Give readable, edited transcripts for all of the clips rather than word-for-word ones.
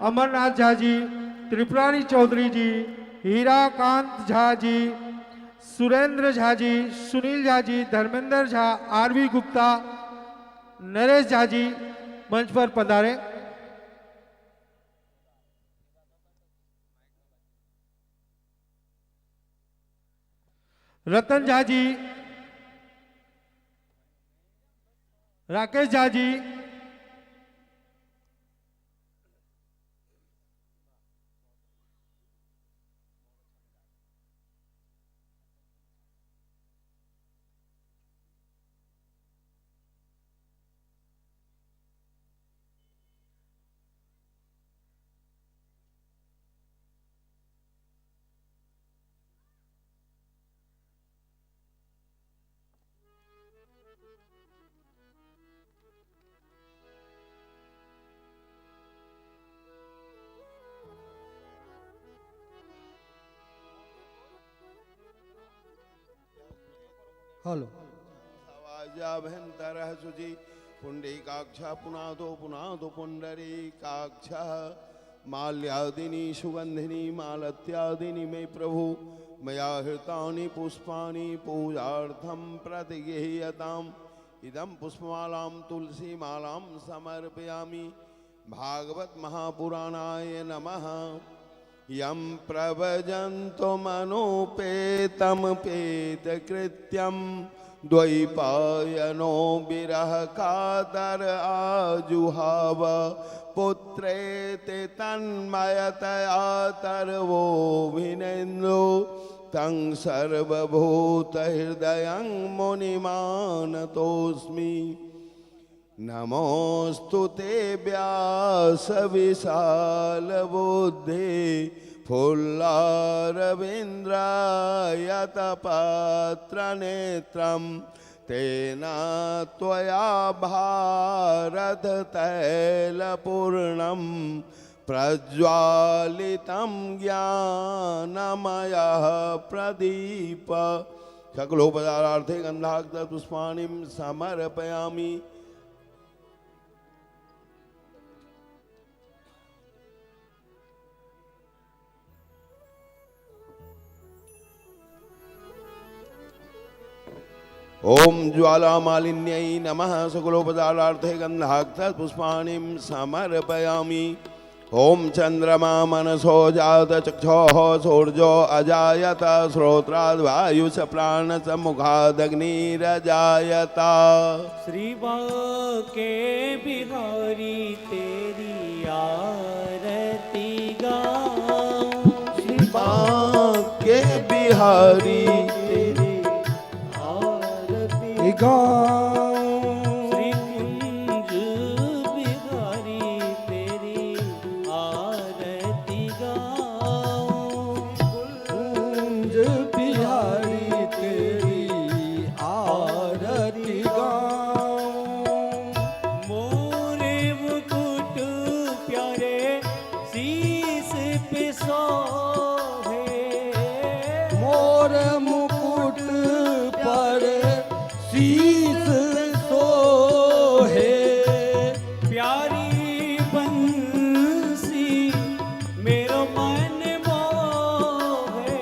अमरनाथ झा जी, त्रिपुरारी चौधरी जी, हीराकांत Jha ji, Surendra Jha ji, Sunil Jha ji, Dharmendra Jha, RV Gupta, Naresh Jha ji मंच पर पधारे। रतन झा जी, राकेश झा जी, हेलो आवाजाभ्यंतर शुचि पुंडरीकाक्ष पुनादो पुंडरीकाक्ष माल्यादिनी सुगंधिनी मालत्यादिनी मे प्रभु मया हृतानि पुष्पाणि पूजार्थं प्रतिगृह्यताम् इदं पुष्पमालां तुलसीमालां समर्पयामि। भागवत महापुराणाय नमः। यं प्रव्रजन्तुमनुपेतं पेतकृत्यं द्वैपायनो विरह कातर आजुहाव पुत्रेति तन्मयतया तर्वोऽभिनेन्दो तं सर्वभूतहृदयं मुनिमानतोऽस्मि। नमोस्तु ते व्यासविशालबुद्धे फुल्लारविन्द्रायतपत्रनेत्रं तेन त्वया भारततैलपूर्णं प्रज्वालितं ज्ञानमयः प्रदीप। सकलोपचारार्थे गन्धाक्षपुष्पाणिं समर्पयामि। ओम ज्वालामालिन्यै नमः। सकलोपचारार्थे गन्धाक्षपुष्पाणिं समर्पयामि। ओम चंद्रमा मनसो जात चक्षुः सूर्यो अजायत श्रोत्राद्वायुष प्राणस मुखादग्निरजायत। श्री बांके बिहारी तेरी आरती गाऊं। श्री बांके बिहारी तेरी आरती गाऊं। श्री कुंज बिहारी तेरी आरती गाऊं। कुंज बिहारी तेरी आरती गाऊं। मोरे मुकुट प्यारे शीस पे सोहे। मोर मुकुट पर शीस सोहे। प्यारी बंसी मेरो मन मोहे।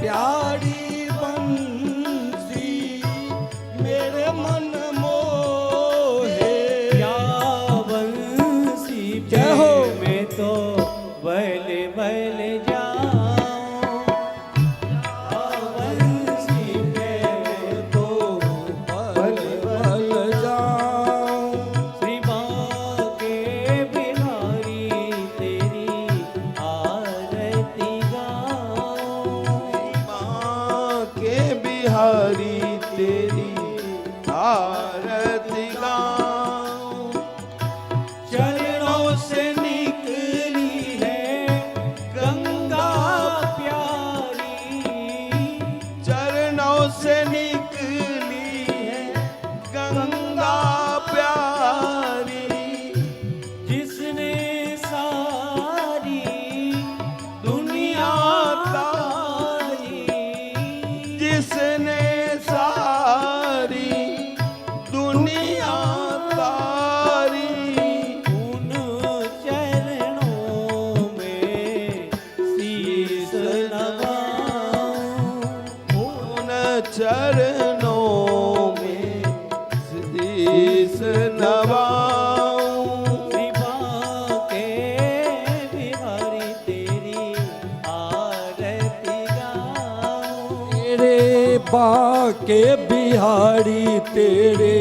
प्यारी बंसी मेरे मन मोहे। या बंसी जय हो। में तो बले बले बाबा के बिहारी तेरे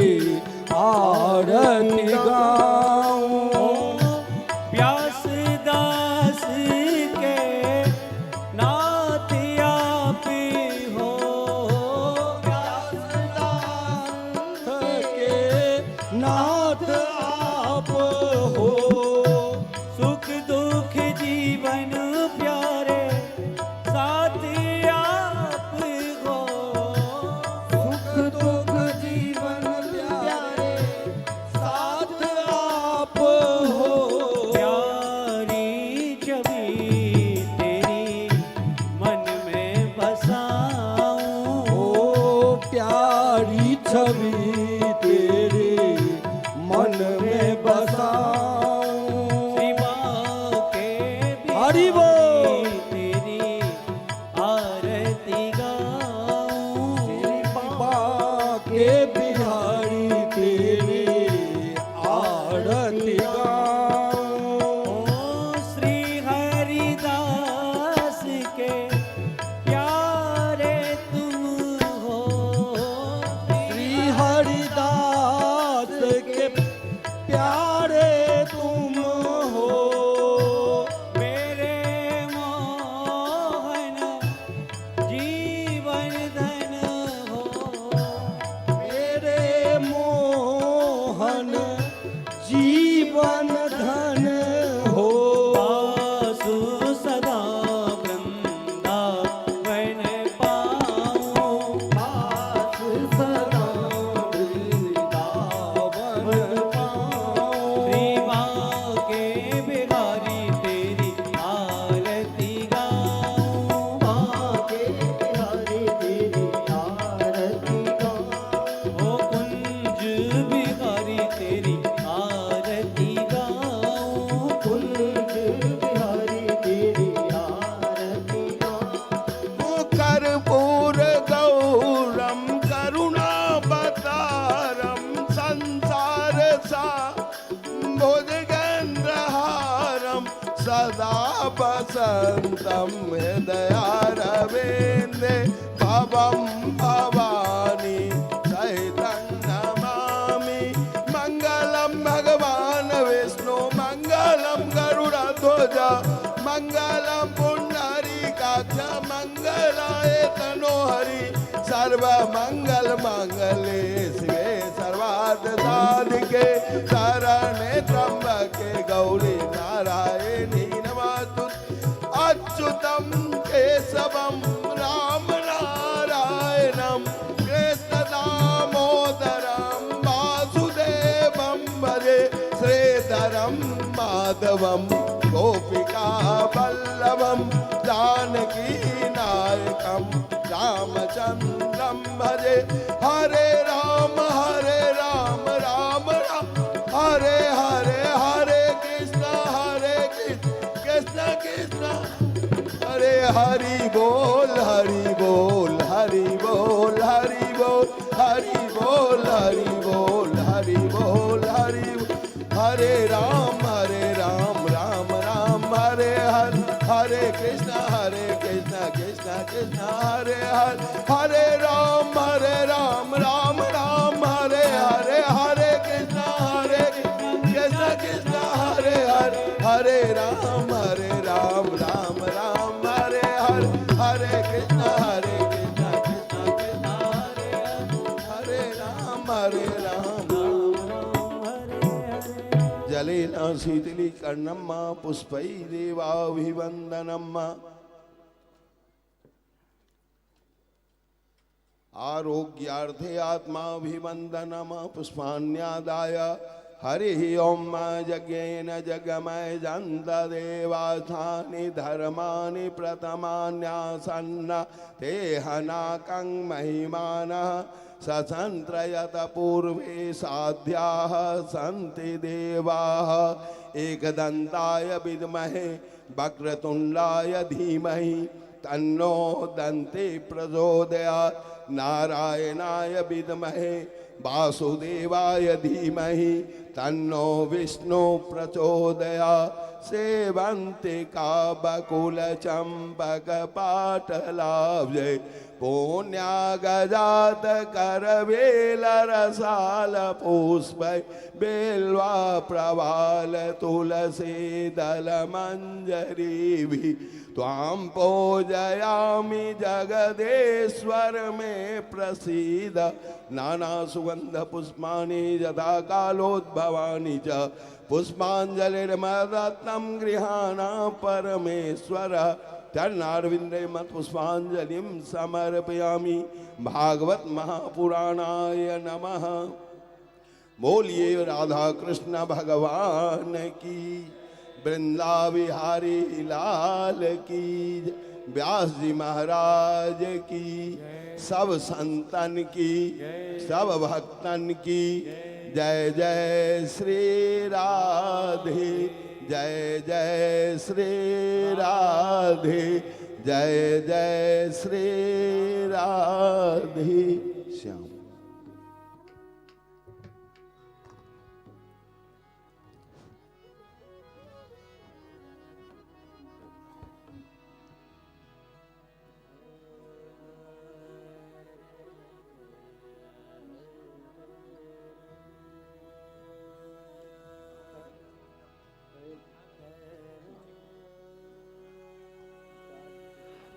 आरती गाऊं। व्यास दास के नाथ आप हो, व्यास दास के नाथ आप हो। सुख दुख जीवन प्यारे साथ आप हो। सुख दुख जीवन प्यारे साथ आप हो। प्यारी छवि तेरी मन में बसाऊं। ओ प्यारी छवि तेरे मन में बसाऊं। शिवा के हरि बोल। तेरी आरती गाऊं। बाबा के बिहारी तेरे आरती गाऊं। ओ श्री हरिदास के प्यारे तुम हो। श्री हरिदास के प्यारे तुम हो। मेरे मोहन जीवन धन हो। मेरे मोहन जीवन धन हो। आसु सदा वृंदावन पाऊं। आस सदा वृंदावन पाऊं। श्रीवा के बिहारी तेरी आरती गाऊं। के बिहारी तेरी आरती गाऊं। ओ कुंज बिहारी तेरी आरती गाऊं। कुंज बिहारी तेरी आरती गाऊं। कर्पूर गौरम करुणावतारम संसार भुजगेन्द्रहारम सदा वसंतम हृदयारविंदे भवम भवानी सहितं नमामि। मंगलम भगवान विष्णु मंगलम गरुड़ध्वज मंगलम पुंडरीकाक्ष मंगलाय तनोहरि। सर्वमंगल मांगल्ये शिवे सर्वार्थ साधिके शरणे त्र्यंबके गौरी नारायणी नमोस्तुते। अच्युतं केशवं राम नारायणं कृष्ण दामोदरं वासुदेवं भजे। श्रीधरं माधवं गोपिका वल्लभं जानकी नायकं रामचंद्रं भजे। हरे राम राम राम हरे हरे हरे कृष्ण कृष्ण कृष्ण हरे हरि बोल हरि बोल हरि बोल हरि बोल हरि बोल हरि बोल हरि बोल हरि बोल। हरे राम राम राम हरे हरे हरे कृष्ण कृष्ण कृष्ण हरे हरे। हरे राम राम राम हरे हरे हरे कृष्ण कृष्ण कृष्ण हरे हरे। हरे राम राम राम हरे हरे हरे कृष्ण कृष्ण कृष्ण हरे हरे। हरे राम जलेन शीतलीकर्णम पुष्पैरेवाभिवन्दनम्। आरोग्यार्थे आत्माभिवन्दनम् पुष्पाण्यादाय। हरिः ओम यज्ञेन जगमय जन्तदेवास्थानि धर्माणि प्रथमान्यासन्न ते हनाकं महिमानः ससंत्रयत पूर्वे साध्याः सन्ति देवाः। एकदन्ताय विद्महे वक्रतुण्डाय धीमहि तन्नो दन्ति प्रचोदयात्। नारायणाय विद्महे वासुदेवाय धीमहि तन्नो विष्णु प्रचोदया सेवन्ति का बकुल चंपक पाटलाब्जे पुण्यागजात करवेल रसाल पुष्प बेल्वा प्रवाल तुलसी दल मंजरी भी त्वां पूजयामि जगदेश्वर में प्रसीद नाना सुगंध पुष्पाणि यथा कालोद्भवानि च पुष्पांजलिर्मदत्तं गृहाणा परमेश्वर चरणारविंदे मत पुष्पांजलिं समर्पयामि। भागवत महापुराणाय नमः। बोलिए राधा कृष्ण भगवान की, वृंदा विहारी लाल की, व्यास जी महाराज की, सब संतन की, सब भक्तन की जय जय श्री राधे, जय जय श्री राधे, जय जय श्री राधे श्याम।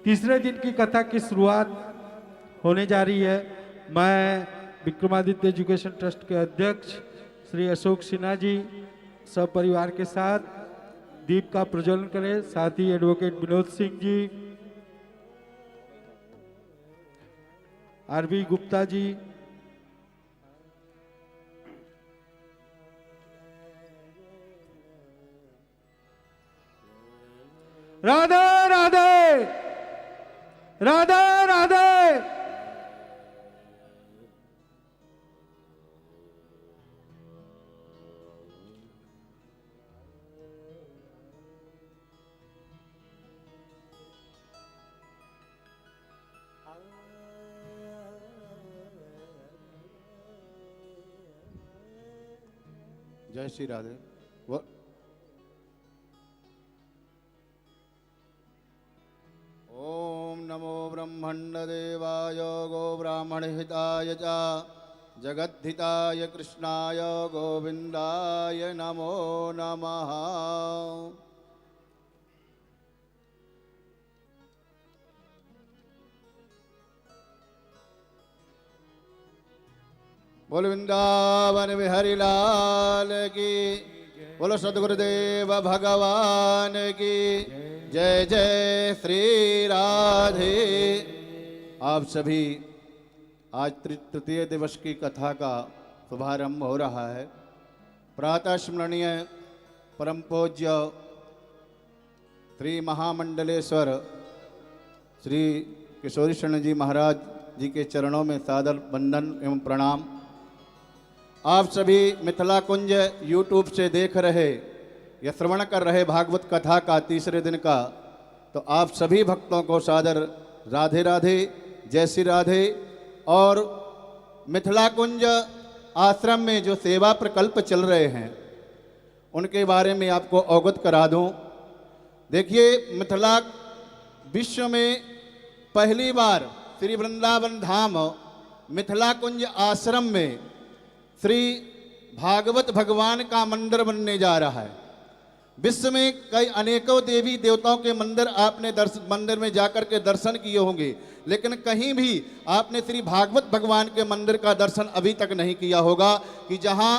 तीसरे दिन की कथा की शुरुआत होने जा रही है। मैं विक्रमादित्य एजुकेशन ट्रस्ट के अध्यक्ष श्री अशोक सिन्हा जी सब परिवार के साथ दीप का प्रज्वलन करें। साथ ही एडवोकेट विनोद सिंह जी, आरवी गुप्ता जी, राधे राधे राधे राधे। जय श्री राधे। ओम नमो ब्रह्मण्ड देवाय गो ब्राह्मण हिताय च जगद्धिताय कृष्णाय गोविंदाय नमो नमः। बोल वृंदावन बिहारी लाल की, बोलो सदगुरुदेव भगवान की जय जय श्री राधे। आप सभी आज तृतीय दिवस की कथा का शुभारंभ हो रहा है। प्रातः स्मरणीय परम पूज्य श्री महामंडलेश्वर श्री किशोरी शरण जी महाराज जी के चरणों में सादर वंदन एवं प्रणाम। आप सभी मिथिला कुंज यूट्यूब से देख रहे या श्रवण कर रहे भागवत कथा का तीसरे दिन का, तो आप सभी भक्तों को सादर राधे राधे, जय श्री राधे। और मिथिला कुंज आश्रम में जो सेवा प्रकल्प चल रहे हैं उनके बारे में आपको अवगत करा दूं। देखिए, मिथिला विश्व में पहली बार श्री वृंदावन धाम मिथिला कुंज आश्रम में श्री भागवत भगवान का मंदिर बनने जा रहा है। विश्व में कई अनेकों देवी देवताओं के मंदिर आपने मंदिर में जाकर के दर्शन किए होंगे, लेकिन कहीं भी आपने श्री भागवत भगवान के मंदिर का दर्शन अभी तक नहीं किया होगा कि जहां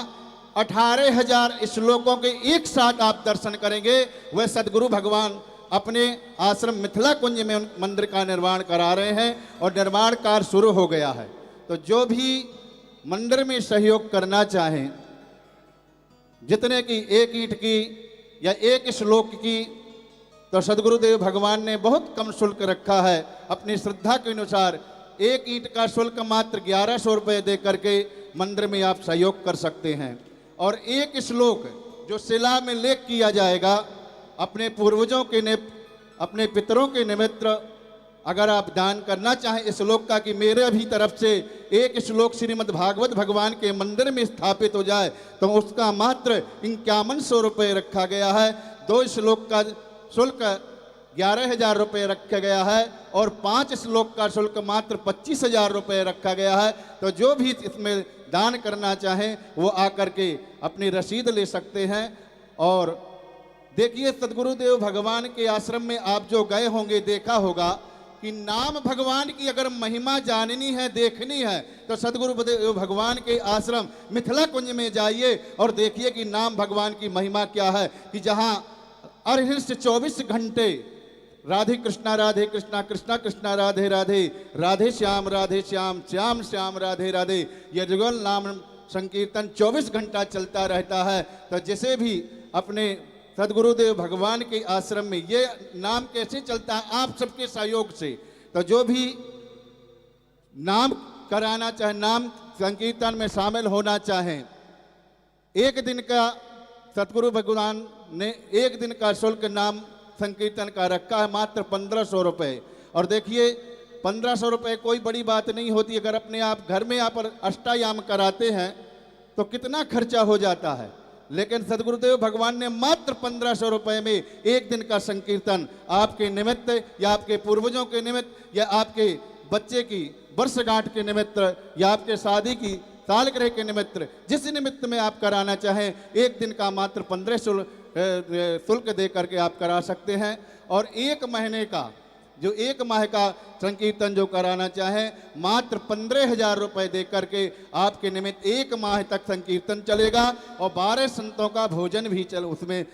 18,000 श्लोकों के एक साथ आप दर्शन करेंगे। वह सदगुरु भगवान अपने आश्रम मिथिला कुंज में उन मंदिर का निर्माण करा रहे हैं और निर्माण कार्य शुरू हो गया है। तो जो भी मंदिर में सहयोग करना चाहें, जितने की एक ईंट की या एक श्लोक की, तो सदगुरुदेव भगवान ने बहुत कम शुल्क रखा है। अपनी श्रद्धा के अनुसार एक ईंट का शुल्क मात्र 1100 रुपये दे करके मंदिर में आप सहयोग कर सकते हैं। और एक श्लोक जो शिला में लेख किया जाएगा, अपने पूर्वजों के अपने पितरों के निमित्त अगर आप दान करना चाहें इस श्लोक का कि मेरे भी तरफ से एक श्लोक श्रीमद् भागवत भगवान के मंदिर में स्थापित हो जाए, तो उसका मात्र 5100 रुपये रखा गया है। 2 श्लोक का शुल्क 11,000 रुपये रखा गया है और 5 श्लोक का शुल्क मात्र 25,000 रुपये रखा गया है। तो जो भी इसमें दान करना चाहें वो आकर के अपनी रसीद ले सकते हैं। और देखिए, सदगुरुदेव भगवान के आश्रम में आप जो गए होंगे, देखा होगा कि नाम भगवान की अगर महिमा जाननी है, देखनी है, तो सदगुरुदेव भगवान के आश्रम मिथिला कुंज में जाइए और देखिए कि नाम भगवान की महिमा क्या है। कि जहाँ अरहृष्ट 24 घंटे राधे कृष्णा कृष्णा कृष्णा राधे राधे, राधे श्याम श्याम श्याम राधे राधे, यह जुगल नाम संकीर्तन 24 घंटा चलता रहता है। तो जिसे भी अपने सदगुरुदेव भगवान के आश्रम में ये नाम कैसे चलता है, आप सबके सहयोग से। तो जो भी नाम कराना चाहे, नाम संकीर्तन में शामिल होना चाहें, एक दिन का सदगुरु भगवान ने एक दिन का शुल्क नाम संकीर्तन का रखा है मात्र 1500 रुपये। और देखिए, 1500 रुपये कोई बड़ी बात नहीं होती। अगर अपने आप घर में आप अष्टायाम कराते हैं तो कितना खर्चा हो जाता है, लेकिन सदगुरुदेव भगवान ने मात्र 1500 रुपये में एक दिन का संकीर्तन आपके निमित्त या आपके पूर्वजों के निमित्त या आपके बच्चे की वर्षगांठ के निमित्त या आपके शादी की सालगिरह के निमित्त, जिस निमित्त में आप कराना चाहें, एक दिन का मात्र 1500 शुल्क दे करके आप करा सकते हैं। और एक महीने का जो एक माह का संकीर्तन जो कराना चाहें, मात्र 15,000 रुपये दे करके आपके निमित्त एक माह तक संकीर्तन चलेगा और 12 संतों का भोजन भी उसमें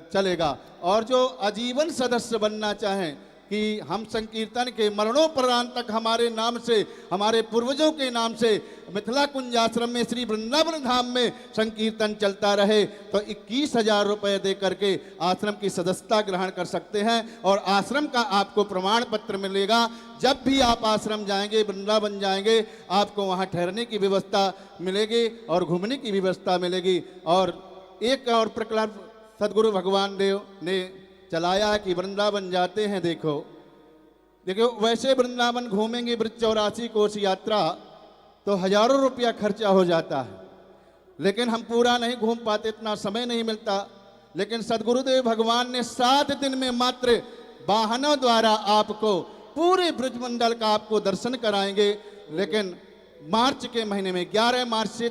चलेगा। और जो आजीवन सदस्य बनना चाहें कि हम संकीर्तन के मरणोपरांत तक हमारे नाम से, हमारे पूर्वजों के नाम से मिथिला कुंज आश्रम में श्री वृंदावन धाम में संकीर्तन चलता रहे, तो 21,000 रुपये दे करके आश्रम की सदस्यता ग्रहण कर सकते हैं। और आश्रम का आपको प्रमाण पत्र मिलेगा। जब भी आप आश्रम जाएंगे, वृंदावन जाएंगे, आपको वहाँ ठहरने की व्यवस्था मिलेगी और घूमने की व्यवस्था मिलेगी। और एक और प्रकल्प सदगुरु भगवान देव ने चलाया है कि वृंदावन जाते हैं, देखो वैसे वृंदावन घूमेंगे ब्रज 84 कोस यात्रा तो हजारों रुपया खर्चा हो जाता है, लेकिन हम पूरा नहीं घूम पाते, इतना समय नहीं मिलता। लेकिन सदगुरुदेव भगवान ने 7 दिन में मात्र वाहनों द्वारा आपको पूरे ब्रजमंडल का आपको दर्शन कराएंगे। लेकिन मार्च के महीने में 11 मार्च से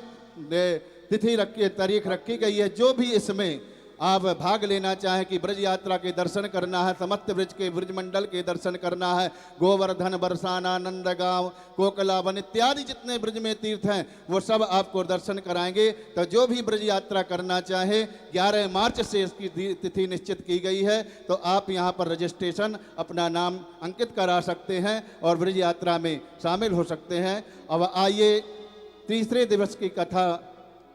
तिथि तारीख रखी गई है। जो भी इसमें आप भाग लेना चाहें कि ब्रज यात्रा के दर्शन करना है, समस्त ब्रज के ब्रजमंडल के दर्शन करना है, गोवर्धन, बरसाना, नंदगांव, कोकलावन इत्यादि जितने ब्रज में तीर्थ हैं वो सब आपको दर्शन कराएंगे। तो जो भी ब्रज यात्रा करना चाहे, 11 मार्च से इसकी तिथि निश्चित की गई है, तो आप यहाँ पर रजिस्ट्रेशन अपना नाम अंकित करा सकते हैं और ब्रज यात्रा में शामिल हो सकते हैं। अब आइए तीसरे दिवस की कथा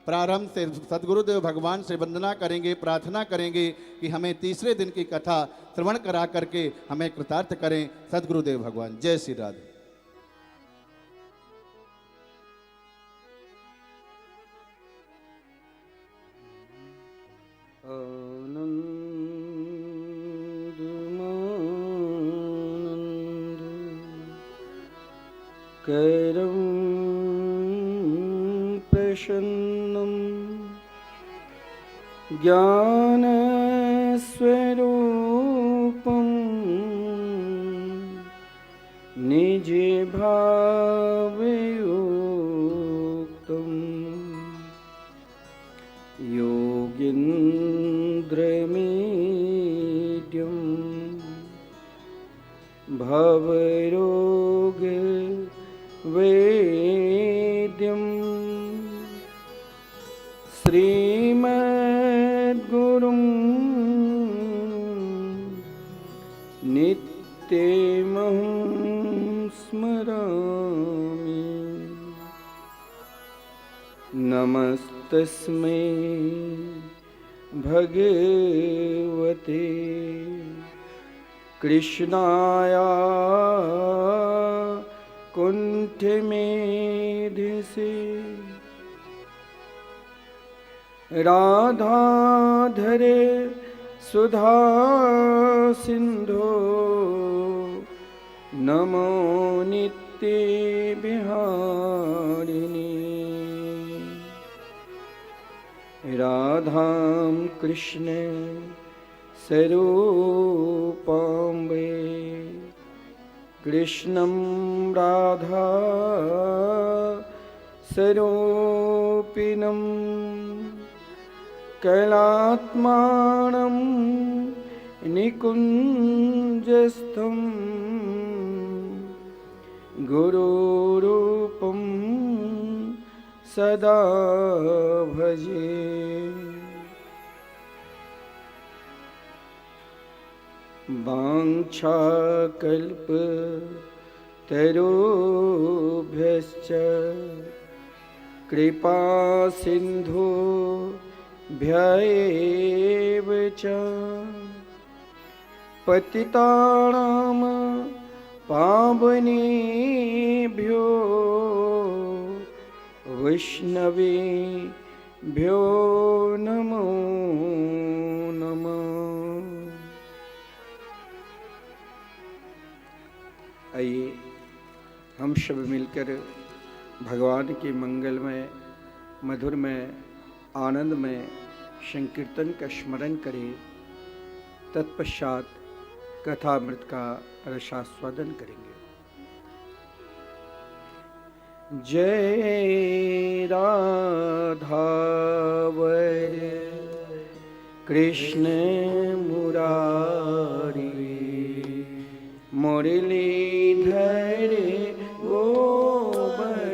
प्रारंभ से सदगुरुदेव भगवान से वंदना करेंगे, प्रार्थना करेंगे कि हमें तीसरे दिन की कथा श्रवण करा करके हमें कृतार्थ करें। सदगुरुदेव भगवान। जय श्री राधे। प्रसन्नं ज्ञानस्वरूपं निजे भावयुक्तं योगीन्द्रमीड्यं भवरोग वेद्यं श्रीमद्गुरुं नित्यमहं स्मरामि। नमस्तस्मै भगवते कृष्णाय कुण्ठमेधिसे राधाधरे सुधा सिंधो नमो नित्य बिहारिणी राधां कृष्ण स्वरूपाम्बे कृष्णं राधा स्वरूपिणं कैलात्मानं निकुञ्जस्थं गुरुरूपं सदा भजे। वाञ्छाकल्पतरुभ्यश्च कृपा सिन्धुभ्यैव च पतितानां पावनेभ्यो वैष्णवेभ्यो नमो नमः। आइए हम सब मिलकर भगवान के मंगलमय मधुरमय आनंदमय संकीर्तन का स्मरण करें। तत्पश्चात कथामृत का रसास्वादन करेंगे। जय राधावर कृष्ण मुरारी मुरलीधर गोवर्धन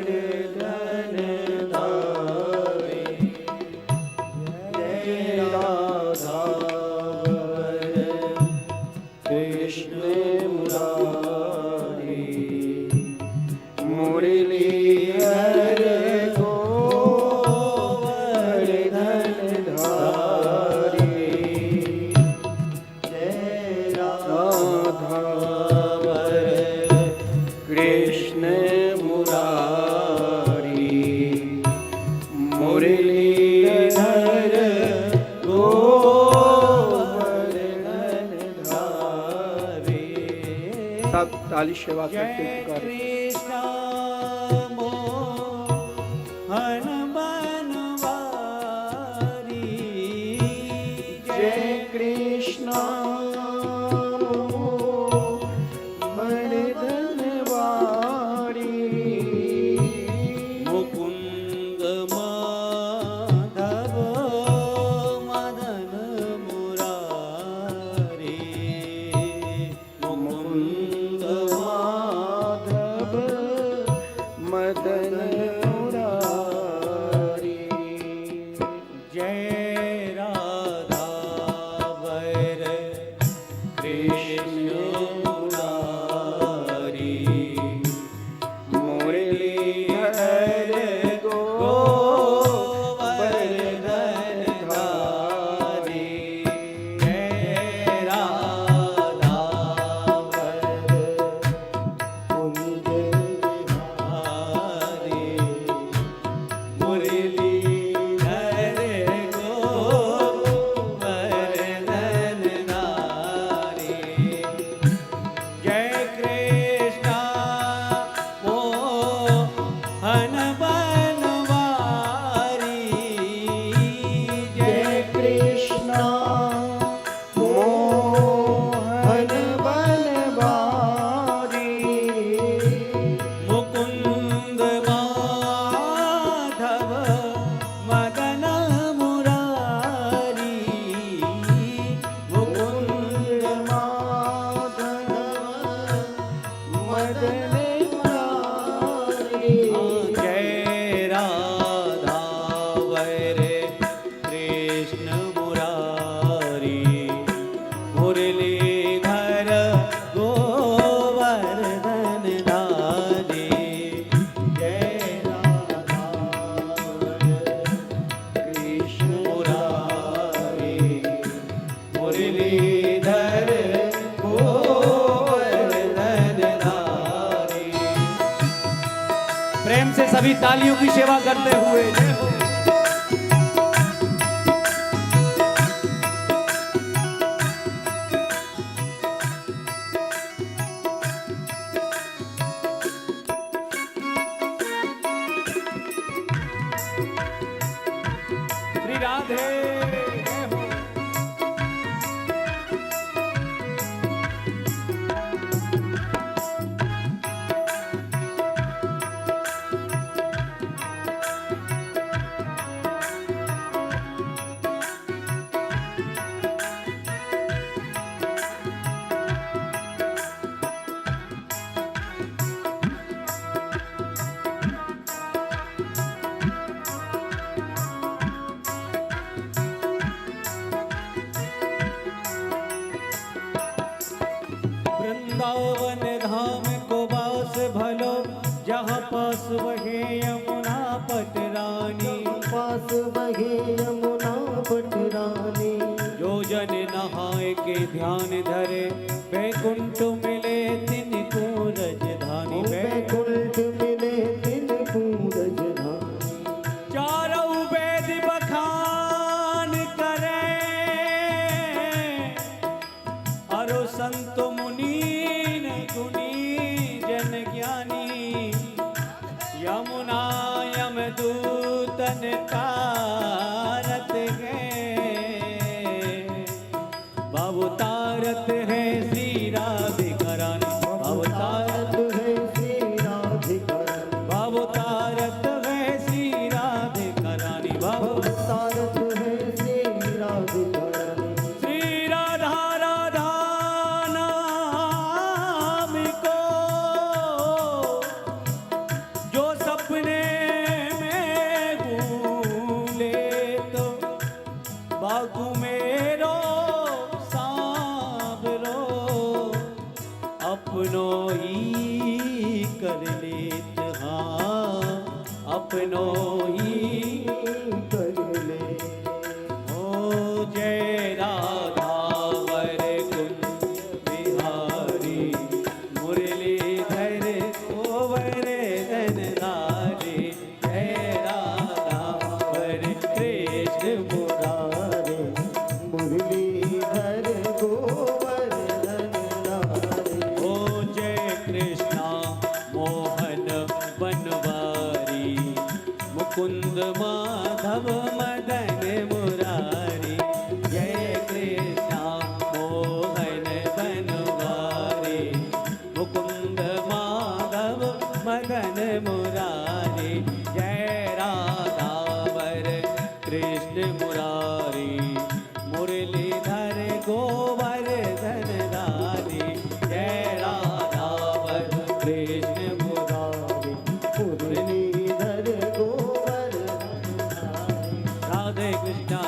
धारी। जय राधावर कृष्ण मुरारी मुरलीधर गोवर्धन धारी। जय राधावर कृष्ण मुरारी मुरलीधर गोवर्धन धारी। सब ताली सेवा करते पुकारे। कृष्ण मोहन बनवारी। जय कृष्ण वर्धन वारी। मुकुंद माधव मदन मुरारी। मुकुंद माधव मदन मुरारी। जय राधावर कृष्ण मुरारी मुरलीधर गोवर्धन धारी। जय राधावर कुंज हरे मुरलीधर गोवर्धन धारी। जय कृष्ण मोहन बनवारी। जय कृष्ण मोहन बनवारी। मुकुंद माधव मदन मुरारी। मुकुंद माधव मदन मुरारी। जय राधावर कृष्ण मुरारी मुरलीधर गोवर्धन धारी। जय राधावर कृष्ण मुरारी मुरलीधर गोवर्धन धारी। प्रेम से सभी तालियों की सेवा करते हुए जय हो। वृंदावन धाम को बास भलो, जहाँ पास वहे यमुना पटरानी। पास बहे यमुना पटरानी। जो जन नहाए के ध्यान धरे, वैकुंठ मिले तिनको रजधानी। वैकुंठ मिले तिनको रजधानी। चारों वेद बखान करे, अरो संत मुनि गुणी जन ज्ञानी। यमुना यम दूतन तारत है, बाबू तारत है श्री राधिका रानी। बाबू तारत है श्री राधिका रानी। बाबू तारत है श्री राधिका रानी। बाबू तारत है श्री राधिका रानी। श्री राधा राधा नाम को जो सपने में भूले, तो बागु मेरो सांवरो अपनो ही कर लेत। हाँ अपनो ही कर ले। ओ जय राधा वर कुंज बिहारी, मुरलीधर गोवर्धन धारी। जय राधा वर कृष्ण मुरारी, मुरलीधर गोवर्धन नारी। ओ जय कृष्णा मोहन बनवारी, मुकुंद माधव मदन मुरारी। जय कृष्णा मोहन बनवारी, मुकुंद माधव मदन मुरारी। जय राधा वर कृष्ण मुरारी, मुरलीधर गोवर्धन धारी। जय राधा वर कृष्ण मुरारी, मुरलीधर गोवर्धन नारी। राधे कृष्णा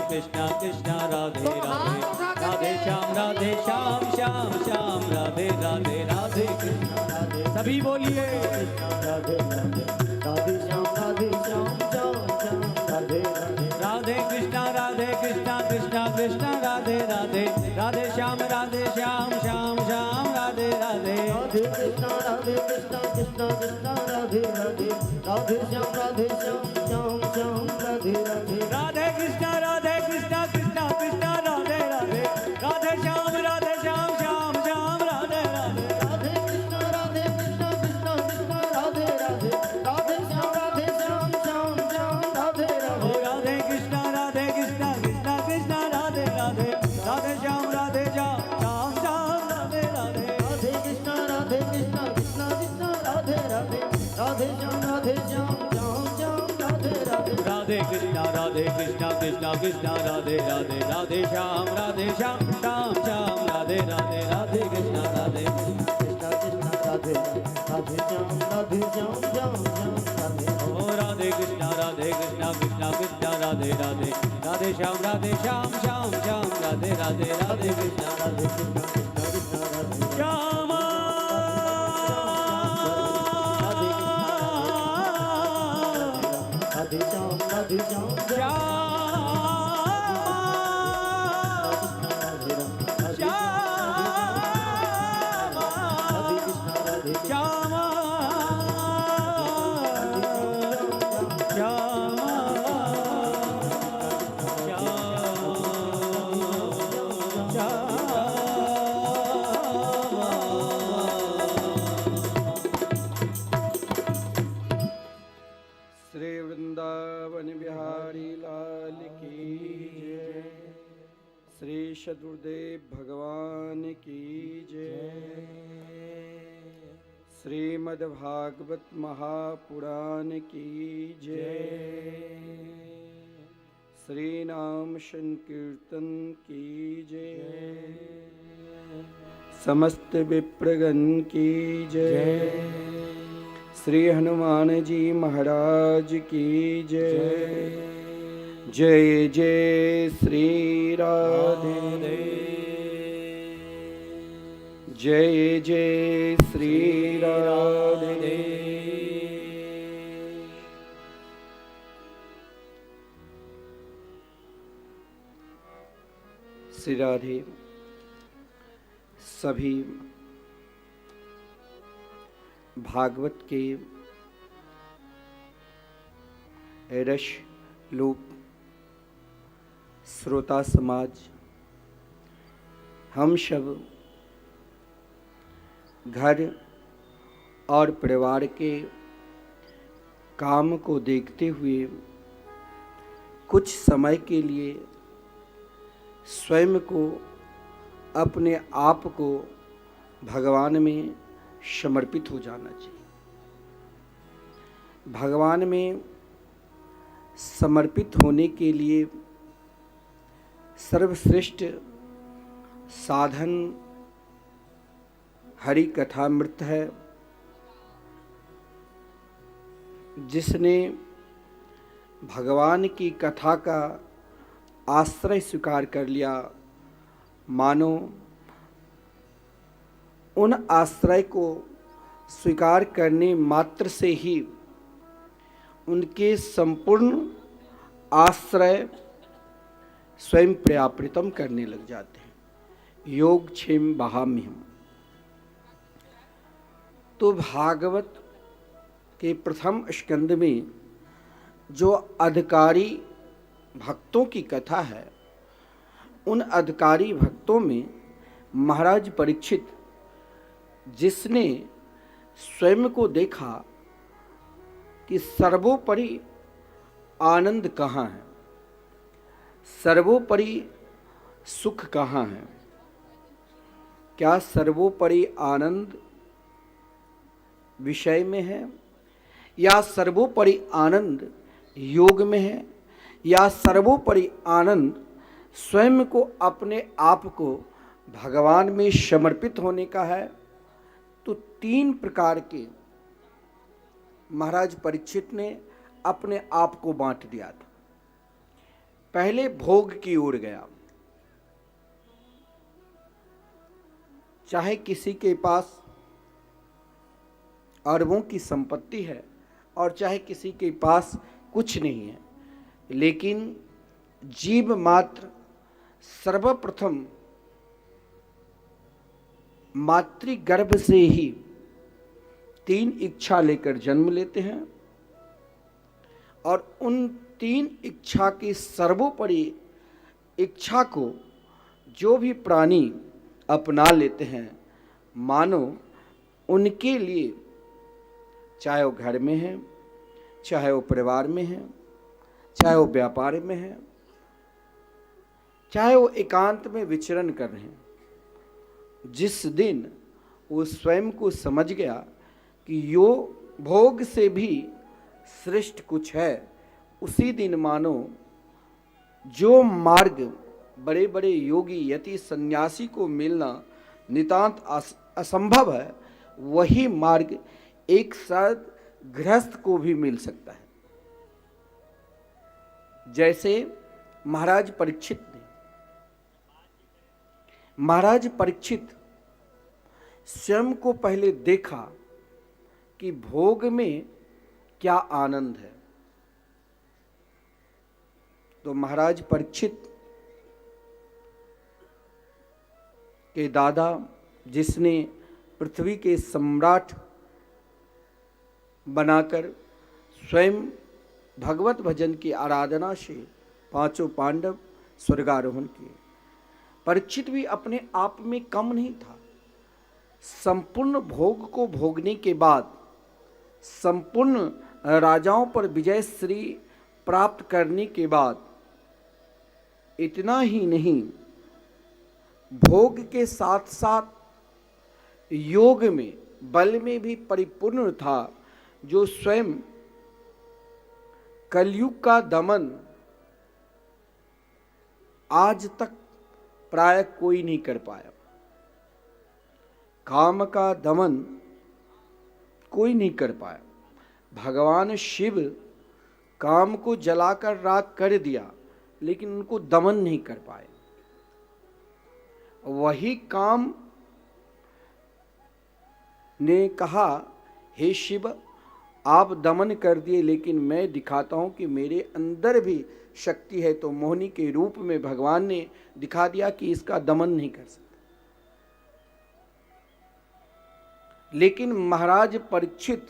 कृष्णा कृष्णा राधे राधे। राधे श्याम श्याम श्याम राधे राधे। राधे कृष्णा राधे, सभी बोलिए। राधे राधे राधे श्याम श्याम श्याम राधे राधे। राधे कृष्णा कृष्णा कृष्णा राधे राधे। राधे श्याम श्याम श्याम राधे राधे। राधे कृष्णा कृष्णा कृष्णा राधे राधे। राधे श्याम श्याम श्याम राधे राधे। राधे कृष्णा कृष्णा कृष्णा राधे राधे। राधे श्याम श्याम श्याम राधे राधे। राधे कृष्णा कृष्णा कृष्णा राधे राधे। राधे श्याम श्याम श्याम राधे राधे। ओ राधे कृष्णा कृष्णा कृष्णा राधे राधे। राधे श्याम श्याम श्याम राधे राधे। राधे कृष्णा कृष्णा कृष्णा राधे राधे। राधे श्याम श्याम श्याम राधे राधे। राधे कृष्णा कृष्णा कृष्णा राधे राधे। राधे श्याम श्याम श्याम राधे राधे। राधे कृष्णा कृष्णा कृष्णा राधे राधे श्याम श्याम राधे। ओ राधे कृष्णा कृष्णा कृष्णा राधे राधे। राधे श्याम श्याम राधे राधे। राधे कृष्णा राधे कृष्णा कृष्णा राधे। श्याम राधे श्याम श्री वृंदावन बिहारी लाल की जय। श्री शत्रुदेव भगवान की जय। श्रीमद्भागवत महापुराण की जय। श्री नाम संकीर्तन की जय। समस्त विप्रगण की जय। श्री हनुमान जी महाराज की जय। जय जय श्री राधे। जय जय श्री राधे। श्री राधे सभी भागवत के रस लोक श्रोता समाज, हम सब घर और परिवार के काम को देखते हुए कुछ समय के लिए स्वयं को, अपने आप को भगवान में समर्पित हो जाना चाहिए। भगवान में समर्पित होने के लिए सर्वश्रेष्ठ साधन हरि कथामृत है। जिसने भगवान की कथा का आश्रय स्वीकार कर लिया, मानो उन आश्रय को स्वीकार करने मात्र से ही उनके संपूर्ण आश्रय स्वयं पर्याप्तम करने लग जाते हैं। योग क्षेम बहाम्यहम। तो भागवत के प्रथम स्कंद में जो अधिकारी भक्तों की कथा है, उन अधिकारी भक्तों में महाराज परीक्षित, जिसने स्वयं को देखा कि सर्वोपरि आनंद कहाँ है, सर्वोपरि सुख कहाँ है। क्या सर्वोपरि आनंद विषय में है, या सर्वोपरि आनंद योग में है, या सर्वोपरि आनंद स्वयं को, अपने आप को भगवान में समर्पित होने का है। तो तीन प्रकार के महाराज परीक्षित ने अपने आप को बांट दिया था। पहले भोग की ओर गया। चाहे किसी के पास अरबों की संपत्ति है और चाहे किसी के पास कुछ नहीं है, लेकिन जीव मात्र सर्वप्रथम मातृगर्भ से ही तीन इच्छा लेकर जन्म लेते हैं, और उन तीन इच्छा की सर्वोपरि इच्छा को जो भी प्राणी अपना लेते हैं, मानो उनके लिए, चाहे वो घर में है, चाहे वो परिवार में है, चाहे वो व्यापार में है, चाहे वो एकांत में विचरण कर रहे हैं, जिस दिन वो स्वयं को समझ गया कि यो भोग से भी श्रेष्ठ कुछ है, उसी दिन मानो जो मार्ग बड़े बड़े योगी यति सन्यासी को मिलना नितांत असंभव है, वही मार्ग एक साथ गृहस्थ को भी मिल सकता है। जैसे महाराज परीक्षित ने, महाराज परीक्षित स्वयं को पहले देखा कि भोग में क्या आनंद है। तो महाराज परीक्षित के दादा, जिसने पृथ्वी के सम्राट बनाकर स्वयं भगवत भजन की आराधना से पांचों पांडव स्वर्गारोहण किए, परीक्षित भी अपने आप में कम नहीं था। संपूर्ण भोग को भोगने के बाद, संपूर्ण राजाओं पर विजय श्री प्राप्त करने के बाद, इतना ही नहीं, भोग के साथ साथ योग में, बल में भी परिपूर्ण था, जो स्वयं कलयुग का दमन आज तक प्राय कोई नहीं कर पाया। काम का दमन कोई नहीं कर पाया। भगवान शिव काम को जलाकर राख कर दिया, लेकिन उनको दमन नहीं कर पाए। वही काम ने कहा, हे शिव, आप दमन कर दिए, लेकिन मैं दिखाता हूं कि मेरे अंदर भी शक्ति है। तो मोहिनी के रूप में भगवान ने दिखा दिया कि इसका दमन नहीं कर सकता। लेकिन महाराज परीक्षित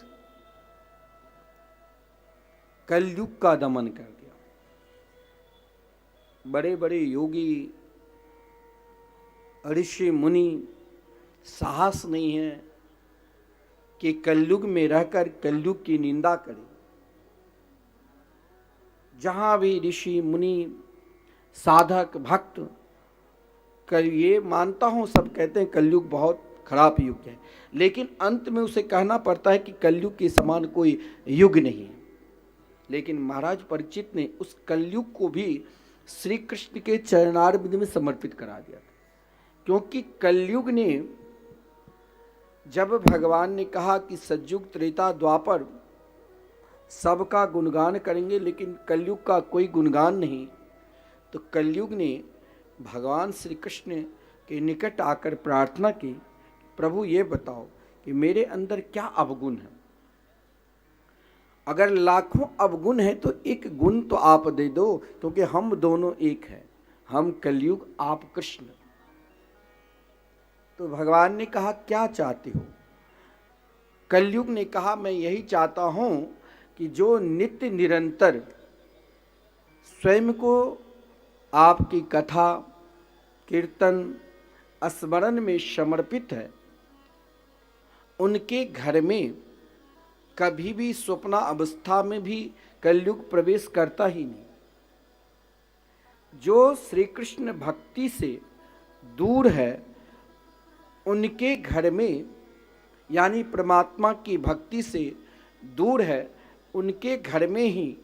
कलयुग का दमन कर दिया। बड़े बड़े योगी, ऋषि मुनि साहस नहीं है कि कलयुग में रहकर कलयुग की निंदा करें। जहां भी ऋषि मुनि, साधक, भक्त ये मानता हूं, सब कहते हैं कलयुग बहुत खराब युग है, लेकिन अंत में उसे कहना पड़ता है कि कलयुग के समान कोई युग नहीं है। लेकिन महाराज परीक्षित ने उस कलयुग को भी श्री कृष्ण के चरणारविंद में समर्पित करा दिया था। क्योंकि कलयुग ने, जब भगवान ने कहा कि सतयुग, त्रेता, द्वापर सबका गुणगान करेंगे, लेकिन कलयुग का कोई गुणगान नहीं, तो कलयुग ने भगवान श्री कृष्ण के निकट आकर प्रार्थना की, प्रभु ये बताओ कि मेरे अंदर क्या अवगुण है। अगर लाखों अवगुण है तो एक गुण तो आप दे दो, क्योंकि हम दोनों एक हैं, हम कलयुग, आप कृष्ण। तो भगवान ने कहा, क्या चाहते हो? कलयुग ने कहा, मैं यही चाहता हूं कि जो नित्य निरंतर स्वयं को आपकी कथा, कीर्तन, स्मरण में समर्पित है, उनके घर में कभी भी स्वप्न अवस्था में भी कलयुग प्रवेश करता ही नहीं। जो श्री कृष्ण भक्ति से दूर है, उनके घर में, यानी परमात्मा की भक्ति से दूर है, उनके घर में ही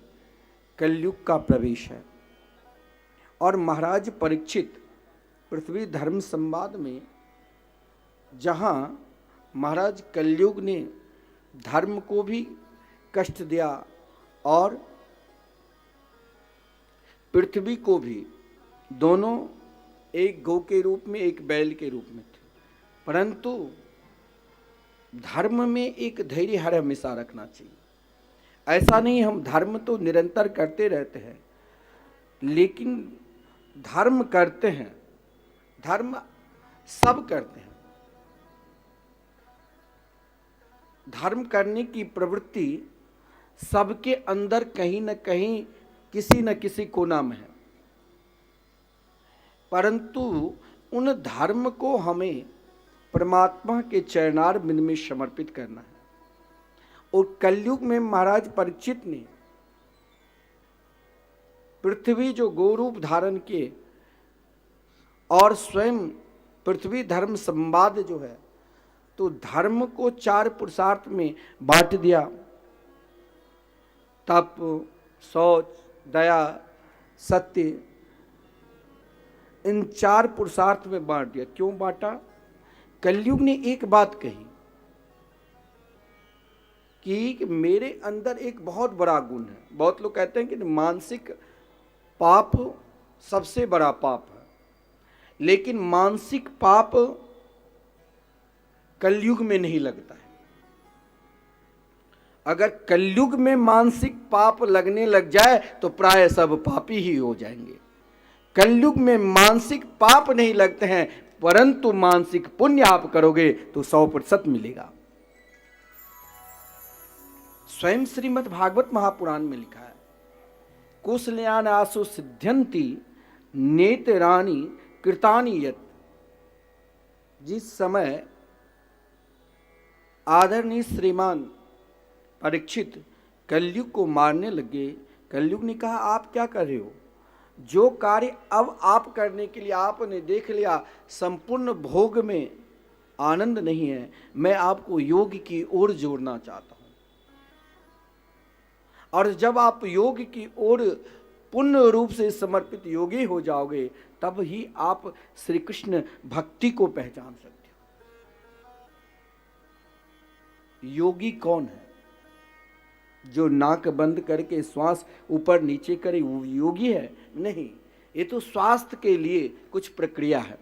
कलयुग का प्रवेश है। और महाराज परीक्षित पृथ्वी धर्म संवाद में, जहाँ महाराज कलयुग ने धर्म को भी कष्ट दिया और पृथ्वी को भी, दोनों एक गौ के रूप में, एक बैल के रूप में थे, परंतु धर्म में एक धैर्य हर हमेशा रखना चाहिए। ऐसा नहीं, हम धर्म तो निरंतर करते रहते हैं, लेकिन धर्म करते हैं, धर्म सब करते हैं, धर्म करने की प्रवृत्ति सबके अंदर कहीं न कहीं, किसी न किसी कोना में है, परंतु उन धर्म को हमें परमात्मा के चरणारविंद में समर्पित करना है। और कलयुग में महाराज परीक्षित ने पृथ्वी जो गोरूप धारण किए और स्वयं पृथ्वी धर्म संवाद जो है, तो धर्म को 4 पुरुषार्थ में बांट दिया। तप, शौच, दया, सत्य, इन 4 पुरुषार्थ में बांट दिया। क्यों बांटा? कलयुग ने एक बात कही कि मेरे अंदर एक बहुत बड़ा गुण है। बहुत लोग कहते हैं कि मानसिक पाप सबसे बड़ा पाप है, लेकिन मानसिक पाप कलयुग में नहीं लगता है। अगर कलयुग में मानसिक पाप लगने लग जाए तो प्राय सब पापी ही हो जाएंगे। कलयुग में मानसिक पाप नहीं लगते हैं, परंतु मानसिक पुण्य आप करोगे तो 100% मिलेगा। स्वयं श्रीमद् भागवत महापुराण में लिखा है, कुशल्यान आसु सिद्ध्यंति नेतरानी कृतानि यत्। जिस समय आदरणीय श्रीमान परीक्षित कलयुग को मारने लगे, कलयुग ने कहा, आप क्या कर रहे हो? जो कार्य अब आप करने के लिए आपने देख लिया, संपूर्ण भोग में आनंद नहीं है, मैं आपको योग की ओर जोड़ना चाहता हूं। और जब आप योग की ओर पूर्ण रूप से समर्पित योगी हो जाओगे, तब ही आप श्री कृष्ण भक्ति को पहचान सकते हो। योगी कौन है? जो नाक बंद करके श्वास ऊपर नीचे करे वो योगी है? नहीं, ये तो स्वास्थ्य के लिए कुछ प्रक्रिया है।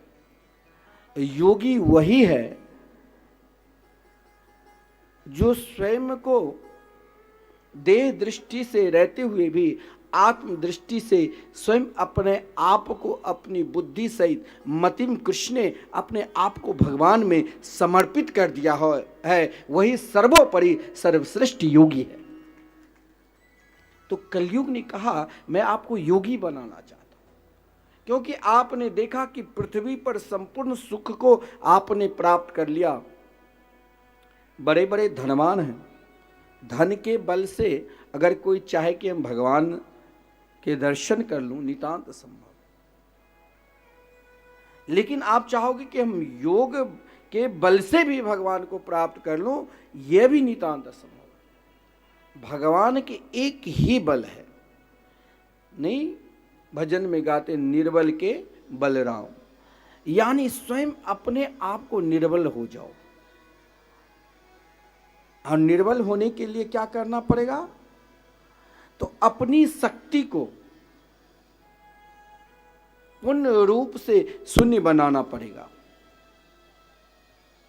योगी वही है जो स्वयं को देह दृष्टि से रहते हुए भी आत्म दृष्टि से स्वयं अपने आप को अपनी बुद्धि सहित मतिम कृष्ण ने अपने आप को भगवान में समर्पित कर दिया है, वही सर्वोपरि सर्वश्रेष्ठ योगी है। तो कलयुग ने कहा मैं आपको योगी बनाना चाहता हूं, क्योंकि आपने देखा कि पृथ्वी पर संपूर्ण सुख को आपने प्राप्त कर लिया। बड़े बड़े धनवान हैं, धन के बल से अगर कोई चाहे कि हम भगवान के दर्शन कर लूं, नितांत संभव। लेकिन आप चाहोगे कि हम योग के बल से भी भगवान को प्राप्त कर लूं, यह भी नितांत असंभव। भगवान के एक ही बल है, नहीं भजन में गाते निर्बल के बलराम, यानी स्वयं अपने आप को निर्बल हो जाओ। और निर्बल होने के लिए क्या करना पड़ेगा? तो अपनी शक्ति को पूर्ण रूप से शून्य बनाना पड़ेगा।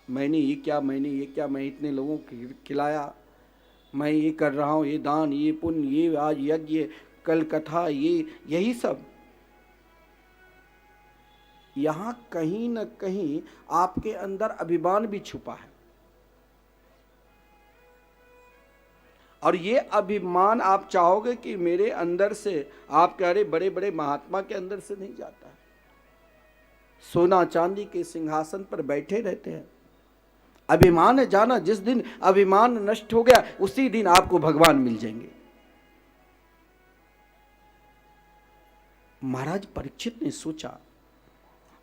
मैंने ये क्या, मैं इतने लोगों को खिलाया, मैं ये कर रहा हूं, ये दान, ये पुण्य, ये आज यज्ञ, कल कथा, ये यही सब। यहां कहीं न कहीं आपके अंदर अभिमान भी छुपा है, और ये अभिमान आप चाहोगे कि मेरे अंदर से, आप कह रहे बड़े बड़े महात्मा के अंदर से नहीं जाता है। सोना चांदी के सिंहासन पर बैठे रहते हैं। अभिमान है, जाना जिस दिन अभिमान नष्ट हो गया उसी दिन आपको भगवान मिल जाएंगे। महाराज परीक्षित ने सोचा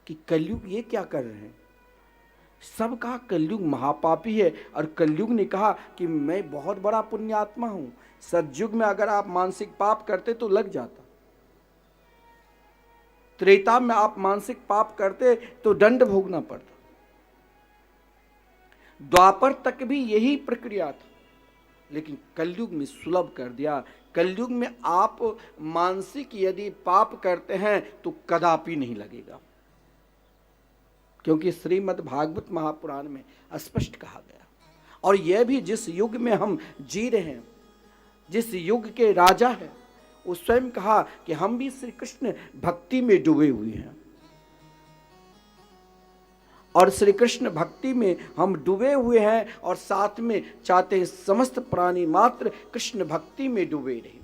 कि कलयुग ये क्या कर रहे हैं। सब कहा कलयुग महापापी है, और कलयुग ने कहा कि मैं बहुत बड़ा पुण्यात्मा हूं। सतयुग में अगर आप मानसिक पाप करते तो लग जाता, त्रेता में आप मानसिक पाप करते तो दंड भोगना पड़ता, द्वापर तक भी यही प्रक्रिया था। लेकिन कलयुग में सुलभ कर दिया। कलयुग में आप मानसिक यदि पाप करते हैं तो कदापि नहीं लगेगा, क्योंकि श्रीमद् भागवत महापुराण में स्पष्ट कहा गया। और यह भी जिस युग में हम जी रहे हैं, जिस युग के राजा हैं, वो स्वयं कहा कि हम भी श्री कृष्ण भक्ति में डूबे हुए हैं, और श्री कृष्ण भक्ति में हम डूबे हुए हैं, और साथ में चाहते हैं समस्त प्राणी मात्र कृष्ण भक्ति में डूबे रहे।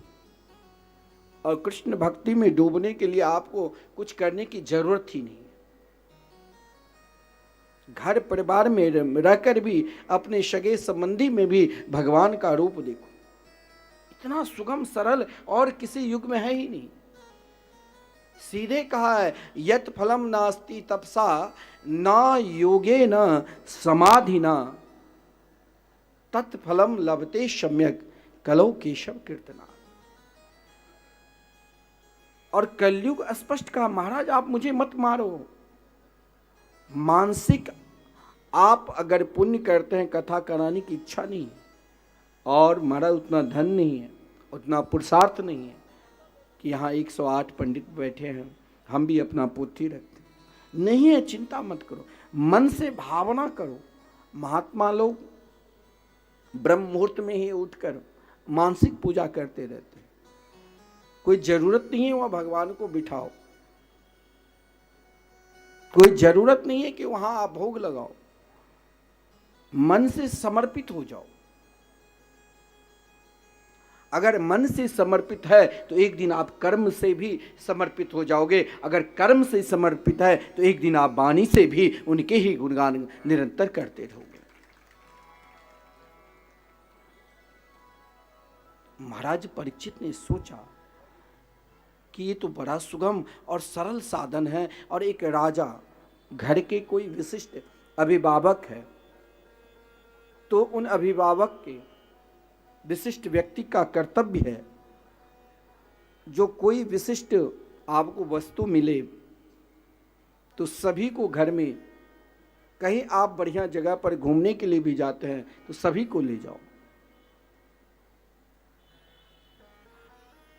और कृष्ण भक्ति में डूबने के लिए आपको कुछ करने की जरूरत ही नहीं। घर परिवार में रहकर भी अपने सगे संबंधी में भी भगवान का रूप देखो। इतना सुगम सरल और किसी युग में है ही नहीं। सीधे कहा है, यत फलम नास्ति तपसा ना योगे न समाधि न तत्फलम लभते सम्यक कलौ केशव कीर्तना। और कलयुग स्पष्ट कहा, महाराज आप मुझे मत मारो। मानसिक आप अगर पुण्य करते हैं, कथा कराने की इच्छा नहीं है, और महाराज उतना धन नहीं है, उतना पुरुषार्थ नहीं है कि यहाँ 108 पंडित बैठे हैं, हम भी अपना पोथी रखते हैं, नहीं है, चिंता मत करो, मन से भावना करो। महात्मा लोग ब्रह्म मुहूर्त में ही उठकर मानसिक पूजा करते रहते हैं। कोई जरूरत नहीं है वहाँ भगवान को बिठाओ, कोई जरूरत नहीं है कि वहां आप भोग लगाओ, मन से समर्पित हो जाओ। अगर मन से समर्पित है तो एक दिन आप कर्म से भी समर्पित हो जाओगे, अगर कर्म से समर्पित है तो एक दिन आप वाणी से भी उनके ही गुणगान निरंतर करते रहोगे। महाराज परीक्षित ने सोचा कि ये तो बड़ा सुगम और सरल साधन है, और एक राजा घर के कोई विशिष्ट अभिभावक है तो उन अभिभावक के विशिष्ट व्यक्ति का कर्तव्य है, जो कोई विशिष्ट आपको वस्तु मिले तो सभी को घर में, कहीं आप बढ़िया जगह पर घूमने के लिए भी जाते हैं तो सभी को ले जाओ।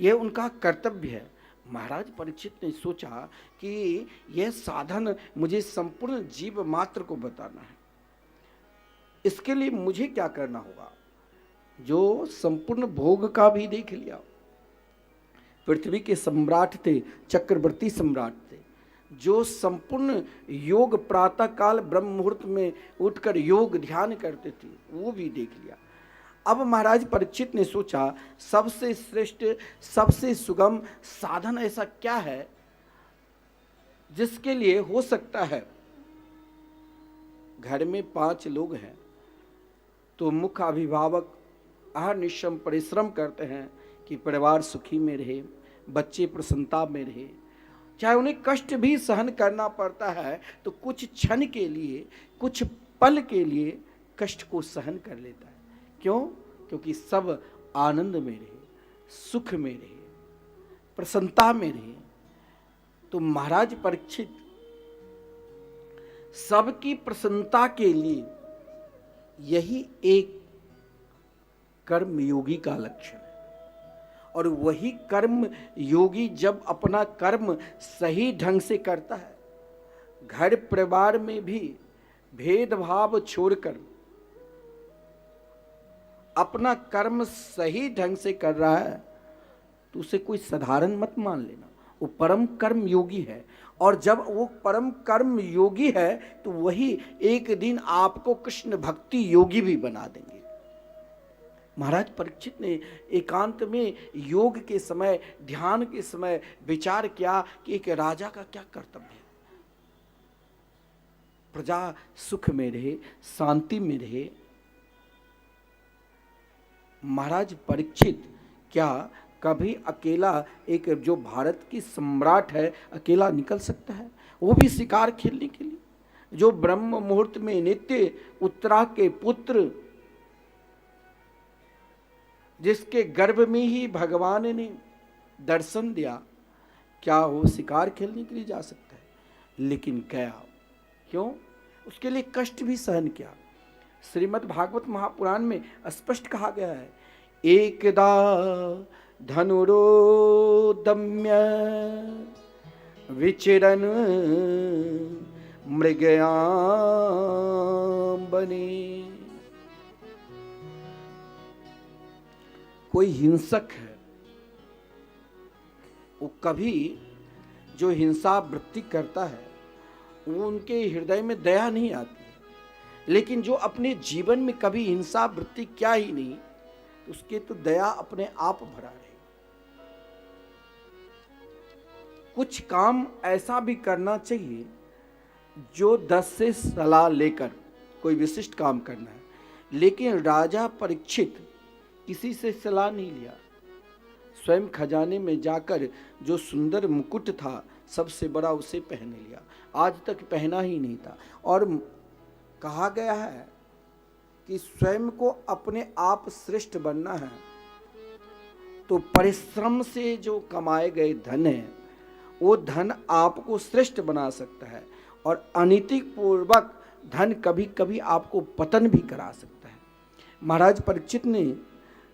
यह उनका कर्तव्य है। महाराज परीक्षित ने सोचा कि यह साधन मुझे संपूर्ण जीव मात्र को बताना है। इसके लिए मुझे क्या करना होगा? जो संपूर्ण भोग का भी देख लिया, पृथ्वी के सम्राट थे, चक्रवर्ती सम्राट थे, जो संपूर्ण योग प्रातः काल ब्रह्म मुहूर्त में उठकर योग ध्यान करते थे, वो भी देख लिया। अब महाराज परीक्षित ने सोचा, सबसे श्रेष्ठ सबसे सुगम साधन ऐसा क्या है जिसके लिए हो सकता है? घर में 5 लोग हैं तो मुख्य अभिभावक अहर्निशम परिश्रम करते हैं कि परिवार सुखी में रहे, बच्चे प्रसन्नता में रहे। चाहे उन्हें कष्ट भी सहन करना पड़ता है तो कुछ क्षण के लिए, कुछ पल के लिए कष्ट को सहन कर लेता है। क्यों? क्योंकि सब आनंद में रहे, सुख में रहे, प्रसन्नता में रहे। तो महाराज परीक्षित सबकी प्रसन्नता के लिए यही एक कर्म योगी का लक्षण है। और वही कर्म योगी जब अपना कर्म सही ढंग से करता है, घर परिवार में भी भेदभाव छोड़कर अपना कर्म सही ढंग से कर रहा है, तो उसे कोई साधारण मत मान लेना, वो परम कर्म योगी है। और जब वो परम कर्म योगी है तो वही एक दिन आपको कृष्ण भक्ति योगी भी बना देंगे। महाराज परीक्षित ने एकांत में योग के समय, ध्यान के समय विचार किया कि एक राजा का क्या कर्तव्य है। प्रजा सुख में रहे, शांति में रहे। महाराज परीक्षित क्या कभी अकेला, एक जो भारत की सम्राट है, अकेला निकल सकता है? वो भी शिकार खेलने के लिए, जो ब्रह्म मुहूर्त में नित्य उत्तरा के पुत्र, जिसके गर्भ में ही भगवान ने दर्शन दिया, क्या वो शिकार खेलने के लिए जा सकता है? लेकिन गया। क्यों? उसके लिए कष्ट भी सहन किया। श्रीमद् भागवत महापुराण में स्पष्ट कहा गया है, एकदा धनुरोदम्य विचिरन मृगयाम्बने। कोई हिंसक है, वो कभी जो हिंसा वृत्ति करता है वो उनके हृदय में दया नहीं आती है। लेकिन जो अपने जीवन में कभी हिंसा वृत्ति क्या ही नहीं, उसके तो दया अपने आप भरा रहे। कुछ काम ऐसा भी करना चाहिए जो 10 से सलाह लेकर कोई विशिष्ट काम करना है। लेकिन राजा परीक्षित किसी से सलाह नहीं लिया। स्वयं खजाने में जाकर जो सुंदर मुकुट था सबसे बड़ा उसे पहन लिया, आज तक पहना ही नहीं था। और कहा गया है कि स्वयं को अपने आप श्रेष्ठ बनना है तो परिश्रम से जो कमाए गए धन है वो धन आपको श्रेष्ठ बना सकता है, और अनैतिकपूर्वक धन कभी कभी आपको पतन भी करा सकता है। महाराज परीक्षित ने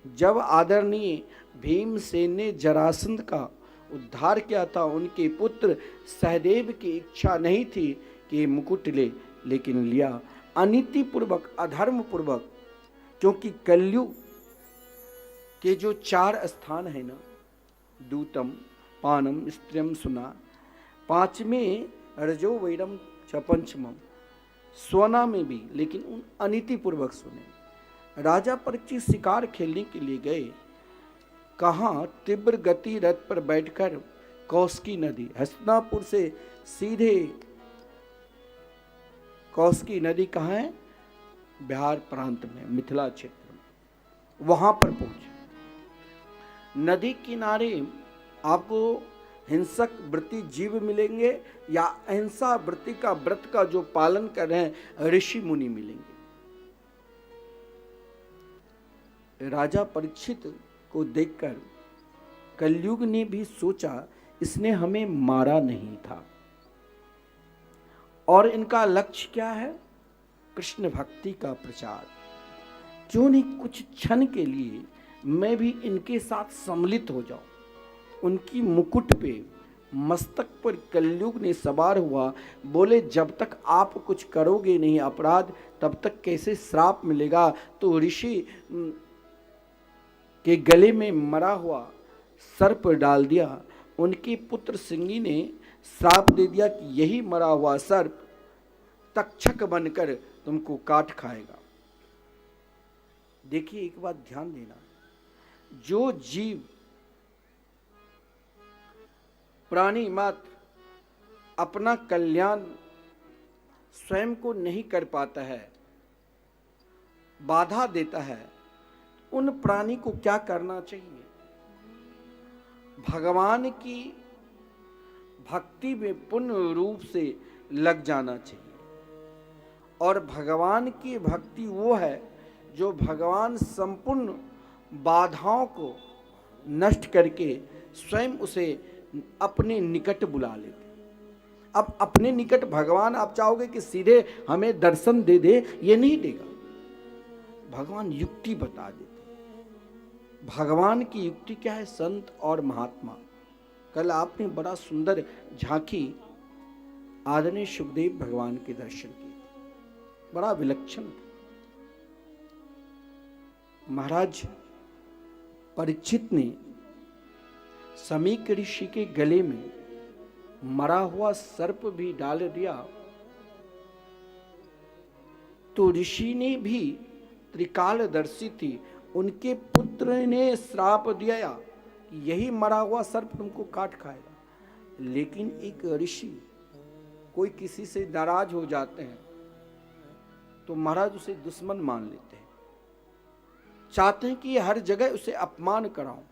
जब आदरणीय भीमसेन ने जरासंध का उद्धार किया था, उनके पुत्र सहदेव की इच्छा नहीं थी कि मुकुट ले, लेकिन लिया अनीतिपूर्वक, अधर्मपूर्वक। क्योंकि कलयुग के जो 4 स्थान है ना, दूतम, पानम, स्त्रियम, सुना, 5वें रजो वैरम च पंचमम, सोना में भी, लेकिन उन अनीतिपूर्वक सुने। राजा परीक्षित शिकार खेलने के लिए गए। कहाँ? तीव्र गति रथ पर बैठकर कौशिकी नदी, हस्तिनापुर से सीधे कौशिकी नदी कहाँ है? बिहार प्रांत में, मिथिला क्षेत्र में, वहां पर पहुंचे। नदी किनारे आपको हिंसक वृत्ति जीव मिलेंगे या अहिंसा वृत्ति का व्रत का जो पालन कर रहे हैं ऋषि मुनि मिलेंगे। राजा परीक्षित को देखकर कलयुग ने भी सोचा, इसने हमें मारा नहीं था, और इनका लक्ष्य क्या है? कृष्ण भक्ति का प्रचार। क्यों नहीं कुछ क्षण के लिए मैं भी इनके साथ सम्मिलित हो जाऊं, उनकी मुकुट पे, मस्तक पर कलयुग ने सवार हुआ, बोले जब तक आप कुछ करोगे नहीं अपराध, तब तक कैसे श्राप मिलेगा। तो ऋषि के गले में मरा हुआ सर्प डाल दिया। उनके पुत्र सिंगी ने श्राप दे दिया कि यही मरा हुआ सर्प तक्षक बनकर तुमको काट खाएगा। देखिए एक बात ध्यान देना, जो जीव प्राणी मात्र अपना कल्याण स्वयं को नहीं कर पाता है, बाधा देता है, उन प्राणी को क्या करना चाहिए? भगवान की भक्ति में पूर्ण रूप से लग जाना चाहिए। और भगवान की भक्ति वो है जो भगवान संपूर्ण बाधाओं को नष्ट करके स्वयं उसे अपने निकट बुला लेते। अब अपने निकट भगवान आप चाहोगे कि सीधे हमें दर्शन दे दे, ये नहीं देगा। भगवान युक्ति बता देते। भगवान की युक्ति क्या है? संत और महात्मा। कल आपने बड़ा सुंदर झांकी आदरणीय सुखदेव भगवान के दर्शन किए, बड़ा विलक्षण था। महाराज परीक्षित ने समीक ऋषि के गले में मरा हुआ सर्प भी डाल दिया, तो ऋषि ने भी त्रिकालदर्शी थी, उनके पुत्र ने श्राप दिया कि यही मरा हुआ सर्प तुमको काट खाएगा। लेकिन एक ऋषि कोई किसी से नाराज हो जाते हैं तो महाराज उसे दुश्मन मान लेते हैं, चाहते हैं कि हर जगह उसे अपमान कराऊं।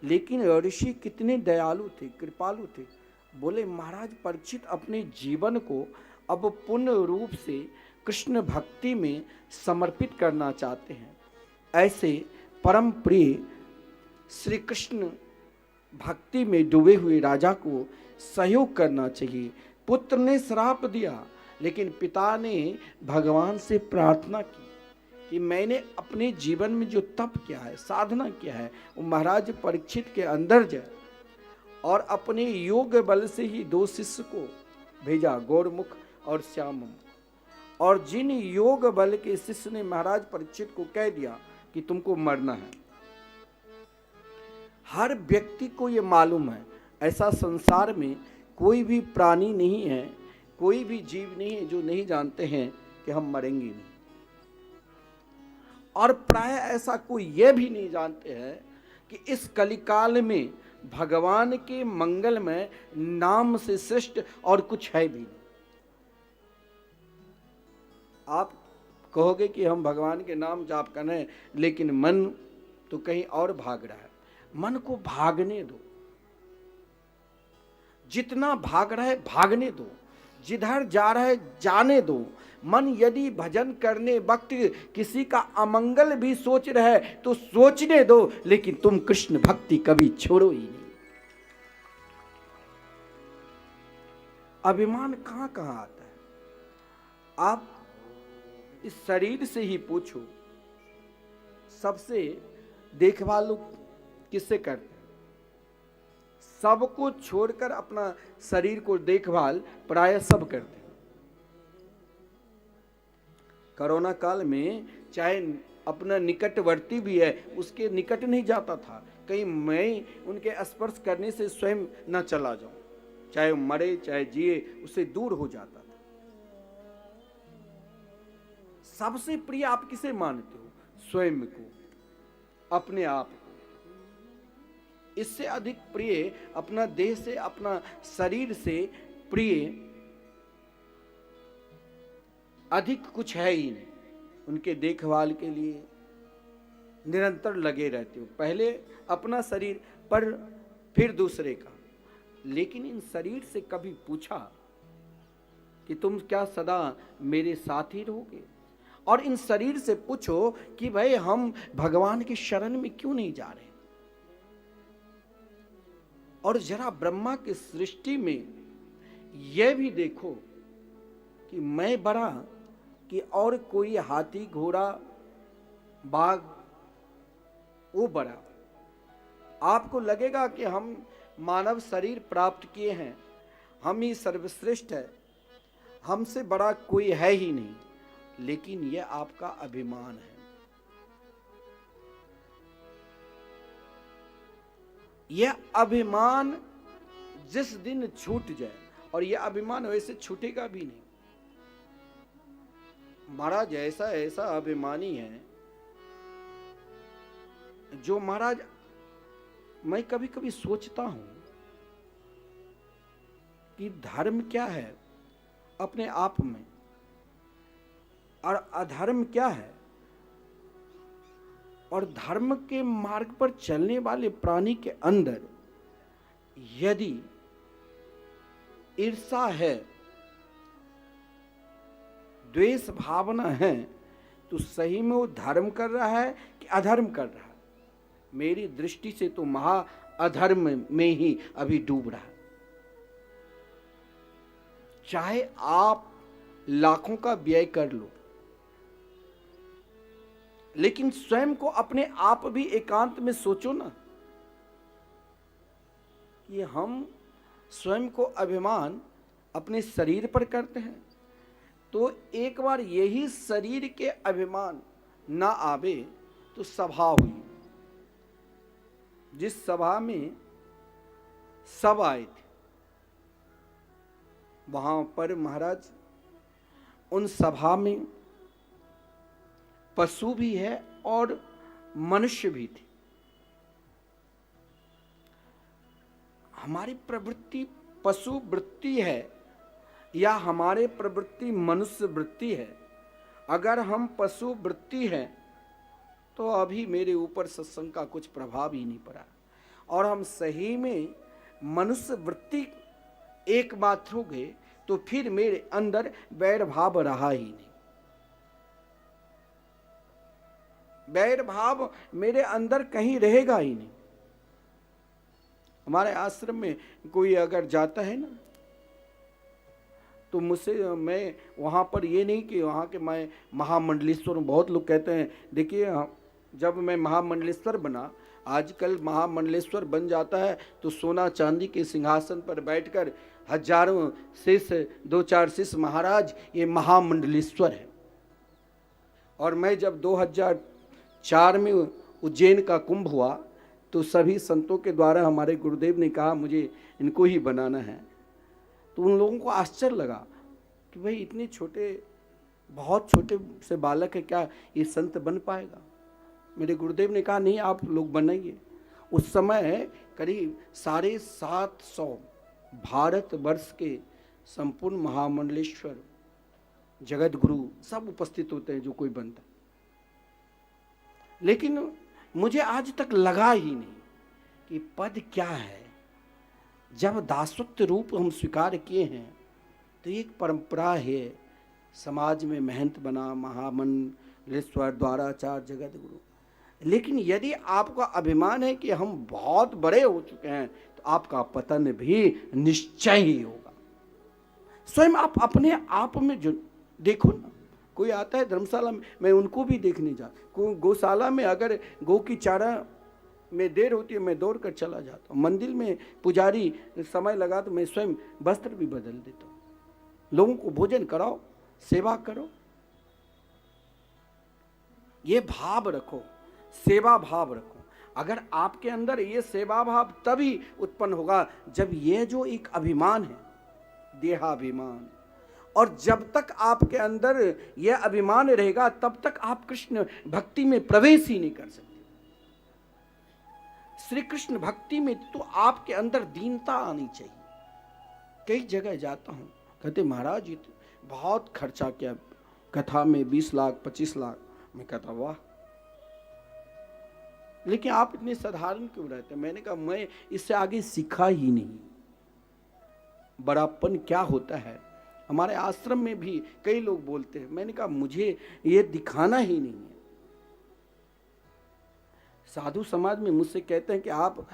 लेकिन ऋषि कितने दयालु थे, कृपालु थे। बोले महाराज परीक्षित अपने जीवन को अब पूर्ण रूप से कृष्ण भक्ति में समर्पित करना चाहते हैं। ऐसे परम प्रिय श्री कृष्ण भक्ति में डूबे हुए राजा को सहयोग करना चाहिए। पुत्र ने श्राप दिया, लेकिन पिता ने भगवान से प्रार्थना की कि मैंने अपने जीवन में जो तप किया है, साधना किया है, वो महाराज परीक्षित के अंदर जाए। और अपने योग बल से ही 2 शिष्य को भेजा, गौरमुख और श्याममुख। और जिन योग बल के शिष्य ने महाराज परीक्षित को कह दिया कि तुमको मरना है। हर व्यक्ति को ये मालूम है, ऐसा संसार में कोई भी प्राणी नहीं है, कोई भी जीव नहीं है जो नहीं जानते हैं कि हम मरेंगे नहीं। और प्राय ऐसा कोई ये भी नहीं जानते हैं कि इस कलिकाल में भगवान के मंगल में नाम से श्रेष्ठ और कुछ है भी नहीं। आप कहोगे कि हम भगवान के नाम जाप कर रहे हैं, लेकिन मन तो कहीं और भाग रहा है। मन को भागने दो, जितना भाग रहा है भागने दो, जिधर जा रहा है जाने दो। मन यदि भजन करने वक्त किसी का अमंगल भी सोच रहा है तो सोचने दो, लेकिन तुम कृष्ण भक्ति कभी छोड़ो ही नहीं। अभिमान कहां कहां आता है? आप इस शरीर से ही पूछो, सबसे देखभाल किससे करते हैं? सबको छोड़कर अपना शरीर को देखभाल प्राय सब करते हैं। कोरोना काल में चाहे अपना निकटवर्ती भी है, उसके निकट नहीं जाता था। कहीं मैं उनके स्पर्श करने से स्वयं न चला जाऊं, चाहे मरे चाहे जिए, उससे दूर हो जाता था। सबसे प्रिय आप किसे मानते हो? स्वयं को, अपने आप को। इससे अधिक प्रिय अपना देह से, अपना शरीर से प्रिय अधिक कुछ है ही नहीं। उनके देखभाल के लिए निरंतर लगे रहते हो, पहले अपना शरीर पर फिर दूसरे का। लेकिन इन शरीर से कभी पूछा कि तुम क्या सदा मेरे साथ ही रहोगे? और इन शरीर से पूछो कि भाई हम भगवान की शरण में क्यों नहीं जा रहे? और जरा ब्रह्मा की सृष्टि में यह भी देखो कि मैं बड़ा कि और कोई हाथी घोड़ा बाघ वो बड़ा। आपको लगेगा कि हम मानव शरीर प्राप्त किए हैं, हम ही सर्वश्रेष्ठ है, हमसे बड़ा कोई है ही नहीं, लेकिन यह आपका अभिमान है। यह अभिमान जिस दिन छूट जाए, और यह अभिमान वैसे छूटेगा भी नहीं। महाराज ऐसा ऐसा अभिमानी है जो, महाराज मैं कभी कभी सोचता हूं कि धर्म क्या है अपने आप में, और अधर्म क्या है, और धर्म के मार्ग पर चलने वाले प्राणी के अंदर यदि ईर्षा है, द्वेष भावना है, तो सही में वो धर्म कर रहा है कि अधर्म कर रहा है? मेरी दृष्टि से तो महा अधर्म में ही अभी डूब रहा है। चाहे आप लाखों का व्यय कर लो, लेकिन स्वयं को अपने आप भी एकांत में सोचो ना, कि हम स्वयं को अभिमान अपने शरीर पर करते हैं, तो एक बार यही शरीर के अभिमान ना आवे तो सभा हुई, जिस सभा में सब आए थे, वहां पर महाराज उन सभा में पशु भी है और मनुष्य भी थे। हमारी प्रवृत्ति पशु वृत्ति है या हमारे प्रवृत्ति मनुष्य वृत्ति है? अगर हम पशु वृत्ति है तो अभी मेरे ऊपर सत्संग का कुछ प्रभाव ही नहीं पड़ा, और हम सही में मनुष्य वृत्ति एकमात्र हो गए तो फिर मेरे अंदर वैर भाव रहा ही नहीं। वैर भाव मेरे अंदर कहीं रहेगा ही नहीं। हमारे आश्रम में कोई अगर जाता है ना, तो मुझसे मैं वहाँ पर ये नहीं कि वहाँ के मैं महामंडलेश्वर हूँ। बहुत लोग कहते हैं, देखिए जब मैं महामंडलेश्वर बना, आजकल महामंडलेश्वर बन जाता है तो सोना चांदी के सिंहासन पर बैठकर हजारों शिष्य, 2-4 शिष्य महाराज, ये महामंडलेश्वर है। और मैं जब 2004 में उज्जैन का कुंभ हुआ तो सभी संतों के द्वारा हमारे गुरुदेव ने कहा मुझे इनको ही बनाना है। तो उन लोगों को आश्चर्य लगा कि भाई इतने छोटे, बहुत छोटे से बालक है, क्या ये संत बन पाएगा? मेरे गुरुदेव ने कहा नहीं, आप लोग बनाइए। उस समय करीब 750 भारत वर्ष के संपूर्ण महामंडलेश्वर जगत गुरु सब उपस्थित होते हैं जो कोई बनता। लेकिन मुझे आज तक लगा ही नहीं कि पद क्या है। जब दासत्व रूप हम स्वीकार किए हैं तो एक परंपरा है, समाज में महंत बना, महामंडलेश्वर, द्वाराचार्य, जगत गुरु। लेकिन यदि आपका अभिमान है कि हम बहुत बड़े हो चुके हैं तो आपका पतन भी निश्चय ही होगा। स्वयं आप अपने आप में जो देखो ना, कोई आता है धर्मशाला में, मैं उनको भी देखने जा, गौशाला में अगर गौ की चारा में देर होती है मैं दौड़ कर चला जाता हूँ। मंदिर में पुजारी समय लगा तो मैं स्वयं वस्त्र भी बदल देता हूँ। लोगों को भोजन कराओ, सेवा करो, ये भाव रखो, सेवा भाव रखो। अगर आपके अंदर ये सेवा भाव तभी उत्पन्न होगा जब ये जो एक अभिमान है, देहाभिमान, और जब तक आपके अंदर यह अभिमान रहेगा तब तक आप कृष्ण भक्ति में प्रवेश ही नहीं कर सकते। श्री कृष्ण भक्ति में तो आपके अंदर दीनता आनी चाहिए। कई जगह जाता हूं, कहते महाराज ये तो बहुत खर्चा किया कथा में, 20 लाख 25 लाख। मैं कहता वाह, लेकिन आप इतने साधारण क्यों रहते? मैंने कहा मैं इससे आगे सीखा ही नहीं बड़ापन क्या होता है। हमारे आश्रम में भी कई लोग बोलते हैं, मैंने कहा मुझे ये दिखाना ही नहीं है। साधु समाज में मुझसे कहते हैं कि आप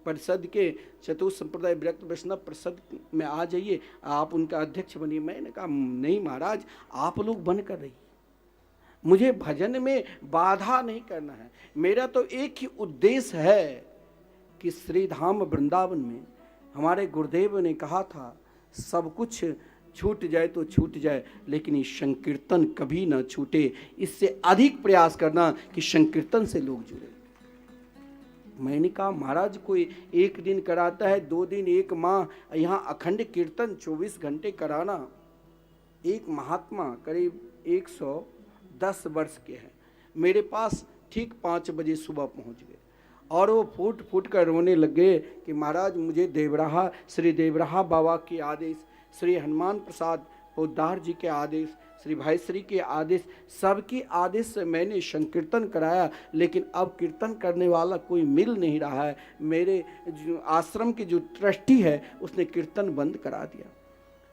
परिषद के चतुर्थ संप्रदाय विरक्त वैष्णव परिषद में आ जाइए, आप उनका अध्यक्ष बनिए। मैंने कहा नहीं महाराज, आप लोग बन कर रहिए, मुझे भजन में बाधा नहीं करना है। मेरा तो एक ही उद्देश्य है कि श्री धाम वृंदावन में हमारे गुरुदेव ने कहा था, सब कुछ छूट जाए तो छूट जाए, लेकिन ये संकीर्तन कभी ना छूटे। इससे अधिक प्रयास करना कि संकीर्तन से लोग जुड़े। मैंने कहा महाराज कोई एक दिन कराता है, 2 दिन, 1 माह, यहाँ अखंड कीर्तन 24 घंटे कराना। एक महात्मा करीब 110 वर्ष के हैं, मेरे पास ठीक 5 बजे सुबह पहुँच गए और वो फूट फूट कर रोने लग गए कि महाराज मुझे देवराहा, श्री देवराहा बाबा के आदेश, श्री हनुमान प्रसाद पोद्दार जी के आदेश, श्री भाई श्री के आदेश, सबके आदेश से मैंने संकीर्तन कराया, लेकिन अब कीर्तन करने वाला कोई मिल नहीं रहा है। मेरे आश्रम के जो ट्रस्टी है उसने कीर्तन बंद करा दिया।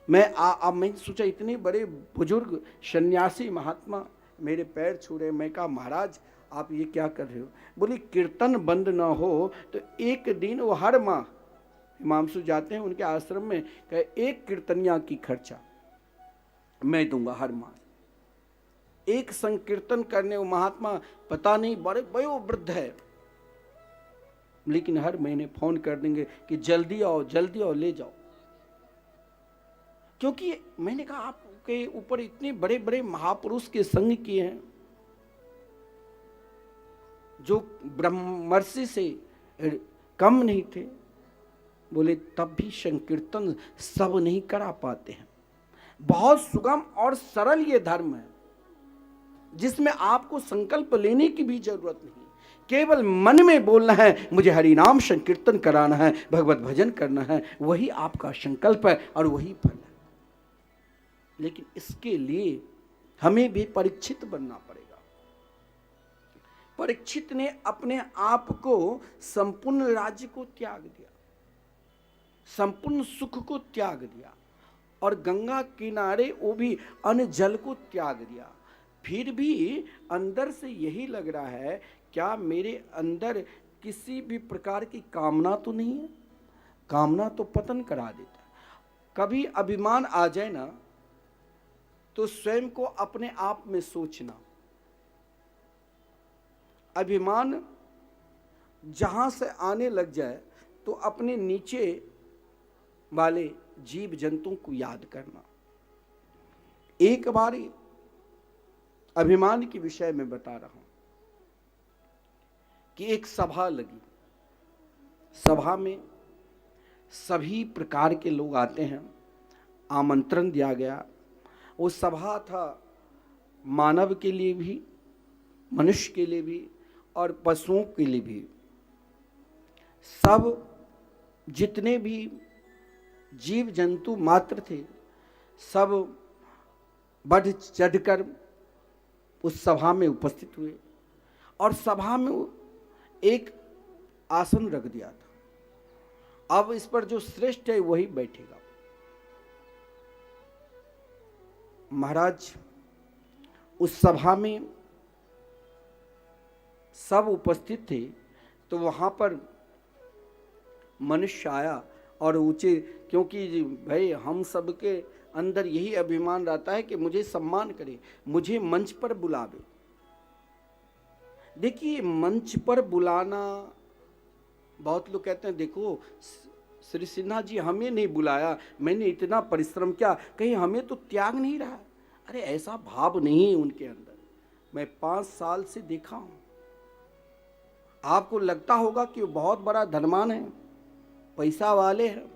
मैं सोचा इतने बड़े बुजुर्ग सन्यासी महात्मा मेरे पैर छू रहे। मैं कहा महाराज आप ये क्या कर रहे हो? बोली कीर्तन बंद ना हो तो एक दिन वो हर माह हिमांशु जाते हैं उनके आश्रम में, कहे 1 कीर्तनिया की खर्चा मैं दूंगा हर माह। एक संकीर्तन करने वो महात्मा पता नहीं बड़े वयोवृद्ध है, लेकिन हर महीने फोन कर देंगे कि जल्दी आओ जल्दी आओ ले जाओ। क्योंकि मैंने कहा आपके ऊपर इतने बड़े बड़े महापुरुष के संग किए हैं जो ब्रह्मर्षि से कम नहीं थे। बोले तब भी संकीर्तन सब नहीं करा पाते हैं। बहुत सुगम और सरल ये धर्म है जिसमें आपको संकल्प लेने की भी जरूरत नहीं, केवल मन में बोलना है मुझे हरि नाम संकीर्तन कराना है, भगवत भजन करना है, वही आपका संकल्प है और वही फल है। लेकिन इसके लिए हमें भी परीक्षित बनना पड़ेगा। परीक्षित ने अपने आप को संपूर्ण राज्य को त्याग दिया, संपूर्ण सुख को त्याग दिया और गंगा किनारे वो भी अन्न जल को त्याग दिया। फिर भी अंदर से यही लग रहा है क्या मेरे अंदर किसी भी प्रकार की कामना तो नहीं है? कामना तो पतन करा देता। कभी अभिमान आ जाए ना तो स्वयं को अपने आप में सोचना, अभिमान जहां से आने लग जाए तो अपने नीचे वाले जीव जंतुओं को याद करना। एक बारी अभिमान के विषय में बता रहा हूं कि एक सभा लगी, सभा में सभी प्रकार के लोग आते हैं, आमंत्रण दिया गया। वो सभा था मानव के लिए भी, मनुष्य के लिए भी और पशुओं के लिए भी। सब जितने भी जीव जंतु मात्र थे सब बढ़ चढ़कर उस सभा में उपस्थित हुए और सभा में एक आसन रख दिया था। अब इस पर जो श्रेष्ठ है वही बैठेगा। महाराज उस सभा में सब उपस्थित थे तो वहां पर मनुष्य आया और ऊंचे, क्योंकि भाई हम सबके अंदर यही अभिमान रहता है कि मुझे सम्मान करे, मुझे मंच पर बुलावे। देखिए मंच पर बुलाना, बहुत लोग कहते हैं देखो श्री सिन्हा जी हमें नहीं बुलाया, मैंने इतना परिश्रम किया, कहीं हमें तो त्याग नहीं रहा। अरे ऐसा भाव नहीं है उनके अंदर। मैं 5 साल से देखा हूं। आपको लगता होगा कि वो बहुत बड़ा धनवान है, पैसा वाले हैं,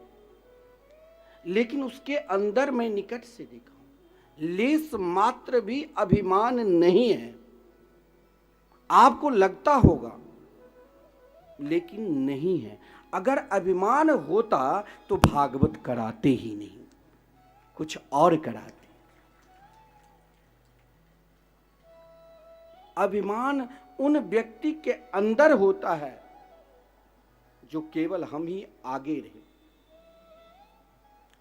लेकिन उसके अंदर मैं निकट से देखा हूं लेस मात्र भी अभिमान नहीं है। आपको लगता होगा लेकिन नहीं है। अगर अभिमान होता तो भागवत कराते ही नहीं, कुछ और कराते। अभिमान उन व्यक्ति के अंदर होता है जो केवल हम ही आगे रहे,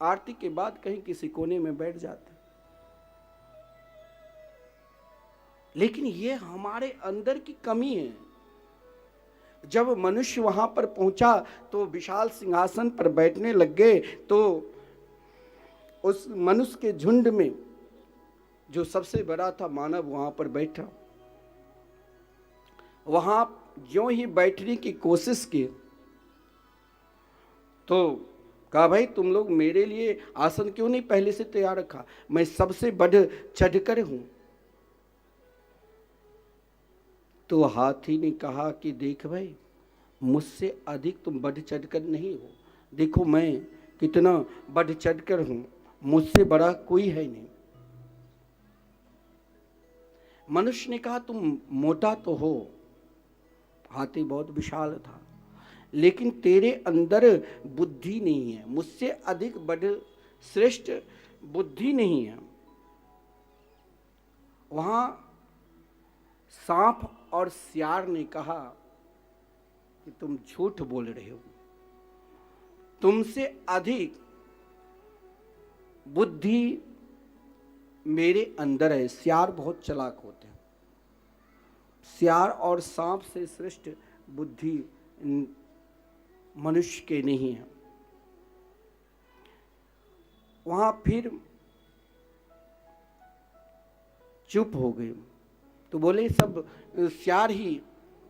आरती के बाद कहीं किसी कोने में बैठ जाते। लेकिन ये हमारे अंदर की कमी है। जब मनुष्य वहां पर पहुंचा तो विशाल सिंहासन पर बैठने लग गए तो उस मनुष्य के झुंड में जो सबसे बड़ा था मानव वहां पर बैठा। वहां ज्यों ही बैठने की कोशिश की तो कहा भाई तुम लोग मेरे लिए आसन क्यों नहीं पहले से तैयार रखा, मैं सबसे बढ़ चढ़कर हूं। तो हाथी ने कहा कि देख भाई, मुझसे अधिक तुम बढ़ चढ़कर नहीं हो, देखो मैं कितना बढ़ चढ़कर हूं, मुझसे बड़ा कोई है नहीं। मनुष्य ने कहा तुम मोटा तो हो, हाथी बहुत विशाल था, लेकिन तेरे अंदर बुद्धि नहीं है, मुझसे अधिक बढ़ श्रेष्ठ बुद्धि नहीं है। वहां सांप और सियार ने कहा कि तुम झूठ बोल रहे हो, तुमसे अधिक बुद्धि मेरे अंदर है। सियार बहुत चालाक होते हैं, सियार और सांप से श्रेष्ठ बुद्धि मनुष्य के नहीं है। वहां फिर चुप हो गए। तो बोले सब सियार ही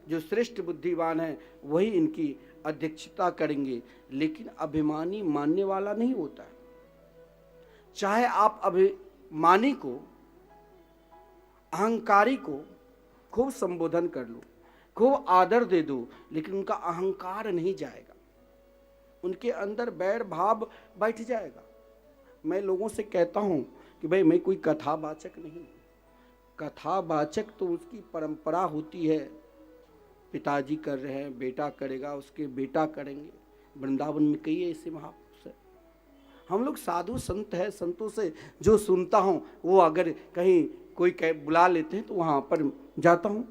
जो श्रेष्ठ बुद्धिवान है वही इनकी अध्यक्षता करेंगे, लेकिन अभिमानी मानने वाला नहीं होता है। चाहे आप अभिमानी को, अहंकारी को खूब संबोधन कर लो, खूब आदर दे दो, लेकिन उनका अहंकार नहीं जाएगा, उनके अंदर बैर भाव बैठ जाएगा। मैं लोगों से कहता हूं कि भाई मैं कोई कथावाचक नहीं हूं। कथावाचक तो उसकी परंपरा होती है, पिताजी कर रहे हैं, बेटा करेगा, उसके बेटा करेंगे। वृंदावन में कई ऐसे महापुरुष हैं। हम लोग साधु संत हैं, संतों से जो सुनता हूं वो अगर कहीं कोई बुला लेते हैं तो वहां पर जाता हूं।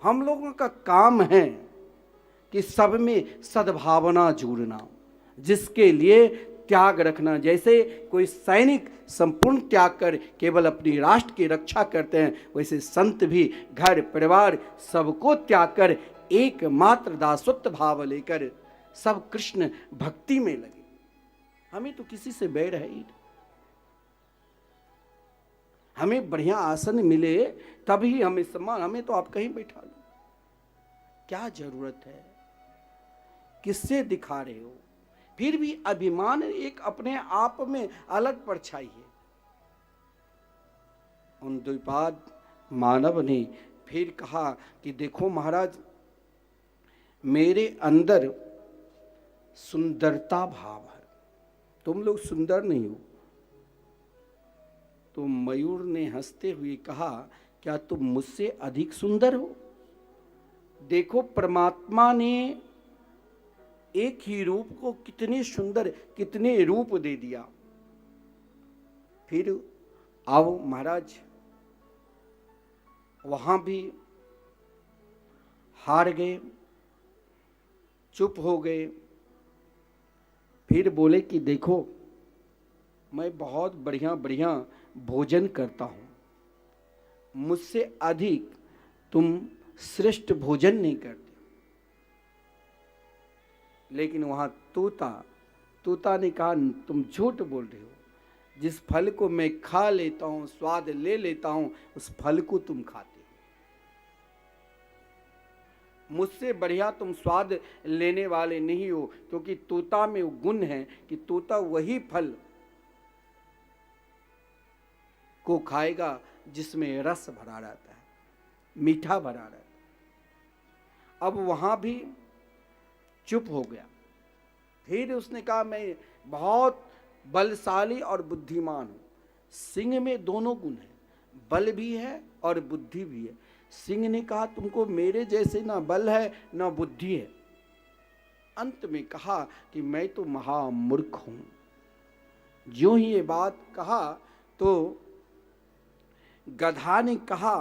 हम लोगों का काम है कि सब में सद्भावना जोड़ना, जिसके लिए त्याग रखना। जैसे कोई सैनिक संपूर्ण त्याग कर केवल अपनी राष्ट्र की रक्षा करते हैं, वैसे संत भी घर परिवार सबको त्याग कर एकमात्र दासत्व भाव लेकर सब कृष्ण भक्ति में लगे। हमें तो किसी से बैर है ही, हमें बढ़िया आसन मिले तभी हमें सम्मान, हमें तो आप कहीं बैठा लो, क्या जरूरत है, किससे दिखा रहे हो। फिर भी अभिमान एक अपने आप में अलग परछाई है। उन द्विपाद मानव ने फिर कहा कि देखो महाराज, मेरे अंदर सुंदरता भाव है, तुम लोग सुंदर नहीं हो। तो मयूर ने हंसते हुए कहा, क्या तुम मुझसे अधिक सुंदर हो? देखो परमात्मा ने एक ही रूप को कितने सुंदर, कितने रूप दे दिया। फिर आओ महाराज, वहां भी हार गए, चुप हो गए। फिर बोले कि देखो मैं बहुत बढ़िया बढ़िया भोजन करता हूं, मुझसे अधिक तुम श्रेष्ठ भोजन नहीं करते। लेकिन वहां तोता ने कहा तुम झूठ बोल रहे हो, जिस फल को मैं खा लेता हूं, स्वाद ले लेता हूं, उस फल को तुम खाते हो। मुझसे बढ़िया तुम स्वाद लेने वाले नहीं हो, क्योंकि तोता में गुण है कि तोता वही फल को खाएगा जिसमें रस भरा रहता है, मीठा भरा रहता है। अब वहां भी चुप हो गया। फिर उसने कहा मैं बहुत बलशाली और बुद्धिमान हूं। सिंह में दोनों गुण हैं, बल भी है और बुद्धि भी है। सिंह ने कहा तुमको मेरे जैसे ना बल है ना बुद्धि है। अंत में कहा कि मैं तो महामूर्ख हूं। ज्यों ही ये बात कहा तो गधा ने कहा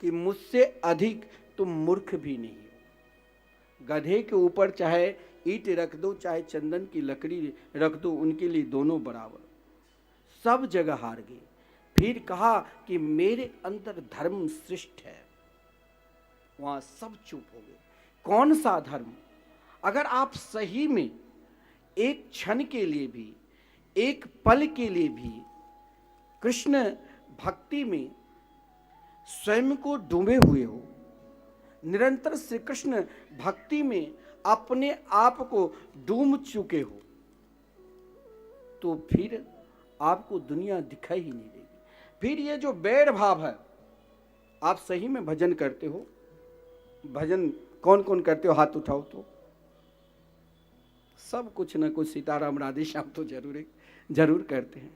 कि मुझसे अधिक तुम मूर्ख भी नहीं हो। गधे के ऊपर चाहे ईंट रख दो, चाहे चंदन की लकड़ी रख दो, उनके लिए दोनों बराबर। सब जगह हार गए। फिर कहा कि मेरे अंदर धर्म श्रेष्ठ है। वहां सब चुप हो गए। कौन सा धर्म? अगर आप सही में एक क्षण के लिए भी, एक पल के लिए भी कृष्ण भक्ति में स्वयं को डूबे हुए हो, निरंतर श्री कृष्ण भक्ति में अपने आप को डूब चुके हो तो फिर आपको दुनिया दिखाई ही नहीं देगी। फिर ये जो बैर भाव है, आप सही में भजन करते हो? भजन कौन कौन करते हो? हाथ उठाओ तो। सब कुछ ना कुछ सीताराम राधे श्याम तो जरूर करते हैं।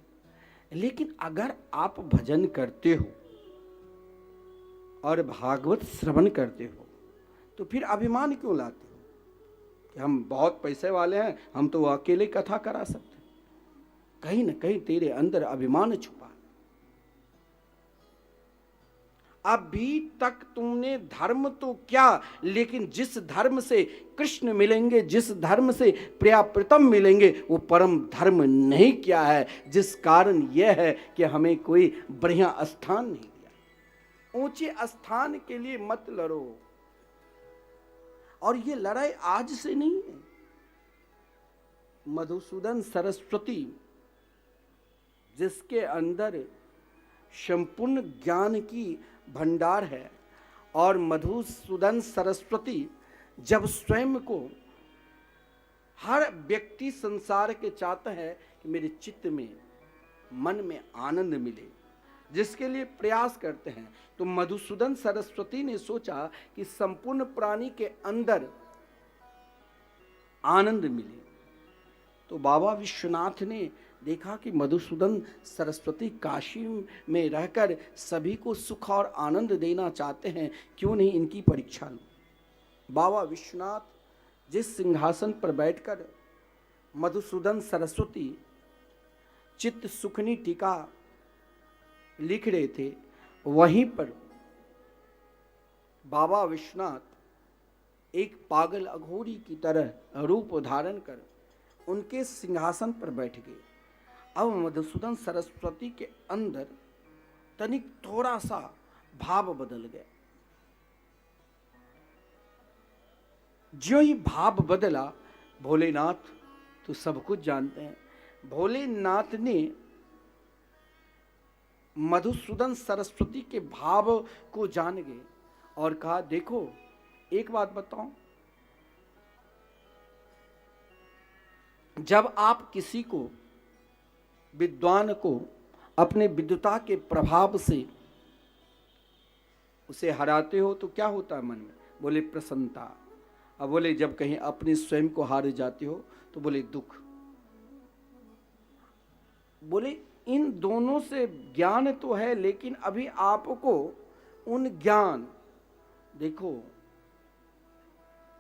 लेकिन अगर आप भजन करते हो और भागवत श्रवण करते हो तो फिर अभिमान क्यों लाते हो कि हम बहुत पैसे वाले हैं, हम तो अकेले कथा करा सकते हैं? कहीं ना कहीं तेरे अंदर अभिमान छुपा है। अभी तक तुमने धर्म तो क्या, लेकिन जिस धर्म से कृष्ण मिलेंगे, जिस धर्म से प्रिया प्रीतम मिलेंगे, वो परम धर्म नहीं किया है। जिस कारण यह है कि हमें कोई बढ़िया स्थान नहीं दिया। ऊंचे स्थान के लिए मत लड़ो। और ये लड़ाई आज से नहीं है। मधुसूदन सरस्वती जिसके अंदर संपूर्ण ज्ञान की भंडार है, और मधुसूदन सरस्वती जब स्वयं को, हर व्यक्ति संसार के चाहता है कि मेरे चित्त में, मन में आनंद मिले, जिसके लिए प्रयास करते हैं। तो मधुसूदन सरस्वती ने सोचा कि संपूर्ण प्राणी के अंदर आनंद मिले। तो बाबा विश्वनाथ ने देखा कि मधुसूदन सरस्वती काशी में रहकर सभी को सुख और आनंद देना चाहते हैं, क्यों नहीं इनकी परीक्षा लो। बाबा विश्वनाथ जिस सिंहासन पर बैठकर मधुसूदन सरस्वती चित्त सुखनी टीका लिख रहे थे, वहीं पर बाबा विश्वनाथ एक पागल अघोरी की तरह रूप धारण कर उनके सिंहासन पर बैठ गए। अब मधुसूदन सरस्वती के अंदर तनिक थोड़ा सा भाव बदल गया। जो ही भाव बदला, भोलेनाथ तो सब कुछ जानते हैं, भोलेनाथ ने मधुसूदन सरस्वती के भाव को जान गए और कहा, देखो एक बात बताऊं, जब आप किसी को, विद्वान को, अपने विद्वता के प्रभाव से उसे हराते हो तो क्या होता है मन में? बोले प्रसन्नता। अब बोले जब कहीं अपने स्वयं को हार जाते हो तो बोले दुख। बोले इन दोनों से ज्ञान तो है, लेकिन अभी आपको उन ज्ञान, देखो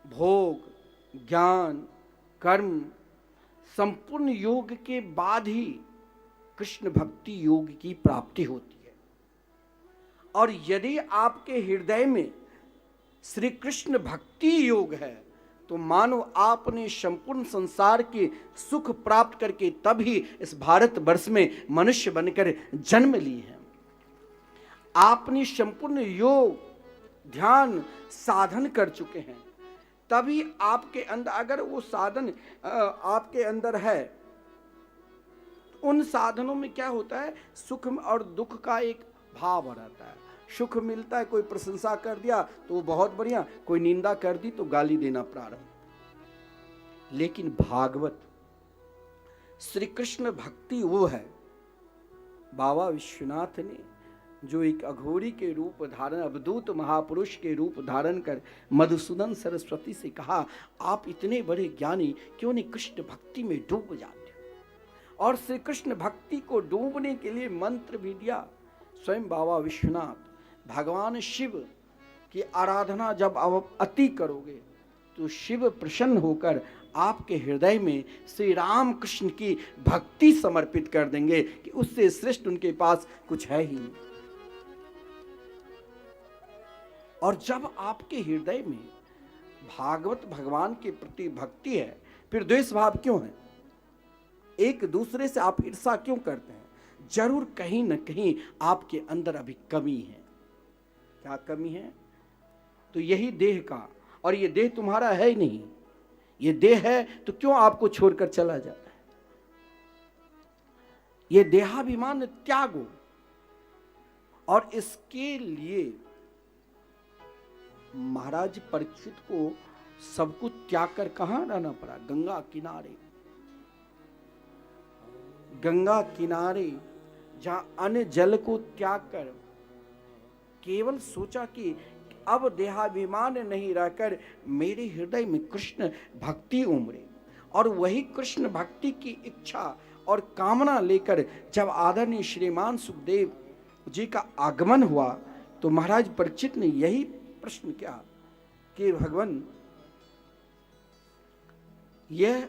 भोग, ज्ञान, कर्म, संपूर्ण योग के बाद ही कृष्ण भक्ति योग की प्राप्ति होती है। और यदि आपके हृदय में श्री कृष्ण भक्ति योग है तो मानो आपने संपूर्ण संसार के सुख प्राप्त करके तभी इस भारत वर्ष में मनुष्य बनकर जन्म ली है। आपने संपूर्ण योग, ध्यान, साधन कर चुके हैं, तभी आपके अंदर, अगर वो साधन आपके अंदर है, उन साधनों में क्या होता है? सुख और दुख का एक भाव रहता है। सुख मिलता है, कोई प्रशंसा कर दिया तो वो बहुत बढ़िया, कोई निंदा कर दी तो गाली देना प्रारंभ। लेकिन भागवत, श्री कृष्ण भक्ति वो है। बाबा विश्वनाथ ने जो एक अघोरी के रूप धारण, अवधूत महापुरुष के रूप धारण कर मधुसूदन सरस्वती से कहा, आप इतने बड़े ज्ञानी क्यों नहीं कृष्ण भक्ति में डूब जाते? और श्री कृष्ण भक्ति को डूबने के लिए मंत्र भी दिया। स्वयं बाबा विश्वनाथ भगवान शिव की आराधना जब आप अति करोगे तो शिव प्रसन्न होकर आपके हृदय में श्री राम कृष्ण की भक्ति समर्पित कर देंगे कि उससे श्रेष्ठ उनके पास कुछ है ही नहीं। और जब आपके हृदय में भागवत भगवान के प्रति भक्ति है, फिर द्वेष भाव क्यों है? एक दूसरे से आप ईर्षा क्यों करते हैं? जरूर कहीं न कहीं आपके अंदर अभी कमी है। क्या कमी है? तो यही देह का, और ये देह तुम्हारा है ही नहीं। ये देह है तो क्यों आपको छोड़कर चला जाता है? ये देहाभिमान त्यागो। और इसके लिए महाराज परीक्षित को सब कुछ त्याग कर कहां रहना पड़ा? गंगा किनारे। गंगा किनारे जहां अन्य जल को त्याग कर केवल सोचा कि अब देहाभिमान नहीं रहकर मेरे हृदय में कृष्ण भक्ति उमड़े, और वही कृष्ण भक्ति की इच्छा और कामना लेकर जब आदरणीय श्रीमान सुखदेव जी का आगमन हुआ तो महाराज परीक्षित ने यही प्रश्न किया कि भगवान, यह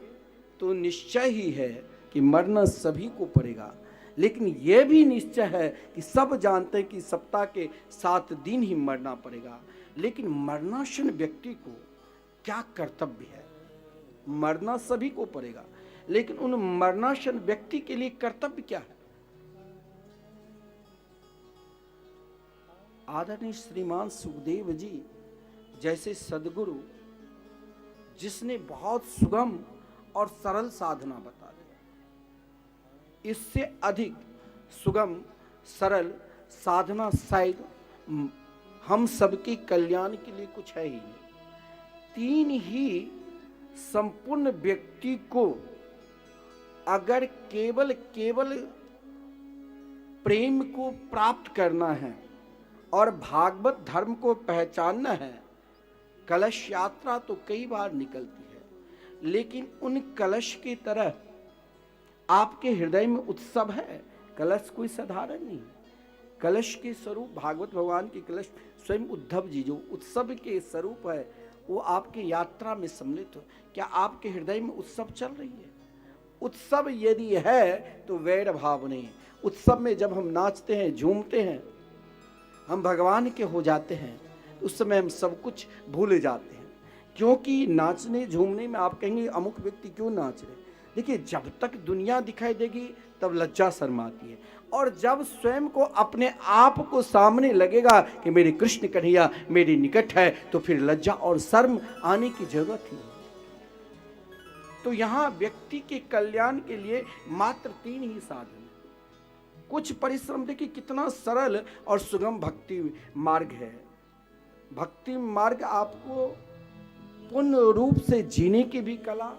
तो निश्चय ही है कि मरना सभी को पड़ेगा, लेकिन यह भी निश्चय है कि सब जानते हैं कि सप्ताह के 7 दिन ही मरना पड़ेगा, लेकिन मरनाशन व्यक्ति को क्या कर्तव्य है? मरना सभी को पड़ेगा, लेकिन उन मरनाशन व्यक्ति के लिए कर्तव्य क्या है? आदरणीय श्रीमान सुखदेव जी जैसे सदगुरु, जिसने बहुत सुगम और सरल साधना बता दी, इससे अधिक सुगम सरल साधना शायद हम सबके कल्याण के लिए कुछ है ही नहीं। 3 ही संपूर्ण व्यक्ति को अगर केवल प्रेम को प्राप्त करना है और भागवत धर्म को पहचानना है, कलश यात्रा तो कई बार निकलती है, लेकिन उन कलश की तरह आपके हृदय में उत्सव है। कलश कोई साधारण नहीं है। कलश के स्वरूप भागवत भगवान के कलश स्वयं उद्धव जी जो उत्सव के स्वरूप है, वो आपके यात्रा में सम्मिलित हो। क्या आपके हृदय में उत्सव चल रही है? उत्सव यदि है तो वैर भाव नहीं। उत्सव में जब हम नाचते हैं, झूमते हैं, हम भगवान के हो जाते हैं, उस समय हम सब कुछ भूल जाते हैं। क्योंकि नाचने झूमने में आप कहेंगे अमुक व्यक्ति क्यों नाच रहे? देखिए, जब तक दुनिया दिखाई देगी तब लज्जा शर्माती है, और जब स्वयं को अपने आप को सामने लगेगा कि मेरे कृष्ण कन्हैया मेरे निकट है, तो फिर लज्जा और शर्म आने की जरूरत ही नहीं। तो यहाँ व्यक्ति के कल्याण के लिए मात्र 3 ही साधन। कुछ परिश्रम, देखिए कितना सरल और सुगम भक्ति मार्ग है। भक्ति मार्ग आपको पूर्ण रूप से जीने की भी कला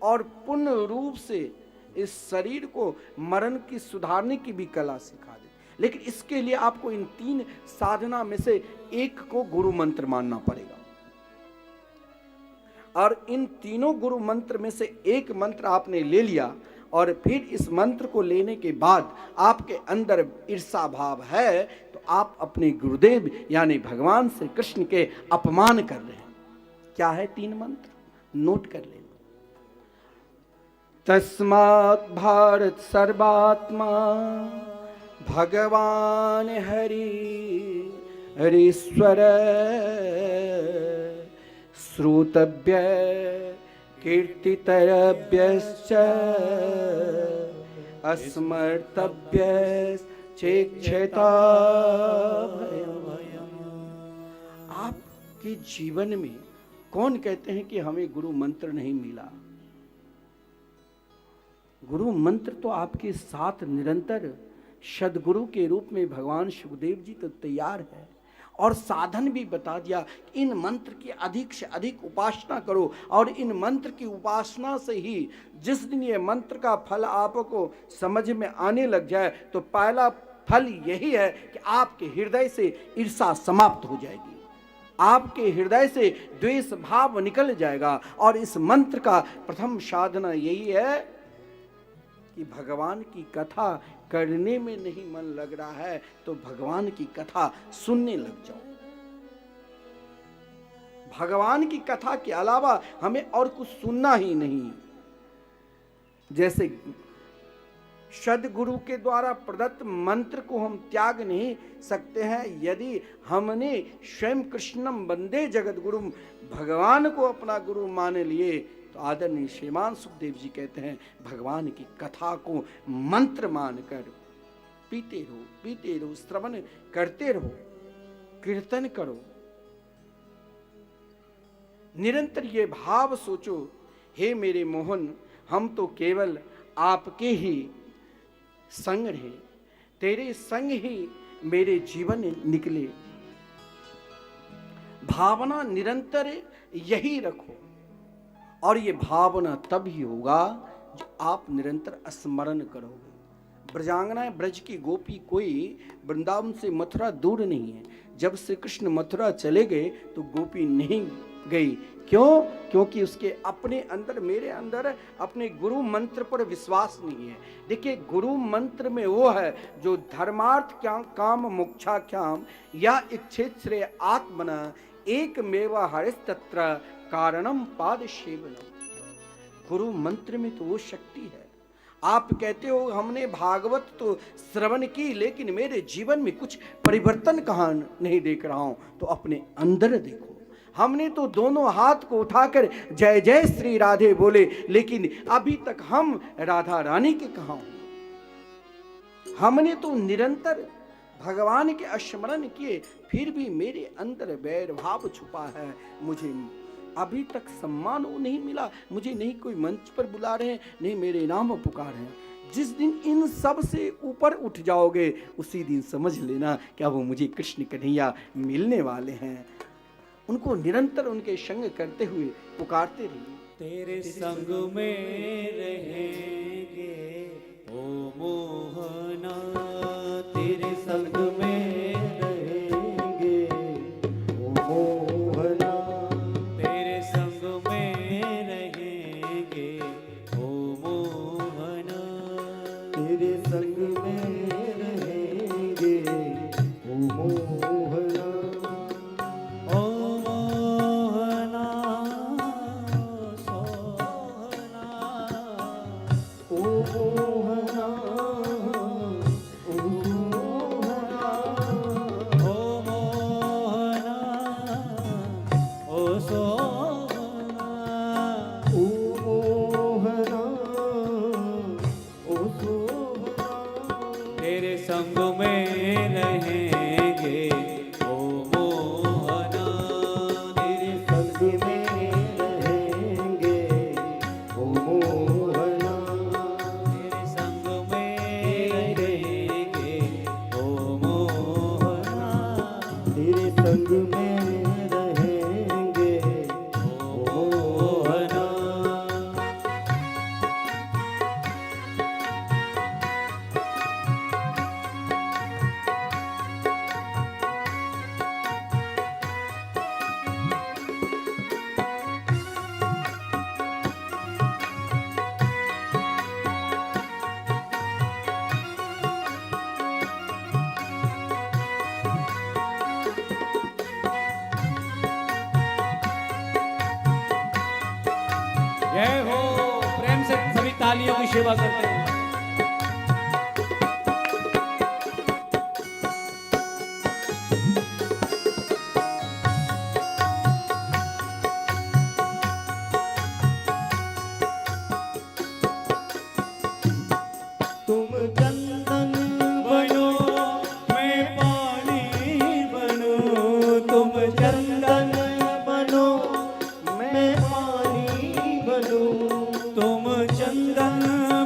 और पूर्ण रूप से इस शरीर को मरण की सुधारने की भी कला सिखा दे। लेकिन इसके लिए आपको इन 3 साधना में से एक को गुरु मंत्र मानना पड़ेगा, और इन तीनों गुरु मंत्र में से एक मंत्र आपने ले लिया, और फिर इस मंत्र को लेने के बाद आपके अंदर ईर्षा भाव है, तो आप अपने गुरुदेव यानी भगवान श्री कृष्ण के अपमान कर रहे हैं। क्या है 3 मंत्र? नोट कर लेना। तस्मात् भारत सर्वात्मा भगवान हरि हरीश्वर श्रोतव्य कीर्तितव्यश्च अस्मर्तव्य चेक्षता। आपके जीवन में कौन कहते हैं कि हमें गुरु मंत्र नहीं मिला? गुरु मंत्र तो आपके साथ निरंतर सदगुरु के रूप में भगवान सुखदेव जी तो तैयार है, और साधन भी बता दिया। इन मंत्र की अधिक से अधिक उपासना करो, और इन मंत्र की उपासना से ही जिस दिन ये मंत्र का फल आपको समझ में आने लग जाए, तो पहला फल यही है कि आपके हृदय से ईर्षा समाप्त हो जाएगी, आपके हृदय से द्वेष भाव निकल जाएगा। और इस मंत्र का प्रथम साधना यही है कि भगवान की कथा करने में नहीं मन लग रहा है, तो भगवान की कथा सुनने लग जाओ। भगवान की कथा के अलावा हमें और कुछ सुनना ही नहीं। जैसे सदगुरु के द्वारा प्रदत्त मंत्र को हम त्याग नहीं सकते हैं, यदि हमने स्वयं कृष्णम वंदे जगत गुरु भगवान को अपना गुरु मान लिए, तो आदरणीय श्रीमान सुखदेव जी कहते हैं भगवान की कथा को मंत्र मानकर पीते रहो, श्रवण करते रहो, कीर्तन करो। निरंतर ये भाव सोचो, हे मेरे मोहन, हम तो केवल आपके ही संग रहे, तेरे संग ही मेरे जीवन निकले। भावना निरंतर यही रखो, और ये भावना तब ही होगा जो आप निरंतर स्मरण करोगे। ब्रजांगना ब्रज की गोपी कोई वृंदावन से मथुरा दूर नहीं है। जब श्री कृष्ण मथुरा चले गए तो गोपी नहीं गई। क्यों? क्योंकि उसके अपने अंदर, मेरे अंदर अपने गुरु मंत्र पर विश्वास नहीं है। देखिए, गुरु मंत्र में वो है जो धर्मार्थ काम मोक्षाख्याम या इच्छेत श्रेय आत्मना एक मेवा हरिस तत्र कारणम पाद सेवनम। गुरु मंत्र में तो वो शक्ति है। आप कहते हो हमने भागवत तो श्रवण की, लेकिन मेरे जीवन में कुछ परिवर्तन कहाँ नहीं देख रहा हूं। तो अपने अंदर देखो। हमने तो दोनों हाथ को उठाकर जय जय श्री राधे बोले, लेकिन अभी तक हम राधा रानी के कहाँ हो। हमने तो निरंतर भगवान के स्मरण किए, फिर भी मेरे अंदर वैर भाव छुपा है। मुझे अभी तक सम्मान वो नहीं मिला, मुझे नहीं कोई मंच पर बुला रहे हैं, नहीं मेरे नाम पुकार हैं। जिस दिन इन सब से ऊपर उठ जाओगे, उसी दिन समझ लेना क्या वो मुझे कृष्ण कन्हैया मिलने वाले हैं। उनको निरंतर उनके संग करते हुए पुकारते रहिए। तेरे संग में रहेंगे ओ मोहना, तेरे संग में रहेंगे ओ मोहना, तेरे संग में रहेंगे ओ मोहना, तेरे संग में रहेंगे ओ मोहना, ओ मोहना सोहना, ओ मोहना, ओ मोहना, ओ मोहना ओ सोहना, ओ मोहना, ओ सोहना, तेरे संग में रहेंगे ओ मोहना, तेरे संग में रहेंगे ओ मोहना, तेरे संग में रहेंगे ओ मोहना, तेरे संग में रहेंगे ओ मोहना। जय हो, प्रेम से सभी तालियों की सेवा करते हैं। तुम चंदन बनो मैं पानी बनूं, तुम चंदन बनो मैं पानी बनूं, तुम चंदन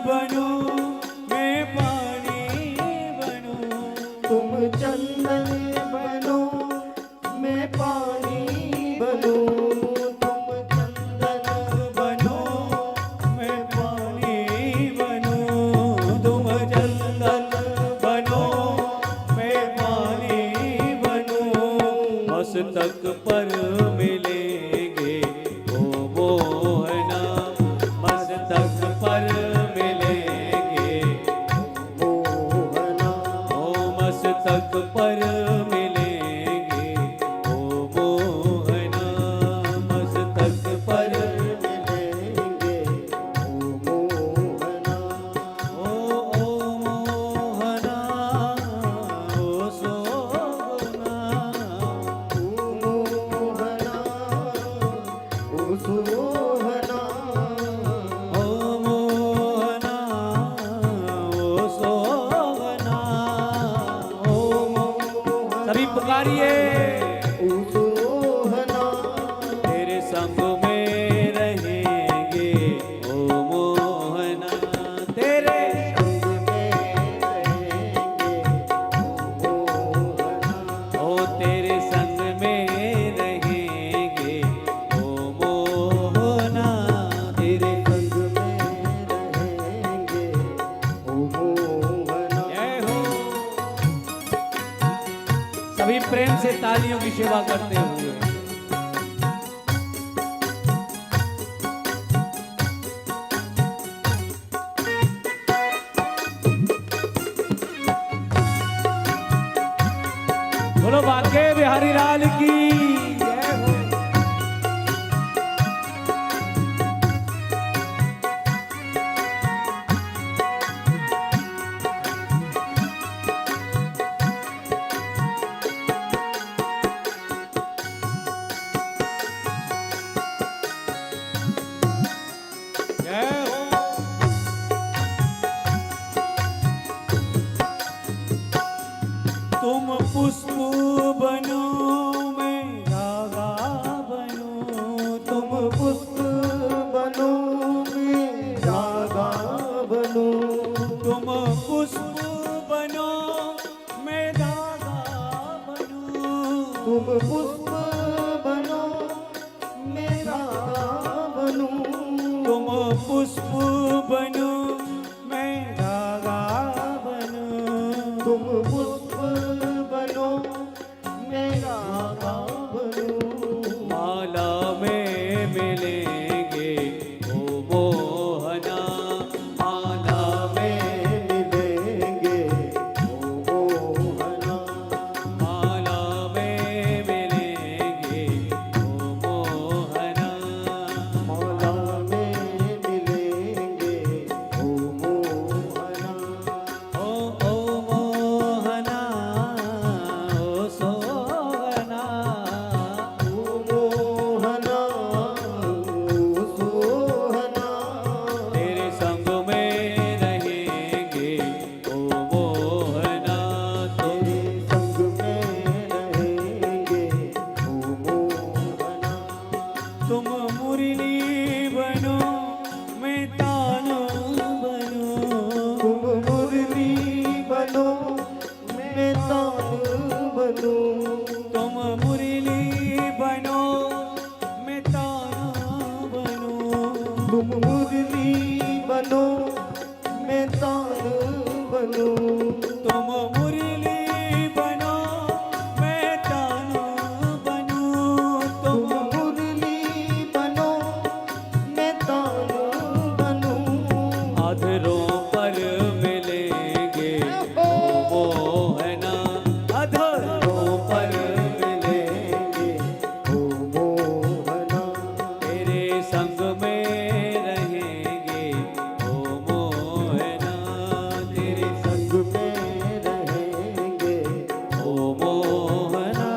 बनो मैं पानी बनूं, तुम चंदन बनो मैं पानी बनूं, तुम चंदन बनो मैं पानी बनूं, तुम चंदन बनो मैं पानी बनूं, मस्तक पर मिलेंगे ओ मोहना, मस्तक पर मिलेंगे मोहना, ओ मस्तक पर मिलेंगे ओ मोहना, मस्तक पर मिलेंगे ओ मोहना, ओ मोहना ओ सोहना, ओ मोहना, ओ सोहना, ओ मोहना ओ सोहना, ओ मोहना। सभी पुकारिए। ओ सोहना, तेरे संग में रहेंगे ओ मोहना, तेरे संग में रहेंगे ओ मोहना, ओ तेरे संग में रहेंगे सभी प्रेम से तालियों की सेवा करते हुए बोलो बाके बिहारी लाल की जय हो। जय हो। तुम पुष्प बनो मैं धागा बनो, तुम पुष्प बनो मैं धागा बनो, तुम पुष्प बनो मैं धागा बनो, तुम पुष्प बनो मैं धागा बनो, तुम पुष्प बनो मैं धागा बनो, तुम पुष्प बनो मैं धागा बनो, माला में मिलेंगे ओ मोहना, माला में मिलेंगे ओ मोहना, माला में मिलेंगे ओ मोहना, मौला में मिलेंगे ओ मोहना, ओ मोहना ओ सोहना, ओ मोहना ओ सोहना, तेरे संग में रहेंगे ओ मोहना, तेरे संग में रहेंगे ओ मोहना, तुम मुरली बनो मैं तानो बनो, तुम मुरली बनो मैं तान बनो, तुम मुरली बनो मैं तानो बनो, तुम मुरली बनो मैं तान बनो, तुम मुरली बनो मैं तानो बनो, तुम तुम मुरली बनो मैं तान बनो, अधरों पर मिलेंगे ओ मोहना, अधरों पर मिलेंगे ओ मोहना, तेरे संग में रहेंगे ओ मोहना, तेरे संग में रहेंगे ओ मोहना।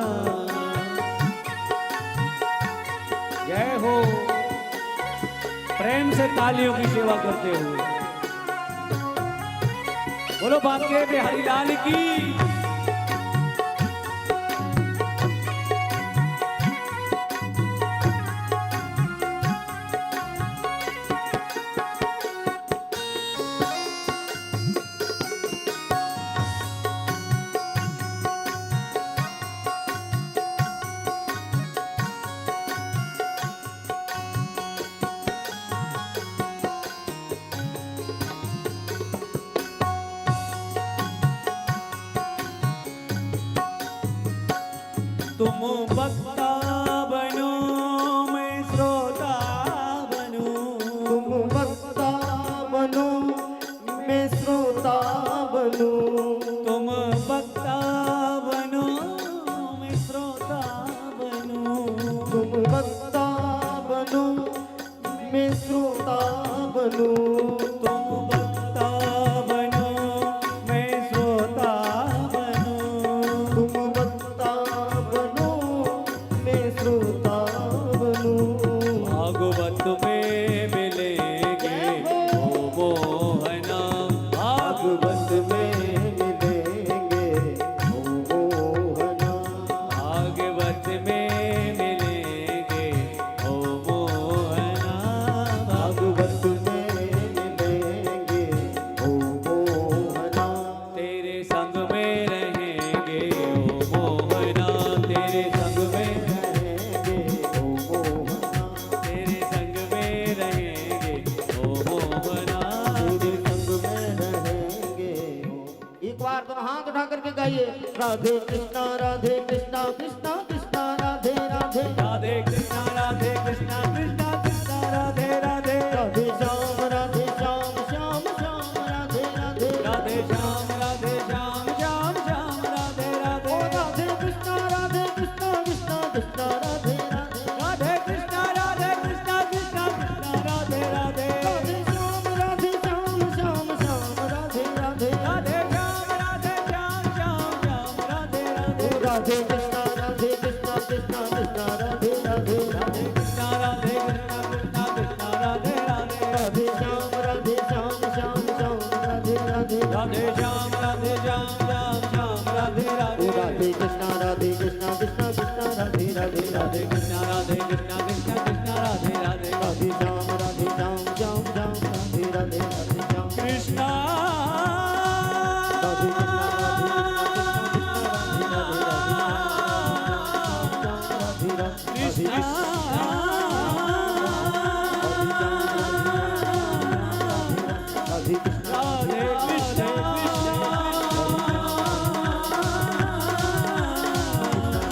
जय हो। प्रेम से तालियों की सेवा करते हुए बोलो बाके बिहारी लाल की। तुम वक्ता बनो मैं श्रोता बनूं, तुम वक्ता बनो मैं श्रोता बनो, तुम वक्ता बनो मैं श्रोता बनूं, तुम वक्ता बनो मैं श्रोता बनो, तुम वक्ता बनो मैं श्रोता बनूं, तुम वक्ता बनो मैं गाइए राधे कृष्णा कृष्णा कृष्णा राधे राधे राधे कृष्णा कृष्णा कृष्णा राधे राधे राधे श्याम श्याम श्याम राधे राधे राधे श्याम श्याम श्याम राधे राधे ओ राधे कृष्णा कृष्णा कृष्णा राधे राधे राधे कृष्णा कृष्णा कृष्णा राधे राधे राधे श्याम श्याम श्याम राधे राधे राधे श्याम श्याम श्याम राधे राधे ओ राधे कृष्णा कृष्णा कृष्णा राधे राधे राधे कृष्णा कृष्णा कृष्णा राधे राधे राधे श्याम श्याम श्याम राधे राधे राधे श्याम श्याम श्याम राधे राधे ओ राधे कृष्णा कृष्णा कृष्णा राधे राधे राधे कृष्णा कृष्णा कृष्णा राधे राधे राधे श्याम श्याम श्याम राधे राधे राधे श्याम कृष्णा राधे कृष्णा राधे राधे राधे कृष्णा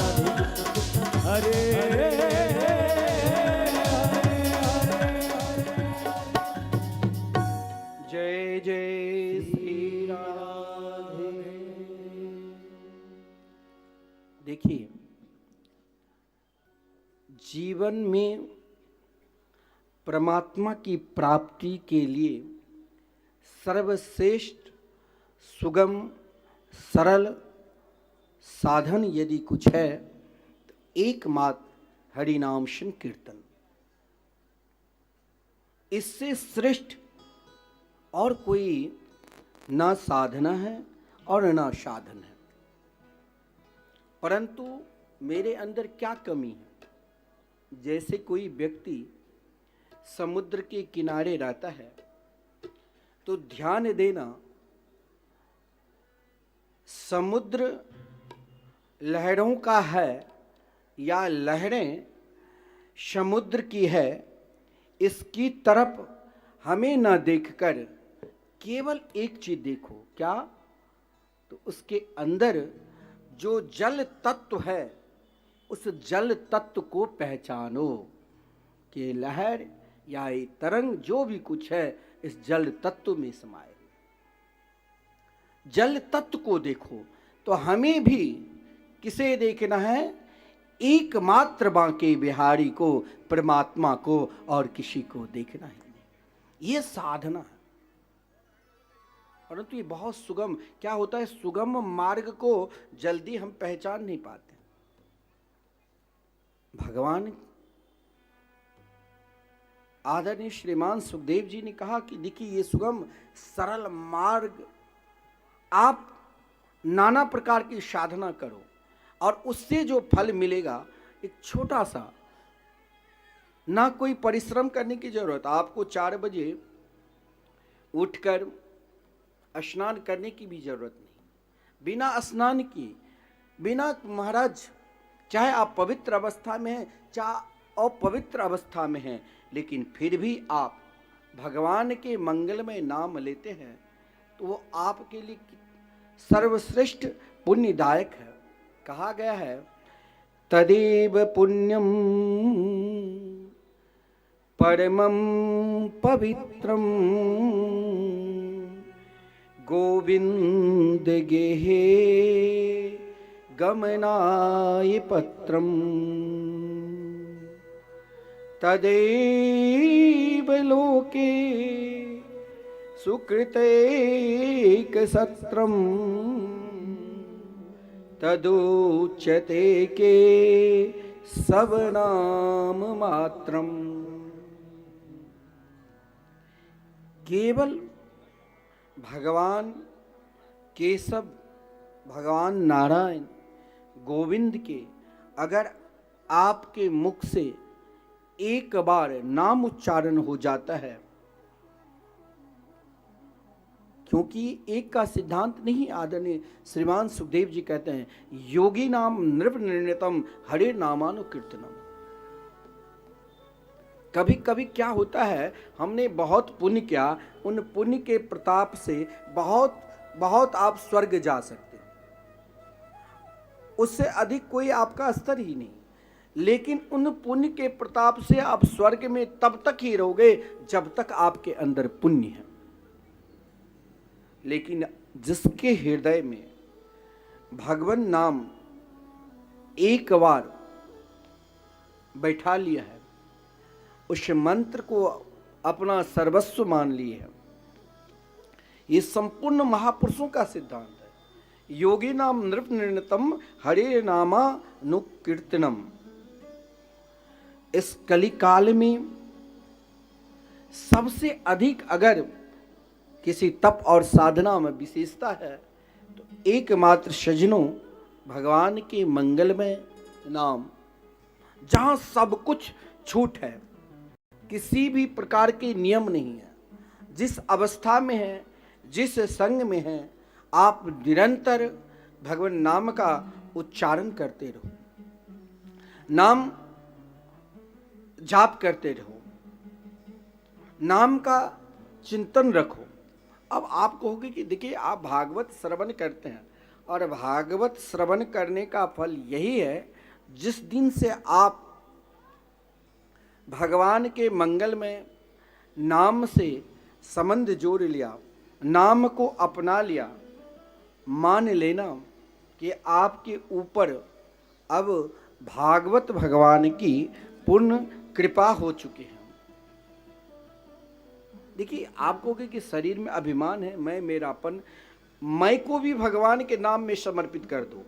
राधे कृष्णा हरे जय जय श्री राधे। देखिए, जीवन में परमात्मा की प्राप्ति के लिए सर्वश्रेष्ठ सुगम सरल साधन यदि कुछ है तो एकमात्र हरिनाम संकीर्तन। इससे श्रेष्ठ और कोई ना साधना है और ना साधन है। परंतु मेरे अंदर क्या कमी है? जैसे कोई व्यक्ति समुद्र के किनारे रहता है तो ध्यान देना, समुद्र लहरों का है या लहरें समुद्र की है, इसकी तरफ हमें न देखकर केवल एक चीज देखो, क्या? तो उसके अंदर जो जल तत्व है उस जल तत्व को पहचानो कि लहर या ये तरंग जो भी कुछ है इस जल तत्व में समाये। जल तत्व को देखो। तो हमें भी किसे देखना है? एकमात्र बांके बिहारी को, परमात्मा को, और किसी को देखना ही नहीं। ये साधना है। परंतु ये बहुत सुगम, क्या होता है, सुगम मार्ग को जल्दी हम पहचान नहीं पाते। भगवान आदरणीय श्रीमान सुखदेव जी ने कहा कि देखिए ये सुगम सरल मार्ग, आप नाना प्रकार की साधना करो और उससे जो फल मिलेगा एक छोटा सा, ना कोई परिश्रम करने की जरूरत। आपको 4 बजे उठकर स्नान करने की भी जरूरत नहीं। बिना स्नान की, बिना महाराज, चाहे आप पवित्र अवस्था में हैं चाहे अपवित्र अवस्था में हैं, लेकिन फिर भी आप भगवान के मंगलमय नाम लेते हैं तो वो आपके लिए सर्वश्रेष्ठ पुण्यदायक है। कहा गया है तदेव पुण्यम परमं पवित्रम गोविंद गेहे गमनाय पत्रम तदेव लोके सुकृतैक सत्रम तदुच्यते के सब नाम मात्रम। केवल भगवान केशव, भगवान नारायण, गोविंद के अगर आपके मुख से एक बार नाम उच्चारण हो जाता है, क्योंकि एक का सिद्धांत नहीं, आदरणीय श्रीमान सुखदेव जी कहते हैं योगी नाम नृप हरे नामानुकीर्तनम। कभी कभी क्या होता है, हमने बहुत पुण्य किया, उन पुण्य के प्रताप से बहुत आप स्वर्ग जा सकते हैं। उससे अधिक कोई आपका स्तर ही नहीं। लेकिन उन पुण्य के प्रताप से आप स्वर्ग में तब तक ही रहोगे जब तक आपके अंदर पुण्य है। लेकिन जिसके हृदय में भगवान नाम एक बार बैठा लिया है, उस मंत्र को अपना सर्वस्व मान लिए है, ये संपूर्ण महापुरुषों का सिद्धांत है। योगी नाम नृप निर्णतम हरे नामानुकीर्तनम। इस कलिकाल में सबसे अधिक अगर किसी तप और साधना में विशेषता है तो एकमात्र सजनों भगवान के मंगलमय नाम, जहां सब कुछ छूट है, किसी भी प्रकार के नियम नहीं है। जिस अवस्था में है, जिस संग में है, आप निरंतर भगवान नाम का उच्चारण करते रहो, नाम जाप करते रहो, नाम का चिंतन रखो। अब आप कहोगे कि देखिए आप भागवत श्रवण करते हैं, और भागवत श्रवण करने का फल यही है, जिस दिन से आप भगवान के मंगल में नाम से संबंध जोड़ लिया, नाम को अपना लिया, मान लेना कि आपके ऊपर अब भागवत भगवान की पूर्ण कृपा हो चुकी है। देखिए आप कहोगे कि शरीर में अभिमान है, मैं मेरापन, मैं को भी भगवान के नाम में समर्पित कर दो,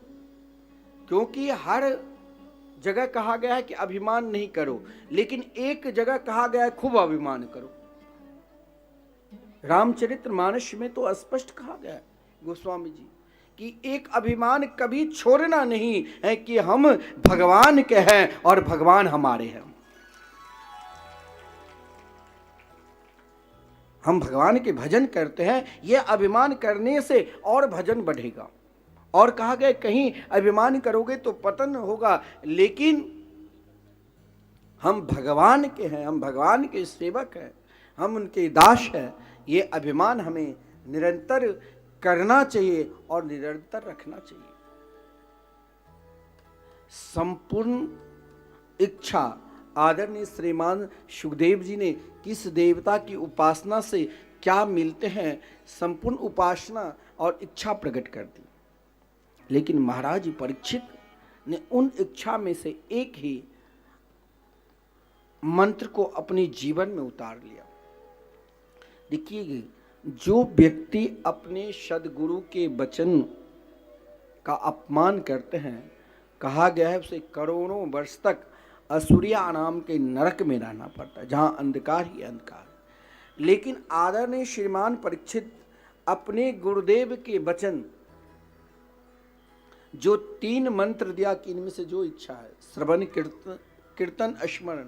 क्योंकि हर जगह कहा गया है कि अभिमान नहीं करो, लेकिन एक जगह कहा गया है खूब अभिमान करो। रामचरितमानस में तो स्पष्ट कहा गया है गोस्वामी जी कि एक अभिमान कभी छोड़ना नहीं है कि हम भगवान के हैं और भगवान हमारे हैं। हम भगवान के भजन करते हैं, यह अभिमान करने से और भजन बढ़ेगा। और कहा गया कहीं अभिमान करोगे तो पतन होगा, लेकिन हम भगवान के हैं, हम भगवान के सेवक हैं, हम उनके दास हैं। ये अभिमान हमें निरंतर करना चाहिए और निरंतर रखना चाहिए। संपूर्ण इच्छा आदरणीय श्रीमान सुखदेव जी ने किस देवता की उपासना से क्या मिलते हैं, संपूर्ण उपासना और इच्छा प्रकट कर दी। लेकिन महाराज परीक्षित ने उन इच्छा में से एक ही मंत्र को अपने जीवन में उतार लिया। देखिए, जो व्यक्ति अपने सदगुरु के वचन का अपमान करते हैं, कहा गया है उसे करोड़ों वर्ष तक असुरिया नाम के नरक में रहना पड़ता है, जहां अंधकार ही अंधकार है। लेकिन आदरणीय श्रीमान परीक्षित अपने गुरुदेव के वचन, जो 3 मंत्र दिया कि इनमें से जो इच्छा है, श्रवण कीर्तन स्मरण,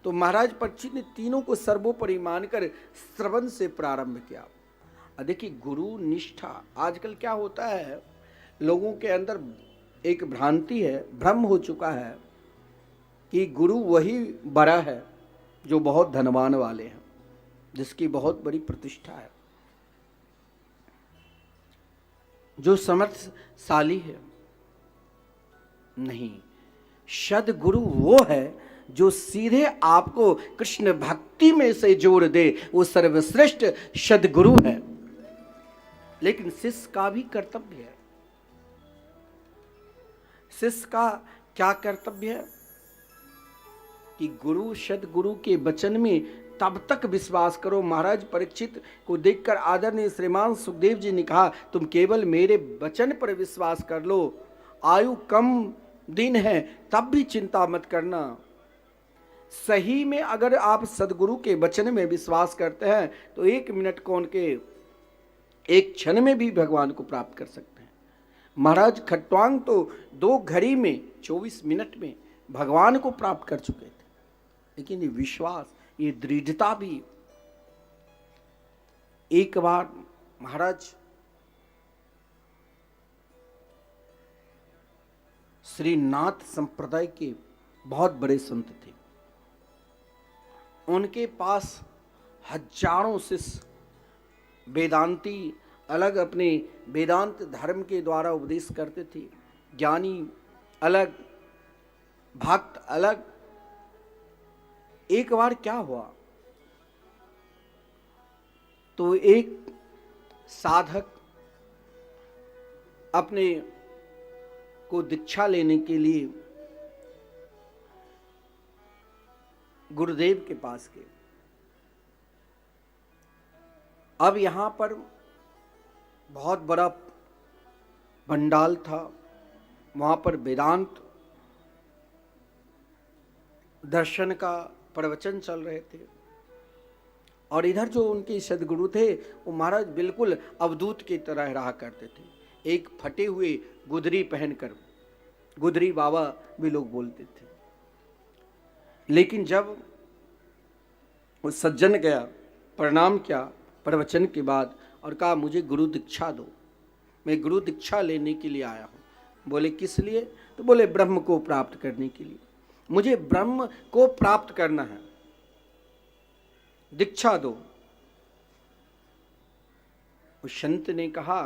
तो महाराज परीक्षित ने तीनों को सर्वोपरि मानकर श्रवण से प्रारंभ किया। देखिए गुरु निष्ठा, आजकल क्या होता है, लोगों के अंदर एक भ्रांति है, भ्रम हो चुका है कि गुरु वही बड़ा है जो बहुत धनवान वाले हैं, जिसकी बहुत बड़ी प्रतिष्ठा है, जो समर्थशाली है। नहीं, सद्गुरु वो है जो सीधे आपको कृष्ण भक्ति में से जोड़ दे, वो सर्वश्रेष्ठ सद्गुरु है। लेकिन शिष्य का भी कर्तव्य है। शिष्य का क्या कर्तव्य है कि गुरु सद्गुरु के वचन में तब तक विश्वास करो। महाराज परीक्षित को देखकर आदरणीय श्रीमान सुखदेव जी ने कहा, तुम केवल मेरे वचन पर विश्वास कर लो, आयु कम दिन है तब भी चिंता मत करना। सही में अगर आप सदगुरु के वचन में विश्वास करते हैं तो 1 मिनट कौन के 1 क्षण में भी भगवान को प्राप्त कर सकते हैं। महाराज खट्वांग तो 2 घड़ी में 24 मिनट में भगवान को प्राप्त कर चुके थे। लेकिन ये विश्वास, ये दृढ़ता भी, एक बार महाराज श्रीनाथ संप्रदाय के बहुत बड़े संत थे, उनके पास हजारों शिष्य वेदांती अलग अपने वेदांत धर्म के द्वारा उपदेश करते थे। ज्ञानी अलग, भक्त अलग। एक बार क्या हुआ, तो एक साधक अपने को दीक्षा लेने के लिए गुरुदेव के पास गए। अब यहां पर बहुत बड़ा पंडाल था, वहां पर वेदांत दर्शन का प्रवचन चल रहे थे, और इधर जो उनके सदगुरु थे वो महाराज बिल्कुल अवधूत की तरह रहा करते थे। एक फटे हुए गुदरी पहनकर, गुदरी बाबा भी लोग बोलते थे। लेकिन जब वो सज्जन गया, प्रणाम किया प्रवचन के बाद और कहा मुझे गुरु दीक्षा दो, मैं गुरु दीक्षा लेने के लिए आया हूँ। बोले किस लिए? तो बोले ब्रह्म को प्राप्त करने के लिए, मुझे ब्रह्म को प्राप्त करना है, दीक्षा दो। उस संत ने कहा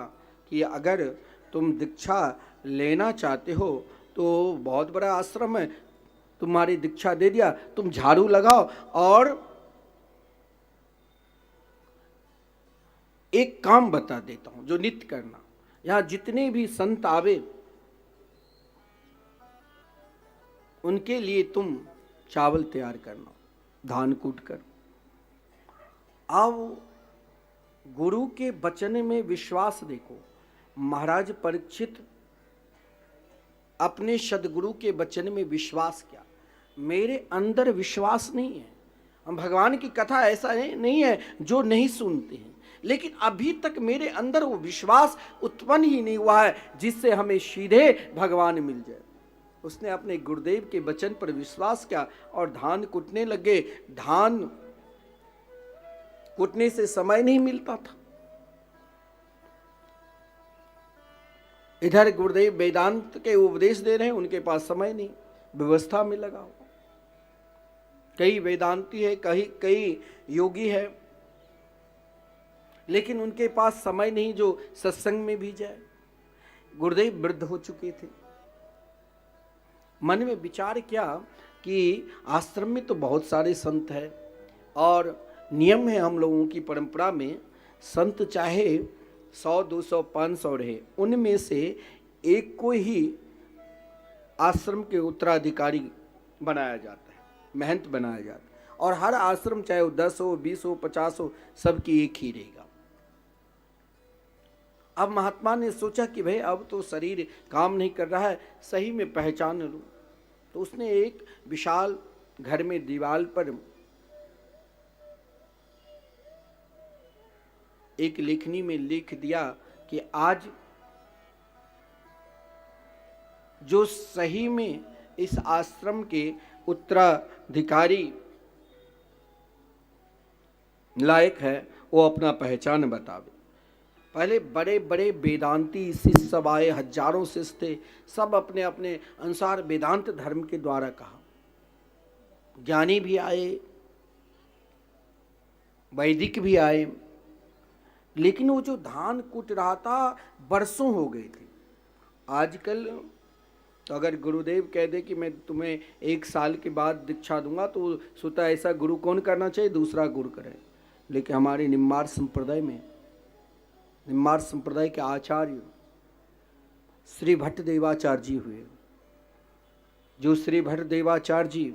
कि अगर तुम दीक्षा लेना चाहते हो तो बहुत बड़ा आश्रम है, तुम्हारी दीक्षा दे दिया, तुम झाड़ू लगाओ और एक काम बता देता हूं जो नित्य करना। यहां जितने भी संत आवे उनके लिए तुम चावल तैयार करना, धान कूट कर। अब गुरु के वचन में विश्वास देखो। महाराज परीक्षित अपने सदगुरु के वचन में विश्वास किया। मेरे अंदर विश्वास नहीं है, हम भगवान की कथा ऐसा नहीं है जो नहीं सुनते हैं, लेकिन अभी तक मेरे अंदर वो विश्वास उत्पन्न ही नहीं हुआ है जिससे हमें सीधे भगवान मिल जाए। उसने अपने गुरुदेव के वचन पर विश्वास किया और धान कूटने लगे। धान कूटने से समय नहीं मिलता था। इधर गुरुदेव वेदांत के उपदेश दे रहे हैं, उनके पास समय नहीं, व्यवस्था में लगा हुआ। कई वेदांती है, कई योगी है, लेकिन उनके पास समय नहीं जो सत्संग में भी जाए। गुरुदेव वृद्ध हो चुके थे। मन में विचार किया कि आश्रम में तो बहुत सारे संत हैं और नियम है हम लोगों की परंपरा में, संत चाहे 100, 200, 500 रहे, उनमें से एक को ही आश्रम के उत्तराधिकारी बनाया जाता है, महंत बनाया जाता है। और हर आश्रम चाहे वो 10 हो, 20 हो, 50 हो, सबकी एक ही रहेगा। अब महात्मा ने सोचा कि भाई अब तो शरीर काम नहीं कर रहा है, सही में पहचान लूं। तो उसने एक विशाल घर में दीवार पर एक लेखनी में लिख दिया कि आज जो सही में इस आश्रम के उत्तराधिकारी लायक है वो अपना पहचान बतावे। पहले बड़े बड़े वेदांती शिष्य सब आए, हजारों शिष्य थे, सब अपने अपने अनुसार वेदांत धर्म के द्वारा कहा। ज्ञानी भी आए, वैदिक भी आए, लेकिन वो जो धान कूट रहा था बरसों हो गए थे। आजकल तो अगर गुरुदेव कह दे कि मैं तुम्हें 1 साल के बाद दीक्षा दूंगा तो सोता ऐसा गुरु कौन करना चाहिए, दूसरा गुरु करे। लेकिन हमारे निम्मार संप्रदाय में, निम्मार संप्रदाय के आचार्य श्री भट्ट देवाचार्य जी हुए, जो श्री भट्ट देवाचार्य जी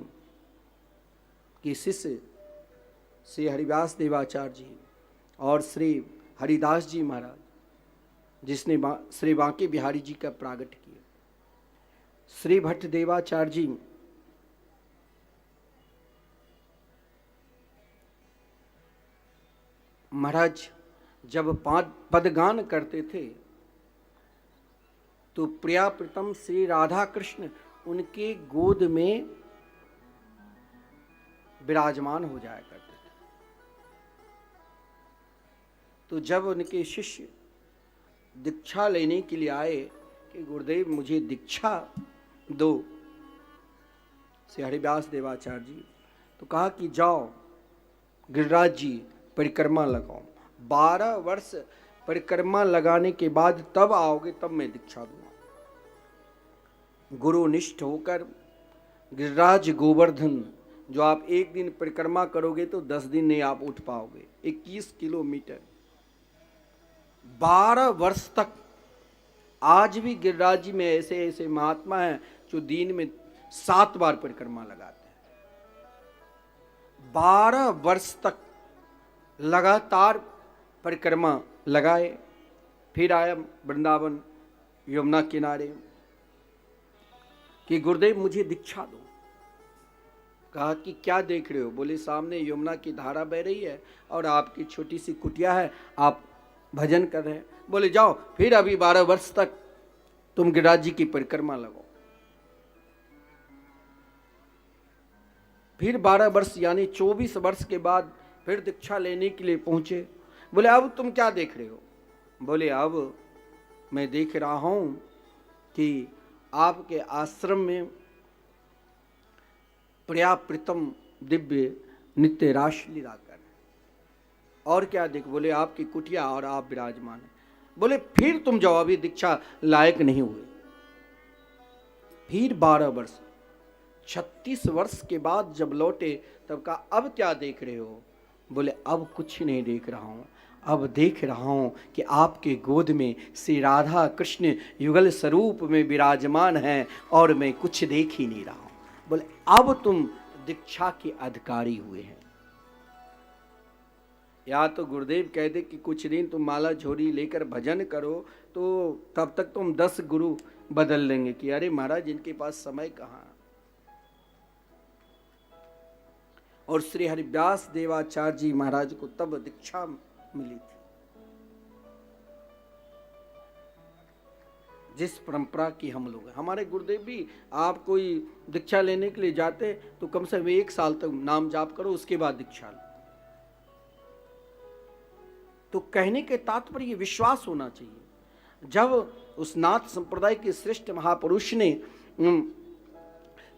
के शिष्य श्री हरिदास देवाचार्य जी और श्री हरिदास जी महाराज, जिसने श्री बांके बिहारी जी का प्रागट किया। श्री भट्ट देवाचार्य जी महाराज जब पदगान करते थे तो प्रिया प्रीतम श्री राधा कृष्ण उनके गोद में विराजमान हो जाया करते थे। तो जब उनके शिष्य दीक्षा लेने के लिए आए कि गुरुदेव मुझे दीक्षा दो, श्री हरिदास देवाचार्य जी, तो कहा कि जाओ गिरिराज जी परिक्रमा लगाओ, 12 वर्ष परिक्रमा लगाने के बाद तब आओगे, तब मैं दीक्षा दूंगा। गुरुनिष्ठ होकर गिरिराज गोवर्धन जो आप एक दिन परिक्रमा करोगे तो 10 दिन नहीं आप उठ पाओगे, 21 किलोमीटर 12 वर्ष तक। आज भी गिरिराज जी में ऐसे ऐसे महात्मा हैं जो दिन में 7 बार परिक्रमा लगाते हैं। 12 वर्ष तक लगातार परिक्रमा लगाए, फिर आया वृंदावन यमुना किनारे कि गुरुदेव मुझे दीक्षा दो। कहा कि क्या देख रहे हो? बोले सामने यमुना की धारा बह रही है और आपकी छोटी सी कुटिया है, आप भजन कर रहे हैं। बोले जाओ फिर अभी 12 वर्ष तक तुम गिरिराज जी की परिक्रमा लगाओ। फिर 12 वर्ष यानी 24 वर्ष के बाद फिर दीक्षा लेने के लिए पहुंचे। बोले अब तुम क्या देख रहे हो? बोले अब मैं देख रहा हूं कि आपके आश्रम में पर्याप्तम दिव्य नित्य रासलीला कर। और क्या देख? बोले आपकी कुटिया और आप विराजमान हैं। बोले फिर तुम जाओ, अभी दीक्षा लायक नहीं हुए। फिर 12 वर्ष 36 वर्ष के बाद जब लौटे तब कहा अब क्या देख रहे हो? बोले अब कुछ नहीं देख रहा हूं, अब देख रहा हूं कि आपके गोद में श्री राधा कृष्ण युगल स्वरूप में विराजमान हैं और मैं कुछ देख ही नहीं रहा हूं। बोले अब तुम दीक्षा के अधिकारी हुए हैं। या तो गुरुदेव कह दे कि कुछ दिन तुम माला झोरी लेकर भजन करो तो तब तक तुम 10 गुरु बदल लेंगे कि अरे महाराज इनके पास समय कहाँ। और श्री हरिव्यास देवाचार्य जी महाराज को तब दीक्षा मिली थी, जिस परंपरा की हम लोग हैं। हमारे गुरुदेव भी आप कोई दीक्षा लेने के लिए जाते तो कम से कम 1 साल तक नाम जाप करो, उसके बाद दीक्षा लो। तो कहने के तात्पर्य विश्वास होना चाहिए। जब उस नाथ संप्रदाय के श्रेष्ठ महापुरुष ने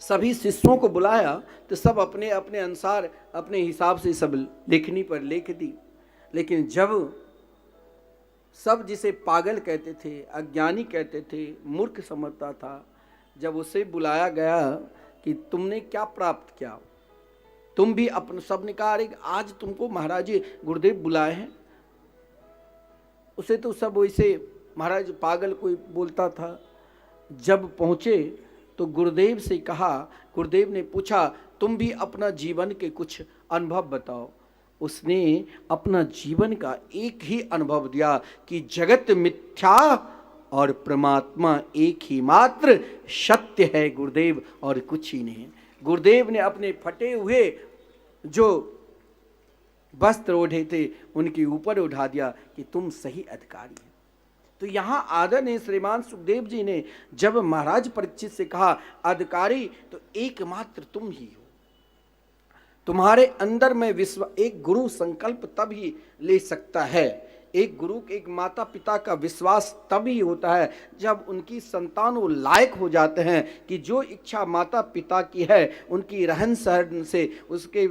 सभी शिष्यों को बुलाया तो सब अपने अपने अनुसार अपने हिसाब से सब लिखनी पर लिख दी। लेकिन जब सब जिसे पागल कहते थे, अज्ञानी कहते थे, मूर्ख समझता था, जब उसे बुलाया गया कि तुमने क्या प्राप्त किया, तुम भी अपने, सब ने कहा अरे आज तुमको महाराज जी गुरुदेव बुलाए हैं। उसे तो सब वैसे महाराज पागल कोई बोलता था। जब पहुँचे तो गुरुदेव से कहा, गुरुदेव ने पूछा तुम भी अपना जीवन के कुछ अनुभव बताओ। उसने अपना जीवन का एक ही अनुभव दिया कि जगत मिथ्या और परमात्मा एक ही मात्र सत्य है गुरुदेव, और कुछ ही नहीं। गुरुदेव ने अपने फटे हुए जो वस्त्र ओढ़े थे उनके ऊपर उठा दिया कि तुम सही अधिकारी हैं। तो यहाँ आदरणीय श्रीमान सुखदेव जी ने जब महाराज परीक्षित से कहा अधिकारी तो एकमात्र तुम ही हो, तुम्हारे अंदर में एक गुरु संकल्प तब ही ले सकता है, एक गुरु एक माता पिता का विश्वास तभी होता है जब उनकी संतान वो लायक हो जाते हैं कि जो इच्छा माता पिता की है उनकी रहन सहन से, उसके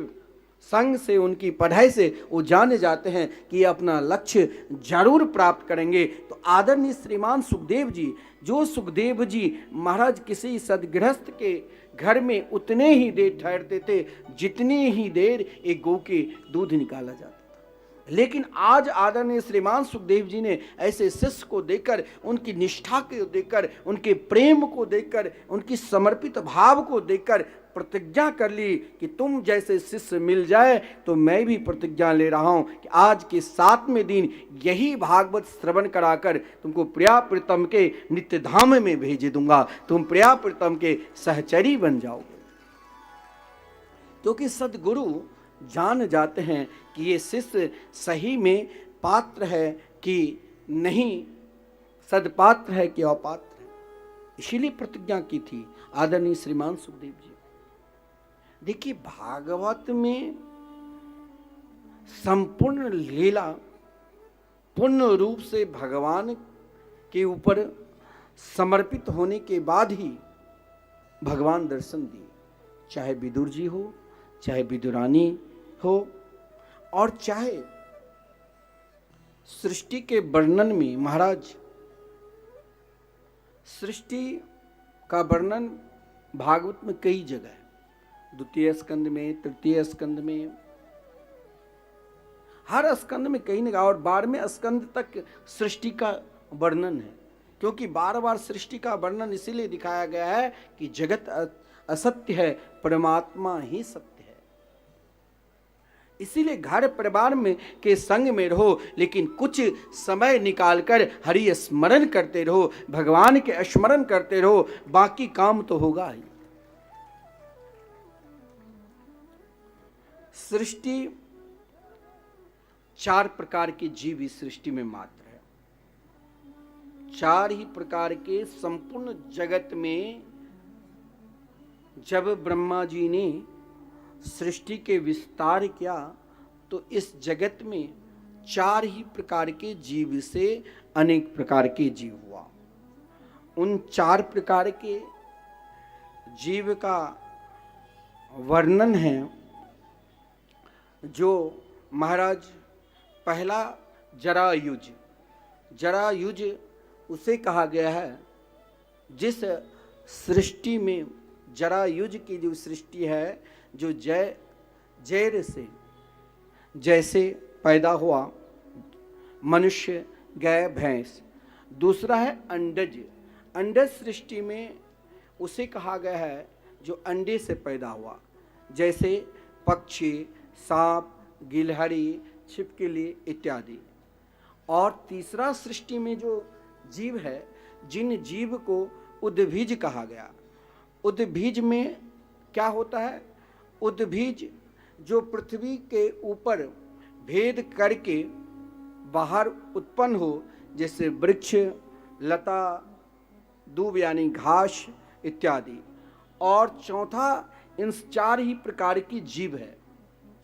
संग से, उनकी पढ़ाई से वो जाने जाते हैं कि अपना लक्ष्य जरूर प्राप्त करेंगे। तो आदरणीय श्रीमान सुखदेव जी, जो सुखदेव जी महाराज किसी सदगृहस्थ के घर में उतने ही देर ठहरते थे जितनी ही देर एक गौ के दूध निकाला जाता था। लेकिन आज आदरणीय श्रीमान सुखदेव जी ने ऐसे शिष्य को देखकर, उनकी निष्ठा को देखकर, उनके प्रेम को देखकर, उनकी समर्पित भाव को देखकर प्रतिज्ञा कर ली कि तुम जैसे शिष्य मिल जाए तो मैं भी प्रतिज्ञा ले रहा हूं कि आज के 7वें दिन यही भागवत श्रवण कराकर तुमको प्रिया प्रीतम के नित्य धाम में भेज दूंगा, तुम प्रिया प्रीतम के सहचरी बन जाओगे। क्योंकि सदगुरु जान जाते हैं कि ये शिष्य सही में पात्र है कि नहीं, सदपात्र है कि अपात्र है, इसीलिए प्रतिज्ञा की थी आदरणीय श्रीमान सुखदेव जी। देखिए भागवत में संपूर्ण लीला पूर्ण रूप से भगवान के ऊपर समर्पित होने के बाद ही भगवान दर्शन दिए, चाहे विदुर जी हो, चाहे विदुरानी हो, और चाहे सृष्टि के वर्णन में महाराज सृष्टि का वर्णन भागवत में कई जगह है, द्वितीय स्कंद में, तृतीय स्कंद में, हर स्कंद में कहीं ना, और 12वें स्कंद तक सृष्टि का वर्णन है। क्योंकि बार बार सृष्टि का वर्णन इसीलिए दिखाया गया है कि जगत असत्य है, परमात्मा ही सत्य है। इसीलिए घर परिवार में के संग में रहो, लेकिन कुछ समय निकालकर हरि स्मरण करते रहो, भगवान के स्मरण करते रहो, बाकी काम तो होगा ही। सृष्टि 4 प्रकार के जीव इस सृष्टि में मात्र है। 4 ही प्रकार के संपूर्ण जगत में जब ब्रह्मा जी ने सृष्टि के विस्तार किया तो इस जगत में 4 ही प्रकार के जीव से अनेक प्रकार के जीव हुआ। उन 4 प्रकार के जीव का वर्णन है जो महाराज पहला जरायुज, जरायुज उसे कहा गया है जिस सृष्टि में, जरायुज की जो सृष्टि है, जो जैर से जैसे पैदा हुआ मनुष्य, गाय, भैंस। दूसरा है अंडज, अंडज सृष्टि में उसे कहा गया है जो अंडे से पैदा हुआ, जैसे पक्षी, सांप, गिलहरी, छिपकली इत्यादि। और तीसरा सृष्टि में जो जीव है, जिन जीव को उद्भिज कहा गया। उद्भिज में क्या होता है? उद्भिज जो पृथ्वी के ऊपर भेद करके बाहर उत्पन्न हो, जैसे वृक्ष, लता, दूब यानी घास इत्यादि। और चौथा इन 4 ही प्रकार की जीव है।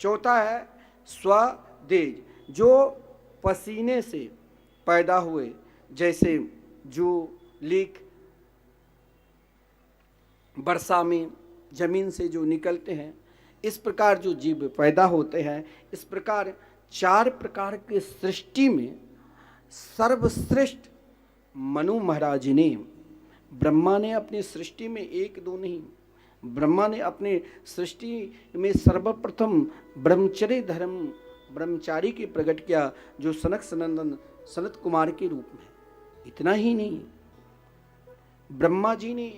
चौथा है स्वदेज, जो पसीने से पैदा हुए, जैसे जू, लीक, वर्षा में जमीन से जो निकलते हैं, इस प्रकार जो जीव पैदा होते हैं। इस प्रकार 4 प्रकार के सृष्टि में सर्वश्रेष्ठ मनु महाराज ने, ब्रह्मा ने अपनी सृष्टि में 1-2 नहीं, ब्रह्मा ने अपने सृष्टि में सर्वप्रथम ब्रह्मचर्य धर्म, ब्रह्मचारी के प्रकट किया, जो सनक सनंदन सनत कुमार के रूप में। इतना ही नहीं, ब्रह्मा जी ने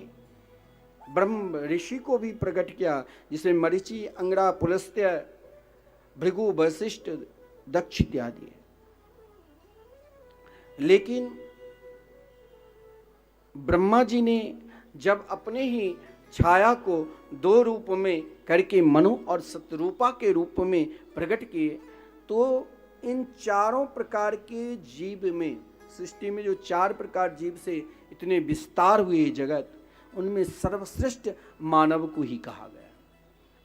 ब्रह्म ऋषि को भी प्रकट किया, जिसमें मरीचि, अंगरा, पुलस्त्य, भृगु, वशिष्ठ, दक्ष इत्यादि। लेकिन ब्रह्मा जी ने जब अपने ही छाया को 2 रूप में करके मनु और सतरूपा के रूप में प्रकट किए, तो इन 4 प्रकार के जीव में, सृष्टि में जो 4 प्रकार जीव से इतने विस्तार हुए जगत, उनमें सर्वश्रेष्ठ मानव को ही कहा गया।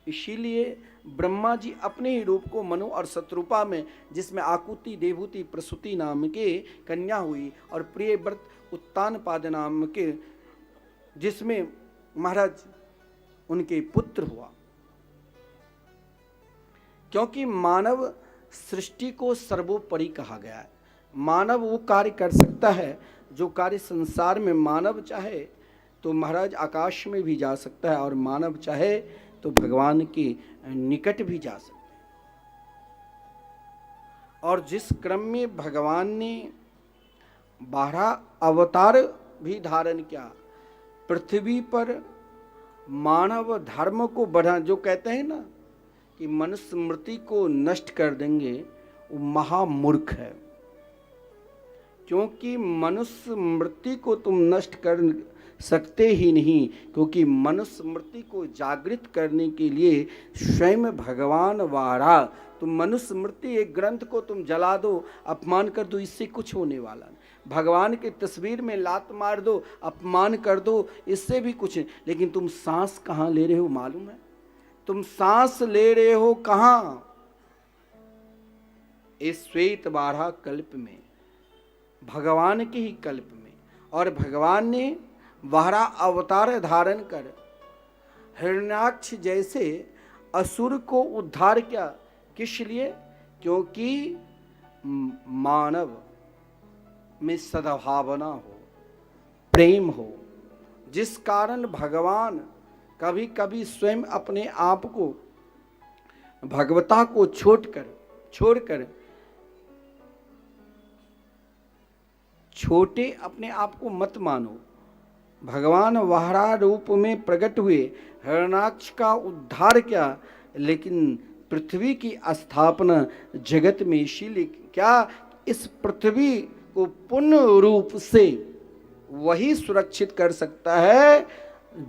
इसीलिए ब्रह्मा जी अपने ही रूप को मनु और सतरूपा में, जिसमें आकुति, देवहूति, प्रसूति नाम के कन्या हुई, और प्रियव्रत, उत्तानपाद नाम के, जिसमें महाराज उनके पुत्र हुआ। क्योंकि मानव सृष्टि को सर्वोपरि कहा गया है। मानव वो कार्य कर सकता है जो कार्य संसार में मानव चाहे तो महाराज आकाश में भी जा सकता है, और मानव चाहे तो भगवान के निकट भी जा सकता है। और जिस क्रम में भगवान ने 12 अवतार भी धारण किया, पृथ्वी पर मानव धर्म को बढ़ा, जो कहते हैं ना कि मनुस्मृति को नष्ट कर देंगे, वो महामूर्ख है। क्योंकि मनुस्मृति को तुम नष्ट कर सकते ही नहीं, क्योंकि मनुस्मृति को जागृत करने के लिए स्वयं भगवान वारा। तुम मनुस्मृति एक ग्रंथ को तुम जला दो, अपमान कर दो, इससे कुछ होने वाला नहीं। भगवान की तस्वीर में लात मार दो, अपमान कर दो, इससे भी कुछ नहीं। लेकिन तुम सांस कहाँ ले रहे हो मालूम है? तुम सांस ले रहे हो कहाँ? इस श्वेत बारह कल्प में, भगवान के ही कल्प में। और भगवान ने 12 अवतार धारण कर हिरण्याक्ष जैसे असुर को उद्धार किया। किस लिए? क्योंकि मानव में सद्भावना हो, प्रेम हो, जिस कारण भगवान कभी कभी स्वयं अपने आप को भगवता को छोड़कर छोटे अपने आप को मत मानो। भगवान वाहरा रूप में प्रकट हुए, हिरण्याक्ष का उद्धार किया, लेकिन पृथ्वी की स्थापना जगत में इसीलिए क्या इस पृथ्वी को पूर्ण रूप से वही सुरक्षित कर सकता है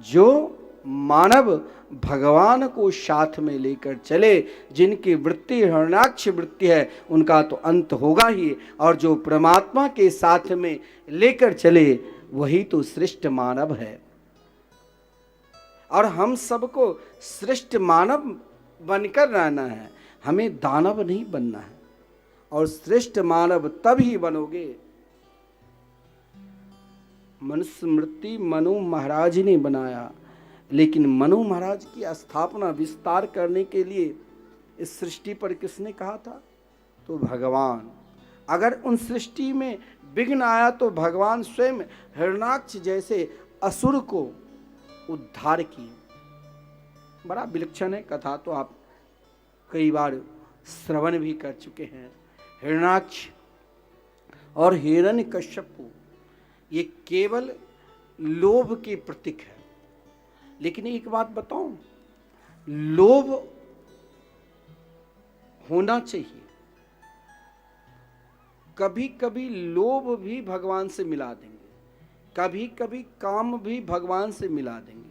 जो मानव भगवान को साथ में लेकर चले। जिनकी वृत्ति हिरण्याक्ष वृत्ति है उनका तो अंत होगा ही, और जो परमात्मा के साथ में लेकर चले वही तो श्रेष्ठ मानव है। और हम सबको श्रेष्ठ मानव बनकर रहना है, हमें दानव नहीं बनना है। और श्रेष्ठ मानव तब ही बनोगे। मनुस्मृति मनु महाराज ने बनाया, लेकिन मनु महाराज की स्थापना विस्तार करने के लिए इस सृष्टि पर किसने कहा था? तो भगवान। अगर उन सृष्टि में विघ्न आया तो भगवान स्वयं हिरण्याक्ष जैसे असुर को उद्धार किए। बड़ा विलक्षण है कथा, तो आप कई बार श्रवण भी कर चुके हैं। हिरण्याक्ष और हिरण्यकश्यप ये केवल लोभ के प्रतीक है। लेकिन एक बात बताऊं, लोभ होना चाहिए। कभी कभी लोभ भी भगवान से मिला देंगे, कभी कभी काम भी भगवान से मिला देंगे,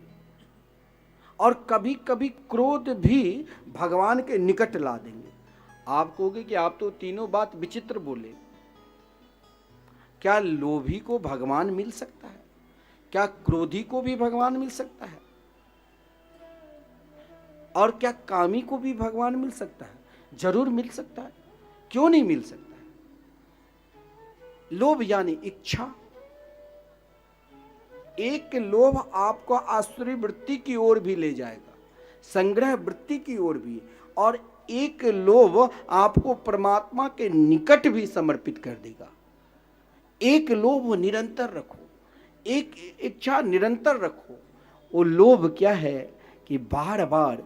और कभी कभी क्रोध भी भगवान के निकट ला देंगे। आप कहोगे कि आप तो तीनों बात विचित्र बोले। क्या लोभी को भगवान मिल सकता है? क्या क्रोधी को भी भगवान मिल सकता है? और क्या कामी को भी भगवान मिल सकता है? जरूर मिल सकता है। क्यों नहीं मिल सकता है? लोभ यानी इच्छा। एक लोभ आपको आसुरी वृत्ति की ओर भी ले जाएगा, संग्रह वृत्ति की ओर भी, और एक लोभ आपको परमात्मा के निकट भी समर्पित कर देगा। एक लोभ निरंतर रखो, एक इच्छा निरंतर रखो। वो लोभ क्या है कि बार बार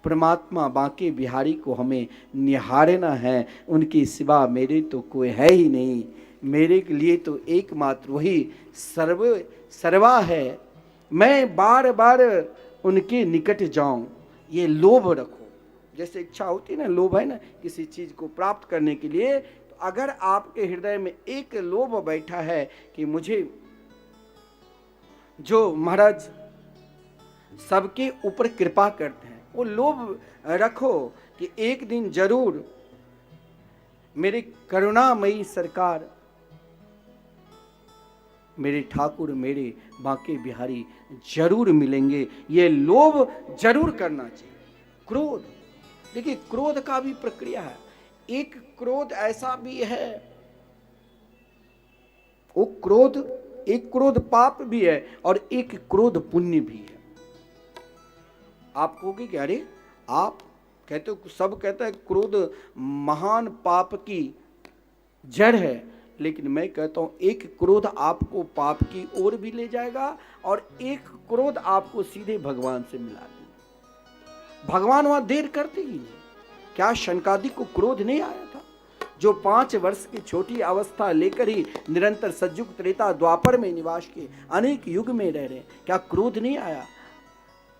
परमात्मा बांके बिहारी को हमें निहारना है। उनके सिवा मेरे तो कोई है ही नहीं, मेरे के लिए तो एकमात्र वही सर्वा है। मैं बार बार उनके निकट जाऊं, ये लोभ रखो। जैसे इच्छा होती है ना, लोभ है ना किसी चीज को प्राप्त करने के लिए, तो अगर आपके हृदय में एक लोभ बैठा है कि मुझे, जो महाराज सबके ऊपर कृपा करते हैं, वो लोभ रखो कि एक दिन जरूर मेरे करुणामयी सरकार, मेरे ठाकुर, मेरे बांके बिहारी जरूर मिलेंगे। ये लोभ जरूर करना चाहिए। क्रोध, देखिए क्रोध का भी प्रक्रिया है। एक क्रोध ऐसा भी है, वो क्रोध, एक क्रोध पाप भी है और एक क्रोध पुण्य भी है। आप कहोगे कि अरे आप कहते हो, सब कहता है क्रोध महान पाप की जड़ है, लेकिन मैं कहता हूं एक क्रोध आपको पाप की ओर भी ले जाएगा और एक क्रोध आपको सीधे भगवान से मिला देगा। भगवान वहां देर करते ही नहीं। क्या शनकादिक को क्रोध नहीं आया था? जो 5 वर्ष की छोटी अवस्था लेकर ही निरंतर सतयुग त्रेता द्वापर में निवास किए, अनेक युग में रह रहे, क्या क्रोध नहीं आया?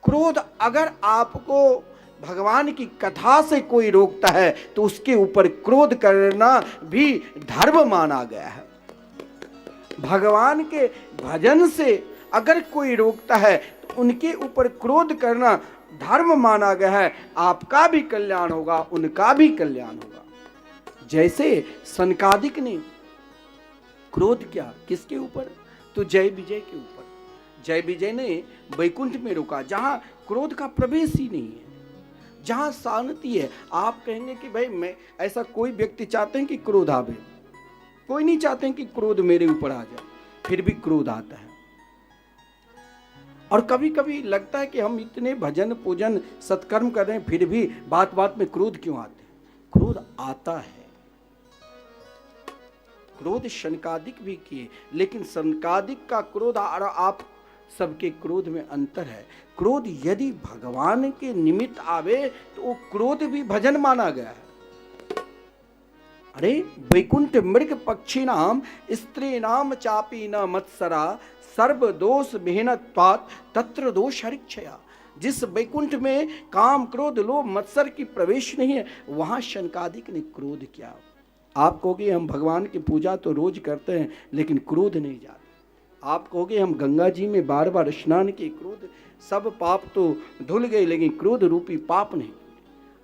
क्रोध अगर आपको भगवान की कथा से कोई रोकता है तो उसके ऊपर क्रोध करना भी धर्म माना गया है। भगवान के भजन से अगर कोई रोकता है तो उनके ऊपर क्रोध करना धर्म माना गया है। आपका भी कल्याण होगा, उनका भी कल्याण होगा। जैसे सनकादिक ने क्रोध किया किसके ऊपर? तो जय विजय के ऊपर। जय विजय ने वैकुंठ में रोका, जहां क्रोध का प्रवेश ही नहीं है, जहां शांति है। आप कहेंगे कि भाई मैं, ऐसा कोई व्यक्ति चाहते हैं कि क्रोध आवे? कोई नहीं चाहते हैं कि क्रोध मेरे ऊपर आ जाए, फिर भी क्रोध आता है। और कभी कभी लगता है कि हम इतने भजन पूजन सत्कर्म कर रहे हैं, फिर भी बात बात में क्रोध क्यों आते हैं? क्रोध आता है। क्रोध शनकादिक भी किए, लेकिन शनकादिक का क्रोध और आप सबके क्रोध में अंतर है। क्रोध यदि भगवान के निमित्त आवे तो वो क्रोध भी भजन माना गया है। अरे वैकुंठ मृग पक्षी नाम स्त्री नाम चापी न मत्सरा सर्व दोष मेहनत्वात् तत्र दोष हरिक्षया। जिस वैकुंठ में काम क्रोध लोभ मत्सर की प्रवेश नहीं है, वहां शनकादिक ने क्रोध किया। आप कहोगे हम भगवान की पूजा तो रोज करते हैं लेकिन क्रोध नहीं जाते। आप कहोगे हम गंगा जी में बार बार स्नान किए, क्रोध सब पाप तो धुल गए लेकिन क्रोध रूपी पाप नहीं।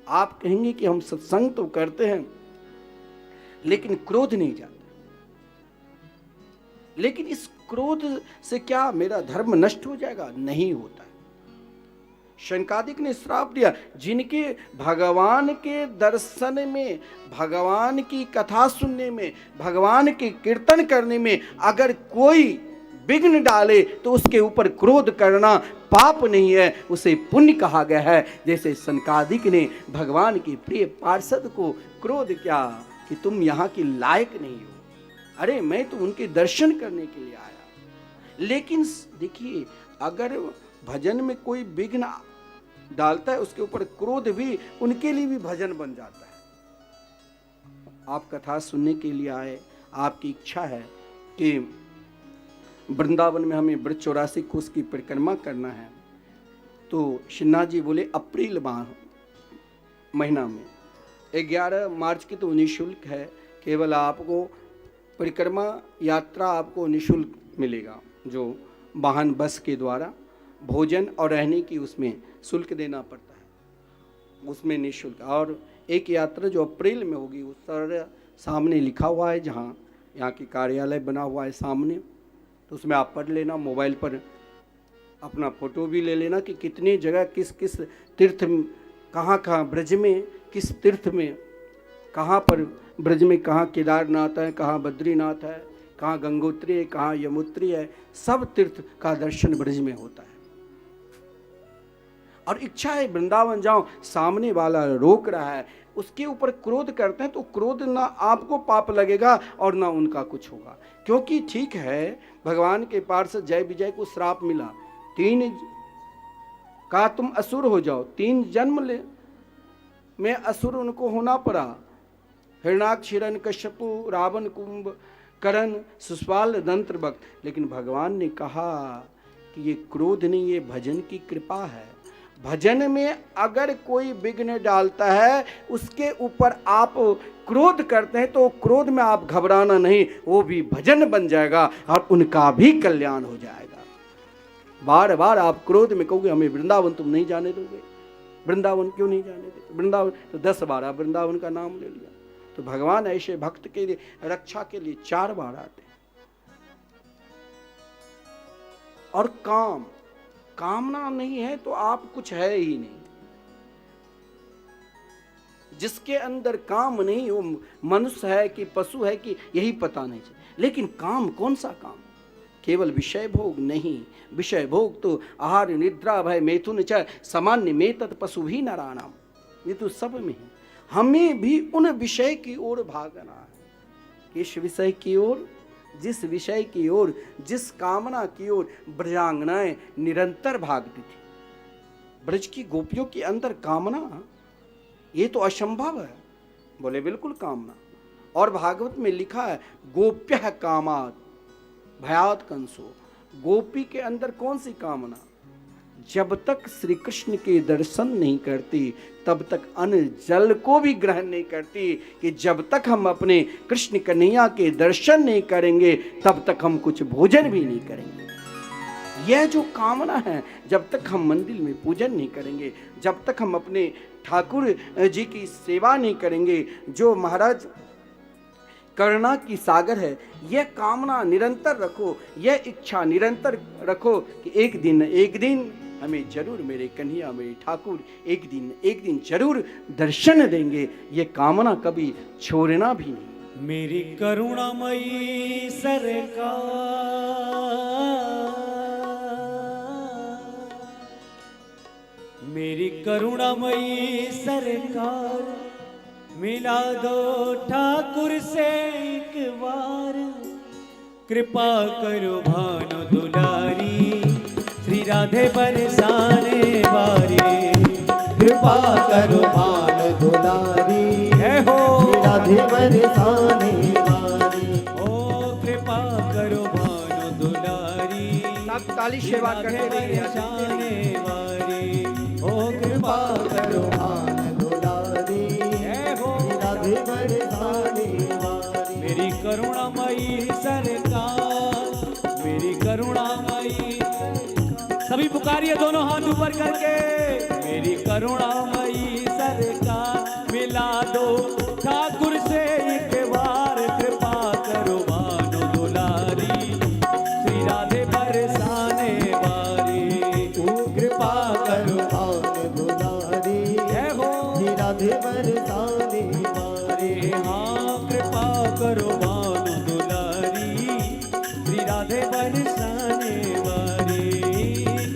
आप कहेंगे कि हम सत्संग तो करते हैं लेकिन क्रोध नहीं जाता। लेकिन इस क्रोध से क्या मेरा धर्म नष्ट हो जाएगा? नहीं होता है। शनकादिक ने श्राप दिया, जिनके भगवान के दर्शन में, भगवान की कथा सुनने में, भगवान के कीर्तन करने में अगर कोई विघ्न डाले तो उसके ऊपर क्रोध करना पाप नहीं है, उसे पुण्य कहा गया है। जैसे शनकादिक ने भगवान के प्रिय पार्षद को क्रोध किया कि तुम यहाँ की लायक नहीं हो। अरे मैं तो उनके दर्शन करने के लिए आया। लेकिन देखिए, अगर भजन में कोई विघ्न डालता है उसके ऊपर क्रोध भी उनके लिए भी भजन बन जाता है। आप कथा सुनने के लिए आए, आपकी इच्छा है कि वृंदावन में हमें ब्रज 84 कोस की परिक्रमा करना है, तो शिन्ना जी बोले अप्रैल महीना में 11 मार्च की तो निःशुल्क है, केवल आपको परिक्रमा यात्रा आपको निःशुल्क मिलेगा, जो वाहन बस के द्वारा भोजन और रहने की उसमें शुल्क देना पड़ता है, उसमें निःशुल्क। और एक यात्रा जो अप्रैल में होगी उस सारे सामने लिखा हुआ है, जहाँ यहाँ की कार्यालय बना हुआ है सामने, तो उसमें आप पढ़ लेना, मोबाइल पर अपना फोटो भी ले लेना कि कितनी जगह किस किस तीर्थ कहाँ कहाँ ब्रज में किस तीर्थ में कहाँ पर ब्रज में कहाँ केदारनाथ है, कहाँ बद्रीनाथ है, कहाँ गंगोत्री है, कहाँ यमुत्री है, सब तीर्थ का दर्शन ब्रज में होता है। और इच्छा है वृंदावन जाओ, सामने वाला रोक रहा है, उसके ऊपर क्रोध करते हैं तो क्रोध ना आपको पाप लगेगा और ना उनका कुछ होगा। क्योंकि ठीक है, भगवान के पार्षद जय विजय को श्राप मिला, 3 का तुम असुर हो जाओ, 3 जन्म ले में असुर उनको होना पड़ा। हिरणाक्ष हिरण्यकश्यपु रावण कुंभ करण सुस्वाल दंत्र भक्त। लेकिन भगवान ने कहा कि ये क्रोध नहीं, ये भजन की कृपा है। भजन में अगर कोई विघ्न डालता है उसके ऊपर आप क्रोध करते हैं तो क्रोध में आप घबराना नहीं, वो भी भजन बन जाएगा और उनका भी कल्याण हो जाएगा। बार बार आप क्रोध में कहोगे हमें वृंदावन तुम नहीं जाने दोगे, वृंदावन क्यों नहीं जाने देते, वृंदावन तो 10 बार आप वृंदावन का नाम ले लिया। तो भगवान ऐसे भक्त के लिए रक्षा के लिए 4 बार आते हैं। और कामना नहीं है तो आप कुछ है ही नहीं। जिसके अंदर काम नहीं वो मनुष्य है कि पशु है कि यही पता नहीं चले। लेकिन काम कौन सा काम? केवल विषय भोग नहीं, विषय भोग तो आहार निद्रा भय मैथुन च सामान्य में तत् पशु भी नारायणाम, ये तो सब में है। हमें भी उन विषय की ओर भागना है। किस विषय की ओर? जिस विषय की ओर, जिस कामना की ओर ब्रजांगनाएं निरंतर भागती थी। ब्रज की गोपियों के अंदर कामना, ये तो असंभव है। बोले बिल्कुल कामना। और भागवत में लिखा है गोप्यः कामात् भयात् कंसो। गोपी के अंदर कौन सी कामना? जब तक श्री कृष्ण के दर्शन नहीं करती तब तक अन्न जल को भी ग्रहण नहीं करती, कि जब तक हम अपने कृष्ण कन्हैया के दर्शन नहीं करेंगे तब तक हम कुछ भोजन भी नहीं करेंगे। यह जो कामना है, जब तक हम मंदिर में पूजन नहीं करेंगे, जब तक हम अपने ठाकुर जी की सेवा नहीं करेंगे, जो महाराज करुणा की सागर है, यह कामना निरंतर रखो, यह इच्छा निरंतर रखो कि एक दिन हमें जरूर मेरे कन्हैया मेरे ठाकुर एक दिन जरूर दर्शन देंगे। ये कामना कभी छोड़ना भी नहीं। मेरी करुणामयी सरकार, मेरी करुणामयी सरकार, मिला दो ठाकुर से एक बार, कृपा करो भानु दुलारी, राधे बरसाने वारी कृपा करो भान दुलारी है हो राधे बरसाने वारी ओ कृपा करो भानु दुलारी सब ताली सेवा करते रहिए। बरसाने वारी ओ कृपा करो भान दुलारी है हो राधे बरसाने वारी मेरी करुणामयी सरकार मेरी करुणामयी सभी पुकारिए दोनों हाथ ऊपर करके मेरी करुणामयी सरकार मिला दो ठाकुर से एक बार कृपा करो भानु दुलारी श्री राधे बरसाने वारी तू कृपा करो भान दुलारी है हो राधे बरसाने वारी अरे हाँ कृपा करो भानु दुलारी श्री राधे बरसाने वारी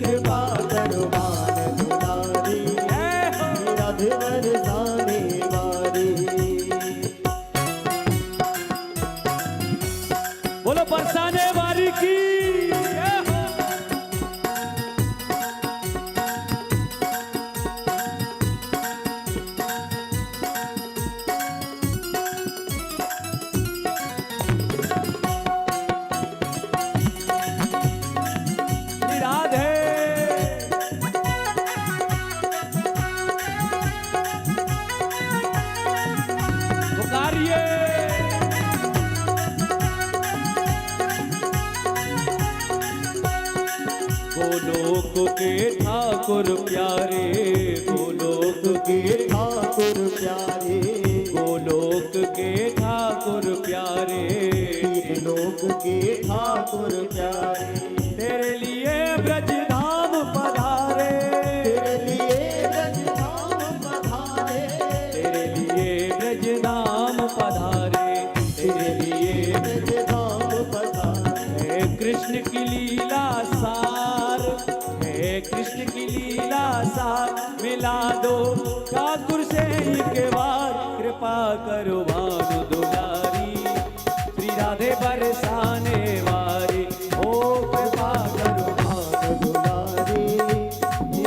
कृपा करो भान दुलारी है हो राधे बरसाने वारी बोलो बरसाने वारी की जय हो। श्री राधे पुकारिए गोलोक के ठाकुर प्यारे गोलोक के ठाकुर प्यारे गोलोक के ठाकुर प्यारे लोक के ठाकुर प्यारे तेरे लिए ब्रज धाम पधारे तेरे लिए ब्रज धाम पधारे तेरे लिए ब्रज धाम पधारे तेरे लिए ब्रज धाम पधारे है कृष्ण की लीला सार है कृष्ण की लीला सार मिला दो ठाकुर से एक बार कृपा करो भानु दुलारी श्री राधे बरसाने वारी ओ कृपा करो भान दुलारी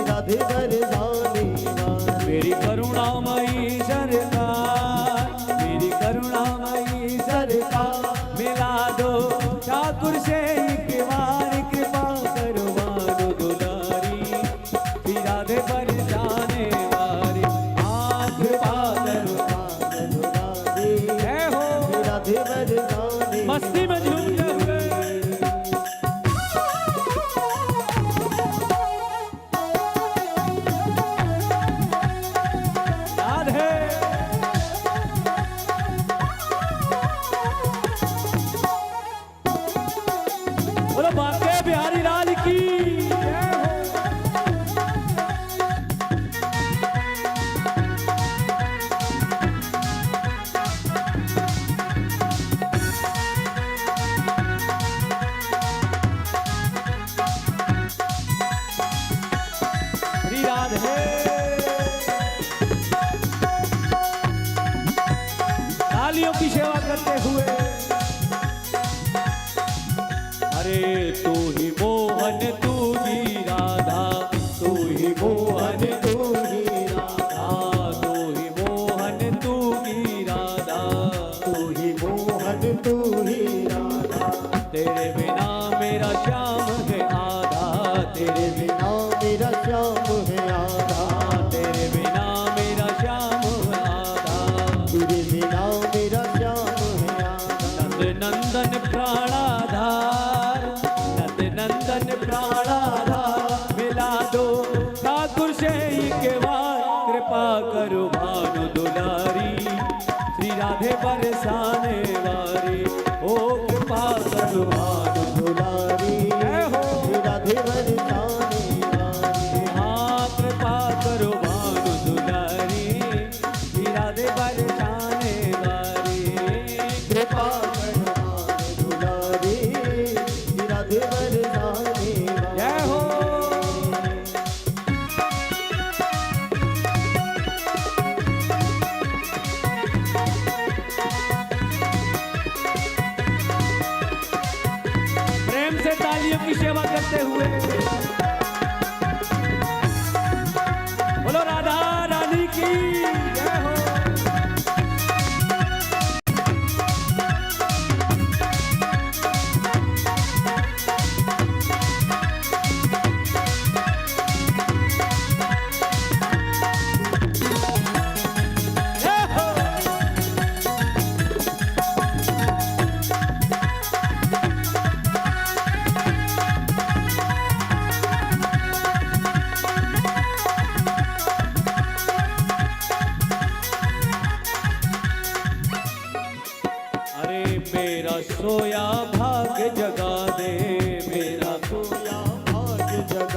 राधे बरसाने वारी मेरी करुणामयी सरकार मेरी करुणामयी सरकार मिला दो ठाकुर से एक बार कृपा करो भानु दुलारी श्री राधे बरसाने वारी हाँ कृपा करो भान दुलारी जय हो राधे बरसाने मस्ती में झूमते हुए राधे बोलो बांके बिहारी लाल की जय हो श्री राधे तालियों की सेवा करते हुए अरे तू ही मोहन तू ही राधा तू ही मोहन तू ही राधा तू ही मोहन तू ही राधा तू ही मोहन तू ही राधा तेरे बिना मेरा श्याम है आधा तेरे बिना मेरा श्याम है आधा तेरे बिना मेरा श्याम है आधा तेरे बिना मेरा श्याम है आधा नंद नंदन प्राणाधार नंद नंदन प्राणाधार मिला दो ठाकुर से एक बार कृपा करो भानु दुलारी श्री राधे बरसाने वारी ओ कृपा करो भानु दुलारी जय हो राधे बरसाने वाली हाँ कृपा करो भानु दुलारी श्री राधे बरसाने वारी कृपा करो भान दुलारी राधे बरसाने जय हो प्रेम से तालियों की सेवा करते हुए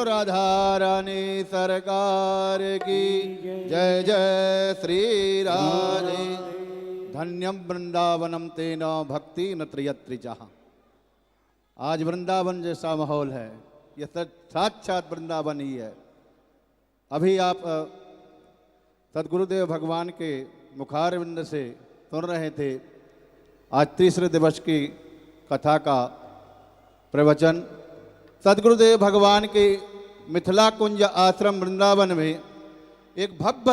बोलो राधा रानी सरकार की जय जय श्री राधे। धन्यम वृंदावनम तेन भक्ति न त्रियत्रिजा। आज वृंदावन जैसा माहौल है, यह साक्षात वृंदावन ही है। अभी आप सदगुरुदेव भगवान के मुखारविंद से सुन रहे थे आज तीसरे दिवस की कथा का प्रवचन। सदगुरुदेव भगवान के मिथिला कुंज आश्रम वृंदावन में एक भव्य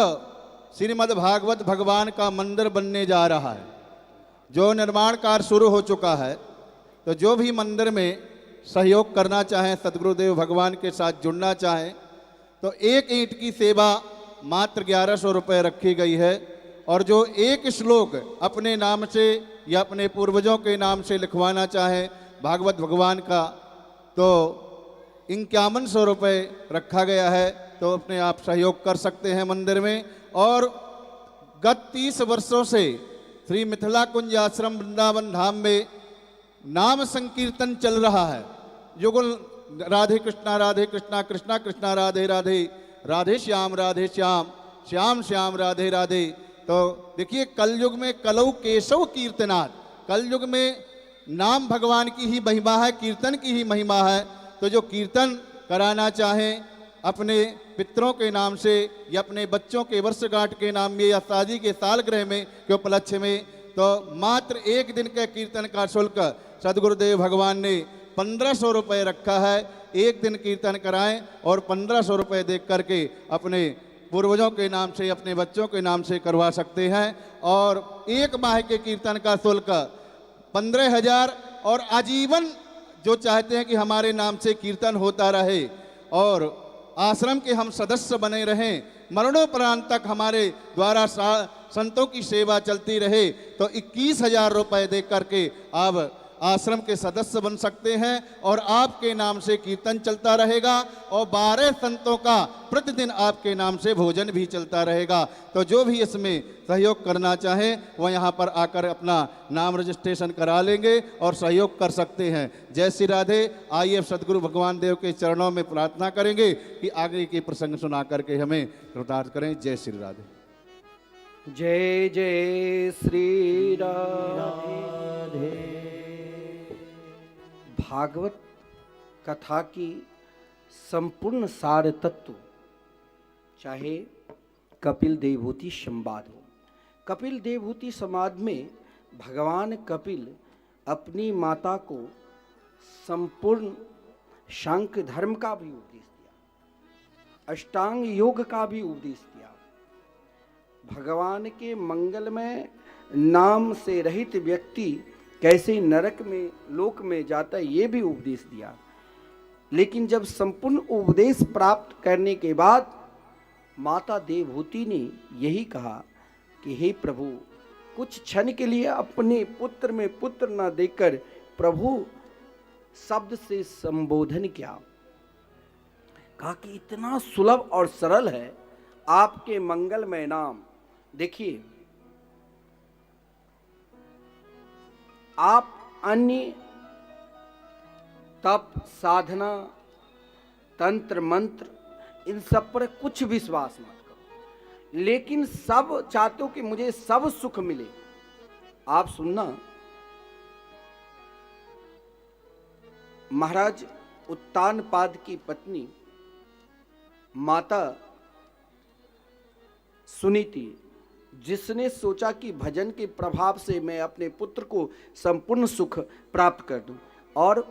श्रीमद् भागवत भगवान का मंदिर बनने जा रहा है, जो निर्माण कार्य शुरू हो चुका है। तो जो भी मंदिर में सहयोग करना चाहें, सदगुरुदेव भगवान के साथ जुड़ना चाहें, तो एक ईंट की सेवा मात्र 1100 रुपये रखी गई है। और जो एक श्लोक अपने नाम से या अपने पूर्वजों के नाम से लिखवाना चाहें भागवत भगवान का, तो 5100 रुपये रखा गया है। तो अपने आप सहयोग कर सकते हैं मंदिर में। और गत 30 वर्षों से श्री मिथिला कुंज आश्रम वृंदावन धाम में नाम संकीर्तन चल रहा है। युगल राधे कृष्णा कृष्णा कृष्णा राधे राधे, राधे श्याम श्याम श्याम राधे राधे। तो देखिए, कलयुग में कलौ केशव कीर्तनाथ, कलयुग में नाम भगवान की ही महिमा है, कीर्तन की ही महिमा है। तो जो कीर्तन कराना चाहें अपने पितरों के नाम से या अपने बच्चों के वर्षगांठ के नाम में या शादी के सालगिरह में के उपलक्ष्य में, तो मात्र एक दिन के कीर्तन का शुल्क सदगुरुदेव भगवान ने 1500 रुपये रखा है। एक दिन कीर्तन कराएं और 1500 रुपये दे करके अपने पूर्वजों के नाम से, अपने बच्चों के नाम से करवा सकते हैं। और एक माह के कीर्तन का शुल्क 15,000। और आजीवन जो चाहते हैं कि हमारे नाम से कीर्तन होता रहे और आश्रम के हम सदस्य बने रहें, मरणोपरांत तक हमारे द्वारा संतों की सेवा चलती रहे, तो 21,000 रुपये दे करके आप आश्रम के सदस्य बन सकते हैं। और आपके नाम से कीर्तन चलता रहेगा और 12 संतों का प्रतिदिन आपके नाम से भोजन भी चलता रहेगा। तो जो भी इसमें सहयोग करना चाहें वह यहाँ पर आकर अपना नाम रजिस्ट्रेशन करा लेंगे और सहयोग कर सकते हैं। जय श्री राधे। आइए सदगुरु भगवान देव के चरणों में प्रार्थना करेंगे कि आगे के प्रसंग सुना करके हमें कृतार्थ करें। जय श्री राधे। जय जय श्री राधे। भागवत कथा की संपूर्ण सार तत्व, चाहे कपिल देवहूति संवाद हो। कपिल देवहूति संवाद में भगवान कपिल अपनी माता को संपूर्ण सांख्य धर्म का भी उपदेश दिया, अष्टांग योग का भी उपदेश दिया। भगवान के मंगलमय नाम से रहित व्यक्ति कैसे नरक में, लोक में जाता है, ये भी उपदेश दिया। लेकिन जब संपूर्ण उपदेश प्राप्त करने के बाद माता देवहूति ने यही कहा कि हे प्रभु, कुछ क्षण के लिए अपने पुत्र में पुत्र न देकर प्रभु शब्द से संबोधन किया। कहा कि इतना सुलभ और सरल है आपके मंगलमय नाम। देखिए, आप अन्य तप, साधना, तंत्र मंत्र, इन सब पर कुछ विश्वास मत करो, लेकिन सब चाहते हो कि मुझे सब सुख मिले। आप सुनना, महाराज उत्तानपाद की पत्नी माता सुनीति, जिसने सोचा कि भजन के प्रभाव से मैं अपने पुत्र को संपूर्ण सुख प्राप्त कर दूं, और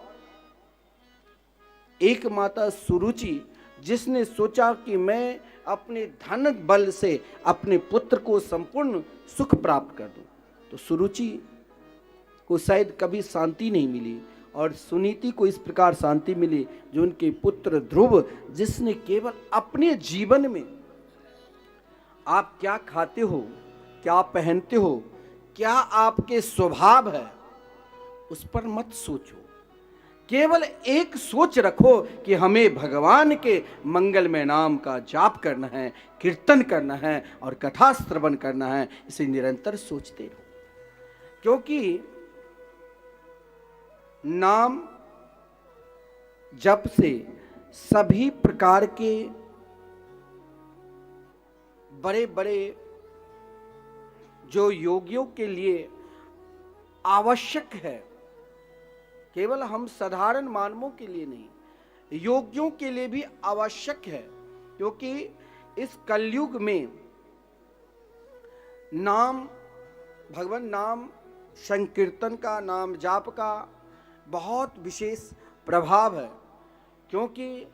एक माता सुरुचि, जिसने सोचा कि मैं अपने धन बल से अपने पुत्र को संपूर्ण सुख प्राप्त कर दूं। तो सुरुचि को शायद कभी शांति नहीं मिली और सुनीति को इस प्रकार शांति मिली जो उनके पुत्र ध्रुव, जिसने केवल अपने जीवन में आप क्या खाते हो, क्या पहनते हो, क्या आपके स्वभाव है, उस पर मत सोचो। केवल एक सोच रखो कि हमें भगवान के मंगलमय नाम का जाप करना है, कीर्तन करना है और कथा श्रवण करना है। इसे निरंतर सोचते रहो, क्योंकि नाम जप से सभी प्रकार के बड़े बड़े जो योगियों के लिए आवश्यक है, केवल हम साधारण मानवों के लिए नहीं, योगियों के लिए भी आवश्यक है। क्योंकि इस कलयुग में नाम, भगवान नाम संकीर्तन का, नाम जाप का बहुत विशेष प्रभाव है। क्योंकि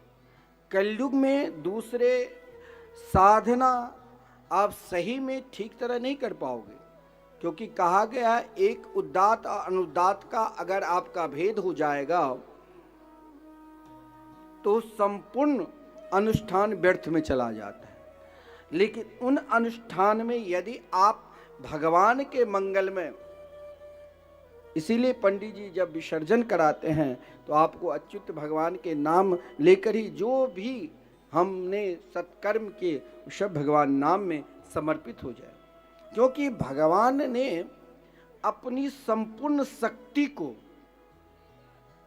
कलयुग में दूसरे साधना आप सही में ठीक तरह नहीं कर पाओगे। क्योंकि कहा गया है एक उदात्त और अनुदात्त का अगर आपका भेद हो जाएगा तो संपूर्ण अनुष्ठान व्यर्थ में चला जाता है। लेकिन उन अनुष्ठान में यदि आप भगवान के मंगल में, इसीलिए पंडित जी जब विसर्जन कराते हैं तो आपको अच्युत भगवान के नाम लेकर ही जो भी हमने सत्कर्म किए सब भगवान नाम में समर्पित हो जाए। क्योंकि भगवान ने अपनी संपूर्ण शक्ति को,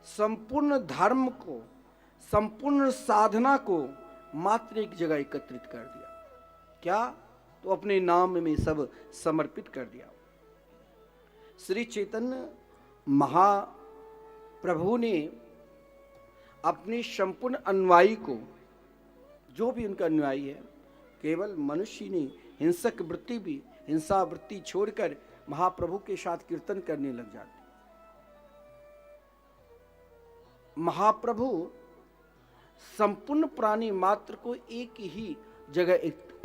संपूर्ण धर्म को, संपूर्ण साधना को मात्र एक जगह एकत्रित कर दिया। क्या? तो अपने नाम में सब समर्पित कर दिया। श्री चैतन्य महाप्रभु ने अपनी संपूर्ण अनुयायी को, जो भी उनका अनुयायी है, केवल मनुष्य नहीं, हिंसक वृत्ति भी, हिंसा वृत्ति छोड़कर महाप्रभु के साथ कीर्तन करने लग जाते। महाप्रभु संपूर्ण प्राणी मात्र को एक ही जगह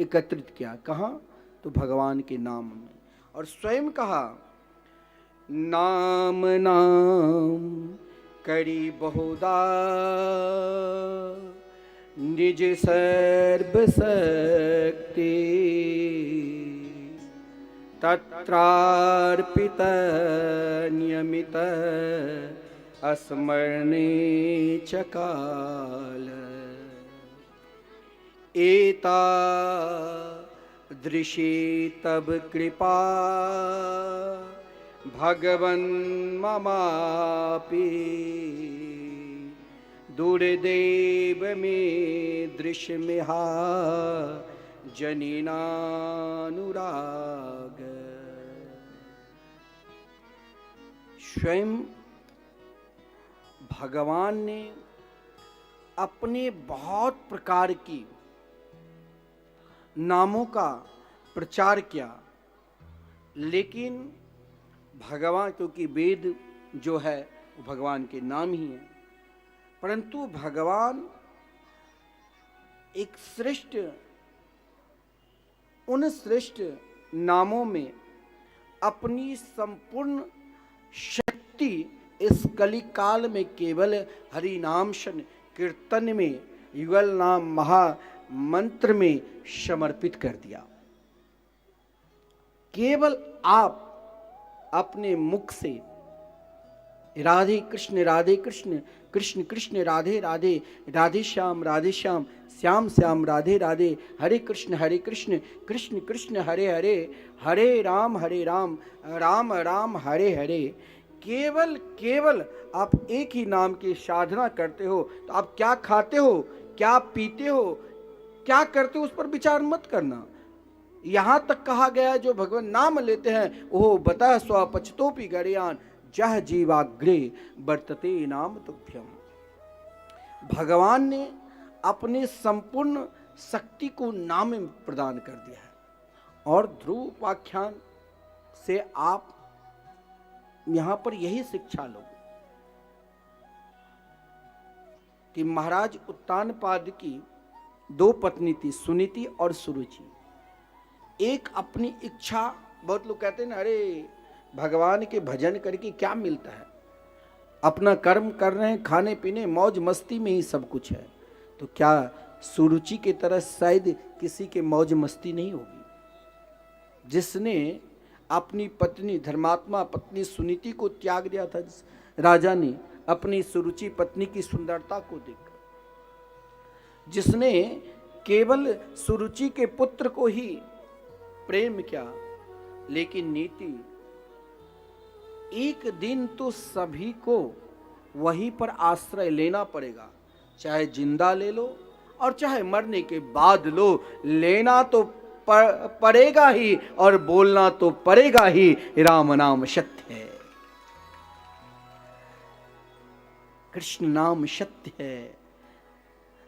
एकत्रित किया। कहाँ? तो भगवान के नाम में। और स्वयं कहा, नाम नाम करी बहुदा निज सर्व शक्ति, तत्रार्पित नियमित अस्मरणे च काल, एता दृशे तब कृपा भगवन् ममापि, दुर्दैव में दृश्यमिहा जनिनानुराग। स्वयं भगवान ने अपने बहुत प्रकार की नामों का प्रचार किया। लेकिन भगवान, क्योंकि वेद जो है वो भगवान के नाम ही है, परंतु भगवान एक श्रेष्ठ, उन श्रेष्ठ नामों में अपनी संपूर्ण शक्ति इस कली काल में केवल हरि नाम कीर्तन में, युगल नाम महा मंत्र में समर्पित कर दिया। केवल आप अपने मुख से राधे कृष्ण कृष्ण कृष्ण राधे राधे, राधे श्याम श्याम श्याम राधे राधे, हरे कृष्ण कृष्ण कृष्ण हरे हरे, हरे राम राम राम हरे हरे। केवल आप एक ही नाम की साधना करते हो तो आप क्या खाते हो, क्या पीते हो, क्या करते हो, उस पर विचार मत करना। यहां तक कहा गया है जो भगवान नाम लेते हैं ओह बता स्वपचतोपि गरीयान, जह जीवाग्रे वर्तते नाम तुभ्यम। भगवान ने अपने संपूर्ण शक्ति को नाम में प्रदान कर दिया है। और ध्रुव उपाख्यान से आप यहां पर यही शिक्षा लोगे कि महाराज उत्तानपाद की दो पत्नी थी, सुनीति और सुरुचि। एक अपनी इच्छा, बहुत लोग कहते हैं ना, अरे भगवान के भजन करके क्या मिलता है, अपना कर्म कर रहे हैं, खाने पीने मौज मस्ती में ही सब कुछ है। तो क्या सुरुचि की तरह शायद किसी के मौज मस्ती नहीं होगी? जिसने अपनी पत्नी, धर्मात्मा पत्नी सुनीति को त्याग दिया था राजा ने अपनी सुरुचि पत्नी की सुंदरता को देखकर, जिसने केवल सुरुचि के पुत्र को ही प्रेम किया, लेकिन नीति एक दिन तो सभी को वहीं पर आश्रय लेना पड़ेगा, चाहे जिंदा ले लो और चाहे मरने के बाद लो, लेना तो पड़ेगा ही और बोलना तो पड़ेगा ही, राम नाम सत्य है, कृष्ण नाम सत्य है।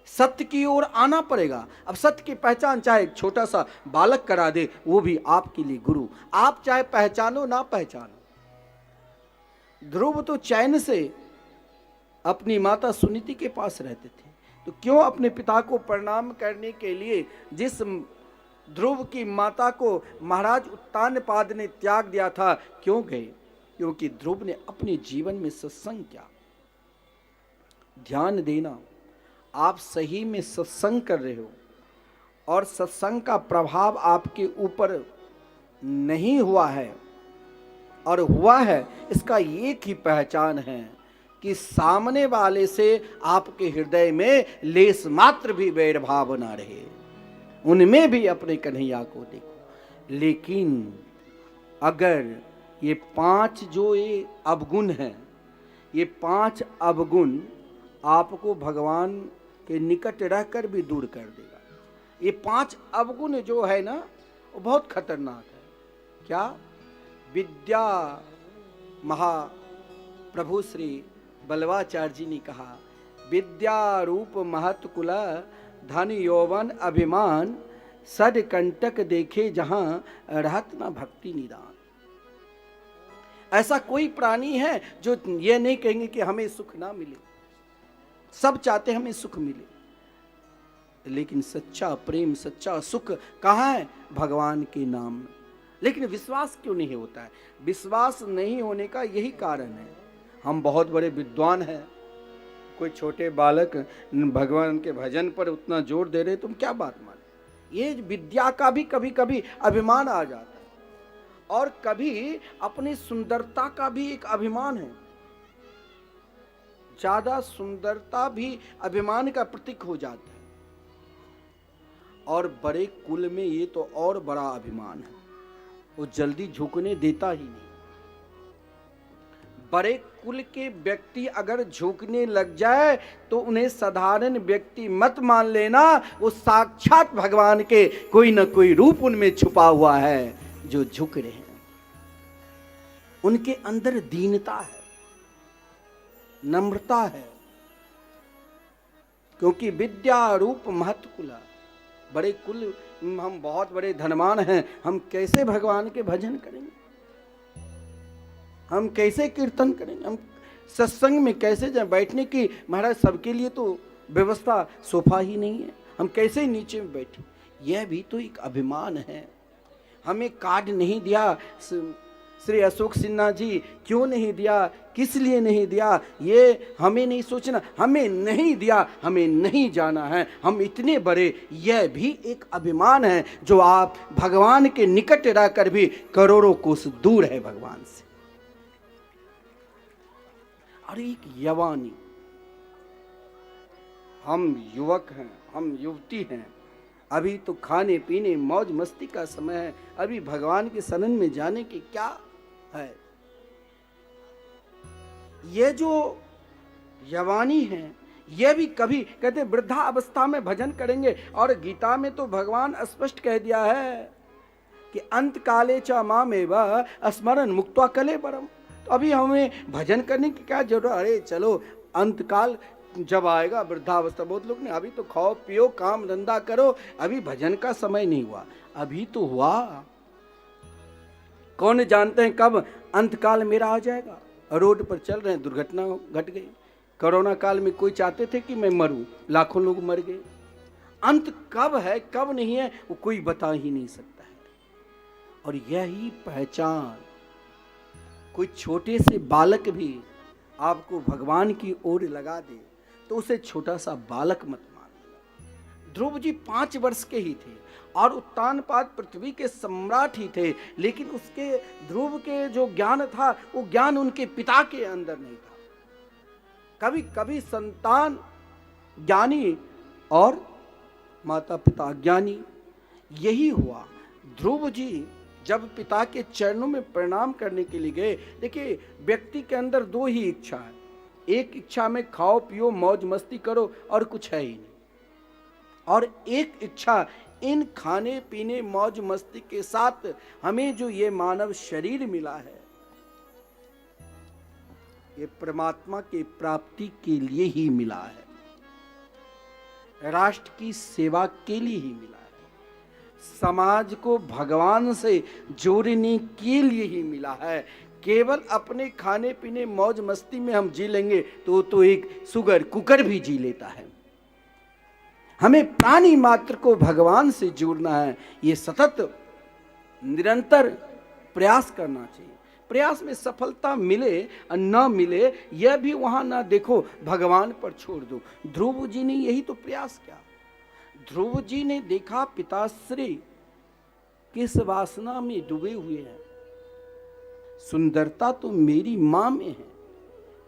सत्य की ओर आना पड़ेगा। अब सत्य की पहचान चाहे एक छोटा सा बालक करा दे, वो भी आपके लिए गुरु। आप चाहे पहचानो ना पहचानो। ध्रुव तो चैन से अपनी माता सुनीति के पास रहते थे, तो क्यों अपने पिता को प्रणाम करने के लिए जिस ध्रुव की माता को महाराज उत्तानपाद ने त्याग दिया था, क्यों गए? क्योंकि ध्रुव ने अपने जीवन में सत्संग किया। ध्यान देना, आप सही में सत्संग कर रहे हो और सत्संग का प्रभाव आपके ऊपर नहीं हुआ है और हुआ है, इसका एक ही पहचान है कि सामने वाले से आपके हृदय में लेस मात्र भी वैरभाव ना रहे, उनमें भी अपने कन्हैया को देखो। लेकिन अगर ये 5 जो ये अवगुण हैं, ये 5 अवगुण आपको भगवान के निकट रहकर भी दूर कर देगा। ये 5 अवगुण जो है ना, वो बहुत खतरनाक है। क्या? विद्या, महाप्रभु श्री बल्लवाचार्य जी ने कहा, विद्या रूप महत कुला, धन यौवन अभिमान, सद कंटक देखे जहां रहत न भक्ति निदान। ऐसा कोई प्राणी है जो ये नहीं कहेंगे कि हमें सुख ना मिले। सब चाहते हमें सुख मिले, लेकिन सच्चा प्रेम, सच्चा सुख कहाँ है? भगवान के नाम में। लेकिन विश्वास क्यों नहीं होता है? विश्वास नहीं होने का यही कारण है। हम बहुत बड़े विद्वान हैं, कोई छोटे बालक भगवान के भजन पर उतना जोर दे रहे, तुम क्या बात माने? ये विद्या का भी कभी कभी अभिमान आ जाता है, और कभी अपनी सुंदरता का भी एक अभिमान है। ज्यादा सुंदरता भी अभिमान का प्रतीक हो जाता है, और बड़े कुल में ये तो और बड़ा अभिमान है, वो जल्दी झुकने देता ही नहीं। बड़े कुल के व्यक्ति अगर झुकने लग जाए तो उन्हें साधारण व्यक्ति मत मान लेना, वो साक्षात भगवान के कोई न कोई रूप उनमें छुपा हुआ है जो झुक रहे हैं। उनके अंदर दीनता है, नम्रता है, क्योंकि विद्या रूप महत कुला। बड़े कुल, हम बहुत बड़े धनवान हैं, हम कैसे भगवान के भजन करेंगे? हम कैसे कीर्तन करेंगे? हम सत्संग में कैसे जाए? बैठने की महाराज सबके लिए तो व्यवस्था सोफा ही नहीं है, हम कैसे नीचे में बैठे? यह भी तो एक अभिमान है। हमें कार्ड नहीं दिया श्री अशोक सिन्हा जी, क्यों नहीं दिया, किस लिए नहीं दिया, ये हमें नहीं सोचना। हमें नहीं दिया, हमें नहीं जाना है, हम इतने बड़े, यह भी एक अभिमान है जो आप भगवान के निकट रहकर भी करोड़ों कोस दूर है भगवान से। और एक यवानी, हम युवक हैं, हम युवती हैं, अभी तो खाने पीने मौज मस्ती का समय है, अभी भगवान के शरण में जाने की क्या है? ये जो यवानी है, ये भी कभी कहते वृद्धा अवस्था में भजन करेंगे। और गीता में तो भगवान स्पष्ट कह दिया है कि अंत काले च मामेव स्मरण मुक्त्वा कलेबरम। तो अभी हमें भजन करने की क्या जरूरत? अरे चलो, अंत काल जब आएगा, वृद्धावस्था, बहुत लोग ने अभी तो खाओ पियो काम धंधा करो, अभी भजन का समय नहीं हुआ। अभी तो हुआ, कौन जानते हैं कब अंतकाल मेरा आ जाएगा। रोड पर चल रहे हैं, दुर्घटना घट गई। कोरोना काल में कोई चाहते थे कि मैं मरूं, लाखों लोग मर गए। अंत कब है कब नहीं है वो कोई बता ही नहीं सकता है। और यही पहचान, कोई छोटे से बालक भी आपको भगवान की ओर लगा दे तो उसे छोटा सा बालक मत मान। ध्रुव जी 5 वर्ष के ही थे और उत्तानपाद पृथ्वी के सम्राट ही थे, लेकिन उसके ध्रुव के जो ज्ञान था वो ज्ञान उनके पिता के अंदर नहीं था। कभी कभी संतान ज्ञानी और माता पिता अज्ञानी, यही हुआ। ध्रुव जी जब पिता के चरणों में प्रणाम करने के लिए गए, देखिए व्यक्ति के अंदर 2 ही इच्छा है, एक इच्छा में खाओ पियो मौज मस्ती करो और कुछ है ही नहीं। और एक इच्छा, इन खाने पीने मौज मस्ती के साथ हमें जो ये मानव शरीर मिला है, ये परमात्मा के प्राप्ति के लिए ही मिला है, राष्ट्र की सेवा के लिए ही मिला है, समाज को भगवान से जोड़ने के लिए ही मिला है। केवल अपने खाने पीने मौज मस्ती में हम जी लेंगे तो एक शुगर कुकर भी जी लेता है। हमें प्राणी मात्र को भगवान से जोड़ना है, ये सतत निरंतर प्रयास करना चाहिए। प्रयास में सफलता मिले और न मिले यह भी वहां ना देखो, भगवान पर छोड़ दो। ध्रुव जी ने यही तो प्रयास किया। ध्रुव जी ने देखा पिताश्री किस वासना में डूबे हुए हैं। सुंदरता तो मेरी मां में है,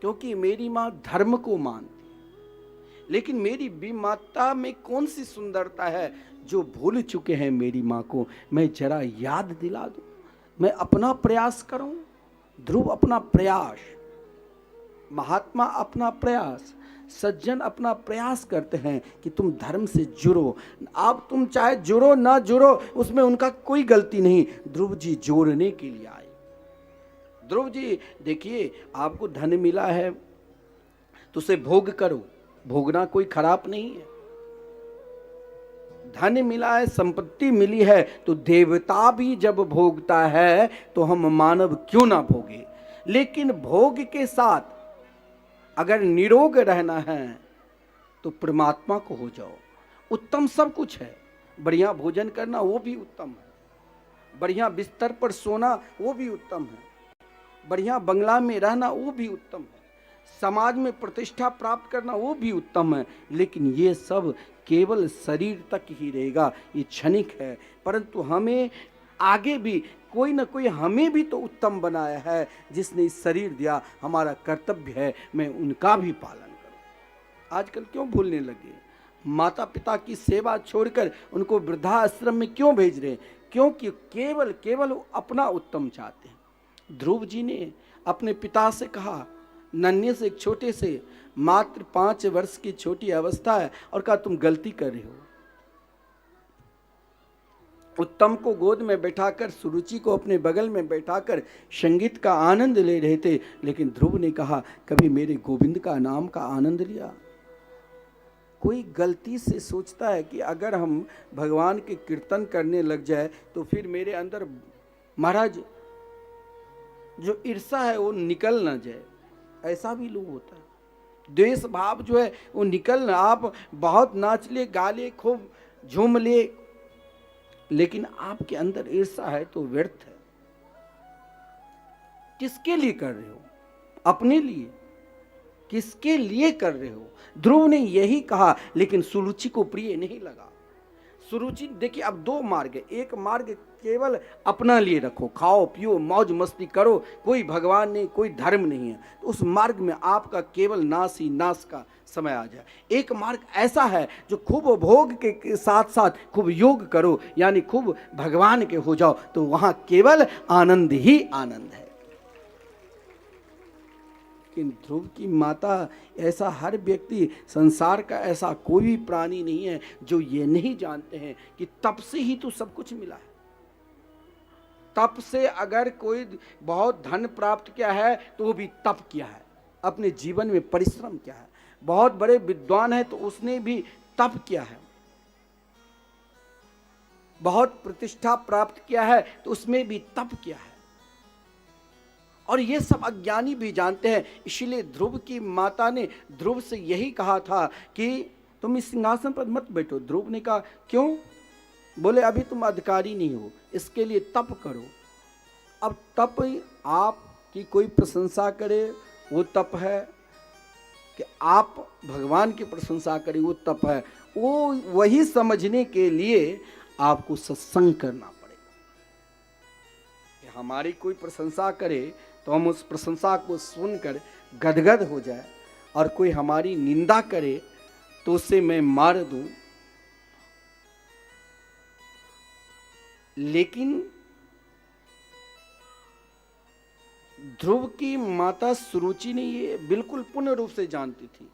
क्योंकि मेरी मां धर्म को मानती है, लेकिन मेरी विमाता में कौन सी सुंदरता है जो भूल चुके हैं मेरी मां को। मैं जरा याद दिला दूं, मैं अपना प्रयास करूं। ध्रुव अपना प्रयास, महात्मा अपना प्रयास, सज्जन अपना प्रयास करते हैं कि तुम धर्म से जुड़ो। अब तुम चाहे जुड़ो ना जुड़ो, उसमें उनका कोई गलती नहीं। ध्रुव जी जोड़ने के लिए आए। ध्रुव जी देखिए, आपको धन मिला है तो उसे भोग करो, भोगना कोई खराब नहीं है। धन मिला है, संपत्ति मिली है, तो देवता भी जब भोगता है तो हम मानव क्यों ना भोगे। लेकिन भोग के साथ अगर निरोग रहना है तो परमात्मा को हो जाओ। उत्तम सब कुछ है, बढ़िया भोजन करना वो भी उत्तम है, बढ़िया बिस्तर पर सोना वो भी उत्तम है, बढ़िया बंगला में रहना वो भी उत्तम है, समाज में प्रतिष्ठा प्राप्त करना वो भी उत्तम है। लेकिन ये सब केवल शरीर तक ही रहेगा, ये क्षणिक है। परंतु हमें आगे भी कोई ना कोई हमें भी तो उत्तम बनाया है, जिसने इस शरीर दिया। हमारा कर्तव्य है मैं उनका भी पालन करूं। आजकल क्यों भूलने लगे, माता पिता की सेवा छोड़कर उनको वृद्धाश्रम में क्यों भेज रहे हैं? क्योंकि केवल वो अपना उत्तम चाहते हैं। ध्रुव जी ने अपने पिता से कहा, नन्हे से एक छोटे से, मात्र 5 वर्ष की छोटी अवस्था है, और कहा तुम गलती कर रहे हो। उत्तम को गोद में बैठाकर, सुरुचि को अपने बगल में बैठाकर संगीत का आनंद ले रहे थे। लेकिन ध्रुव ने कहा, कभी मेरे गोविंद का नाम का आनंद लिया? कोई गलती से सोचता है कि अगर हम भगवान के कीर्तन करने लग जाए तो फिर मेरे अंदर महाराज जो ईर्षा है वो निकल ना जाए। ऐसा भी लोग होता है, द्वेष भाव जो है वो निकल ना। आप बहुत नाच ले, गा ले, खूब झूम ले, लेकिन आपके अंदर ईर्षा है तो व्यर्थ है। किसके लिए कर रहे हो? अपने लिए? किसके लिए कर रहे हो? ध्रुव ने यही कहा, लेकिन सुरुचि को प्रिय नहीं लगा। सुरुचि देखिए, अब 2 मार्ग है। एक मार्ग केवल अपना लिए रखो, खाओ पियो मौज मस्ती करो, कोई भगवान नहीं, कोई धर्म नहीं है, तो उस मार्ग में आपका केवल नाश ही नाश का समय आ जाए। एक मार्ग ऐसा है जो खूब भोग के साथ साथ खूब योग करो, यानी खूब भगवान के हो जाओ, तो वहां केवल आनंद ही आनंद है। लेकिन ध्रुव की माता, ऐसा हर व्यक्ति, संसार का ऐसा कोई भी प्राणी नहीं है जो ये नहीं जानते हैं कि तप से ही तो सब कुछ मिला है। तप से अगर कोई बहुत धन प्राप्त किया है तो वो भी तप किया है, अपने जीवन में परिश्रम किया है। बहुत बड़े विद्वान है तो उसने भी तप किया है। बहुत प्रतिष्ठा प्राप्त किया है तो उसमें भी तप किया है। और ये सब अज्ञानी भी जानते हैं। इसलिए ध्रुव की माता ने ध्रुव से यही कहा था कि तुम इस सिंहासन पर मत बैठो। ध्रुव ने कहा क्यों? बोले अभी तुम अधिकारी नहीं हो, इसके लिए तप करो। अब तप आपकी कोई प्रशंसा करे वो तप है, कि आप भगवान की प्रशंसा करें वो तप है। वो वही समझने के लिए आपको सत्संग करना पड़ेगा। कि हमारी कोई प्रशंसा करे तो हम उस प्रशंसा को सुनकर गदगद हो जाए, और कोई हमारी निंदा करे तो उसे मैं मार दूं। लेकिन ध्रुव की माता सुरुचि ने ये बिल्कुल पूर्ण रूप से जानती थी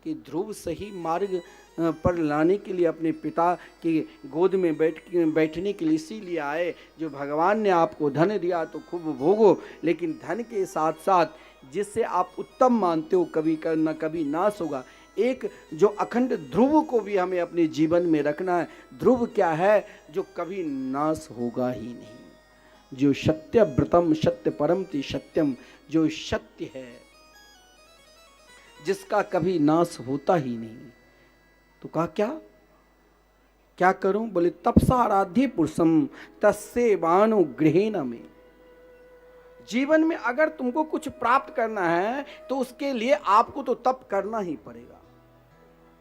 कि ध्रुव सही मार्ग पर लाने के लिए अपने पिता की गोद में बैठने के लिए इसीलिए आए। जो भगवान ने आपको धन दिया तो खूब भोगो, लेकिन धन के साथ साथ जिससे आप उत्तम मानते हो कभी न कभी नाश होगा। एक जो अखंड ध्रुव को भी हमें अपने जीवन में रखना है। ध्रुव क्या है? जो कभी नाश होगा ही नहीं, जो सत्य व्रतम सत्य परम ति सत्यम, जो सत्य है जिसका कभी नाश होता ही नहीं। तो कहा क्या करूं? बोले तपसा आराध्य पुरुषम तस्से बानो गृहेण में। जीवन में अगर तुमको कुछ प्राप्त करना है तो उसके लिए आपको तो तप करना ही पड़ेगा।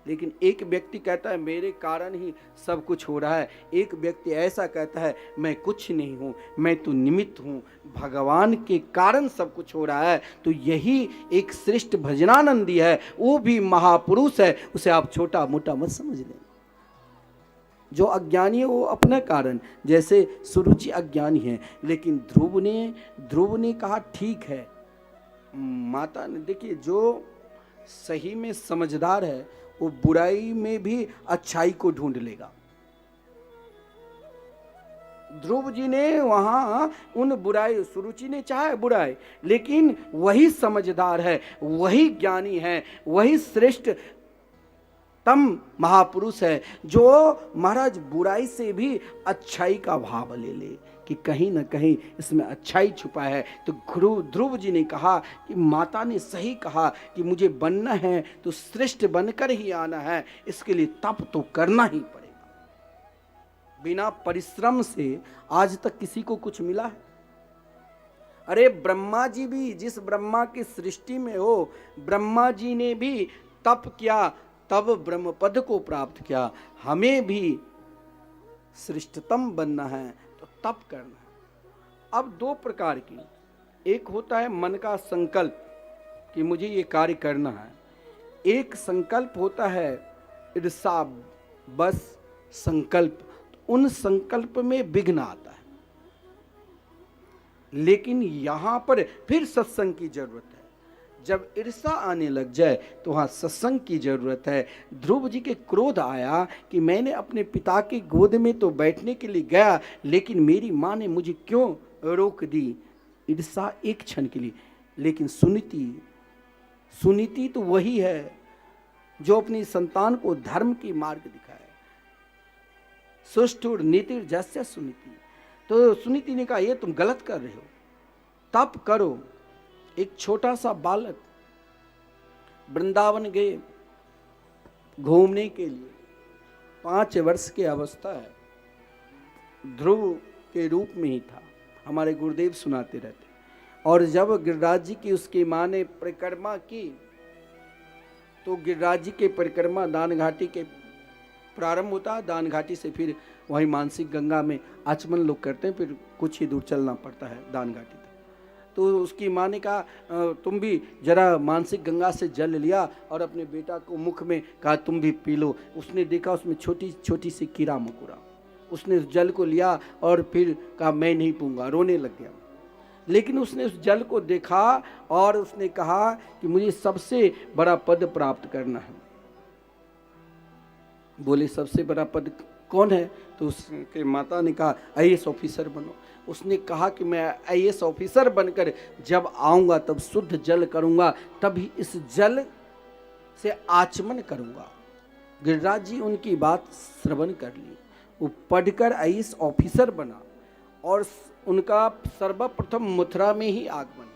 लेकिन एक व्यक्ति कहता है मेरे कारण ही सब कुछ हो रहा है, एक व्यक्ति ऐसा कहता है मैं कुछ नहीं हूँ, मैं तो निमित्त हूँ, भगवान के कारण सब कुछ हो रहा है। तो यही एक श्रेष्ठ भजनानंदी है, वो भी महापुरुष है, उसे आप छोटा मोटा मत समझ लें। जो अज्ञानी है वो अपने कारण, जैसे सुरुचि अज्ञानी है, लेकिन ध्रुव ने कहा ठीक है। माता ने, देखिए जो सही में समझदार है वो बुराई में भी अच्छाई को ढूंढ लेगा। ध्रुव जी ने वहां उन बुराई, सुरुचि ने चाहे बुराई, लेकिन वही समझदार है, वही ज्ञानी है, वही श्रेष्ठ तम महापुरुष है जो महाराज बुराई से भी अच्छाई का भाव ले ले कि कहीं ना कहीं इसमें अच्छाई छुपा है। तो ध्रुव जी ने कहा कि माता ने सही कहा कि मुझे बनना है तो श्रेष्ठ बनकर ही आना है, इसके लिए तप तो करना ही पड़ेगा। बिना परिश्रम से आज तक किसी को कुछ मिला है? अरे ब्रह्मा जी भी, जिस ब्रह्मा की सृष्टि में हो, ब्रह्मा जी ने भी तप किया, तब ब्रह्म पद को प्राप्त किया। हमें भी श्रेष्ठतम बनना है तो तप करना है। अब दो प्रकार की, एक होता है मन का संकल्प कि मुझे ये कार्य करना है, एक संकल्प होता है ईर्षा बस संकल्प। उन संकल्प में विघ्न आता है। लेकिन यहां पर फिर सत्संग की जरूरत है। जब ईर्षा आने लग जाए तो वहाँ सत्संग की जरूरत है। ध्रुव जी के क्रोध आया कि मैंने अपने पिता की गोद में तो बैठने के लिए गया, लेकिन मेरी माँ ने मुझे क्यों रोक दी? ईर्षा एक क्षण के लिए। लेकिन सुनीति तो वही है जो अपनी संतान को धर्म की मार्ग दिखाए। सुष्ठुर नीतिर जस्य सुनीति। तो सुनीति ने कहा ये तुम गलत कर रहे हो, तप करो। एक छोटा सा बालक वृंदावन गए घूमने के लिए, 5 वर्ष की अवस्था है, ध्रुव के रूप में ही था, हमारे गुरुदेव सुनाते रहते। और जब गिरिराज जी की उसकी माँ ने परिक्रमा की तो गिरिराज जी के परिक्रमा दान घाटी के प्रारंभ होता है, दान घाटी से फिर वहीं मानसिक गंगा में आचमन लोग करते हैं, फिर कुछ ही दूर चलना पड़ता है दान घाटी तक। तो उसकी माँ ने कहा तुम भी जरा मानसिक गंगा से जल लिया और अपने बेटा को मुख में कहा तुम भी पी लो। उसने देखा उसमें छोटी छोटी सी कीड़ा मकोड़ा, उसने उस जल को लिया और फिर कहा मैं नहीं पीऊँगा, रोने लग गया। लेकिन उसने उस जल को देखा और उसने कहा कि मुझे सबसे बड़ा पद प्राप्त करना है। बोले सबसे बड़ा पद कौन है? तो उसके माता ने कहा IAS ऑफिसर बनो। उसने कहा कि मैं IAS ऑफिसर बनकर जब आऊँगा तब शुद्ध जल करूँगा, तभी इस जल से आचमन करूँगा। गिरिराज जी उनकी बात श्रवण कर ली, वो पढ़कर IAS ऑफिसर बना और उनका सर्वप्रथम मथुरा में ही आगमन हुआ।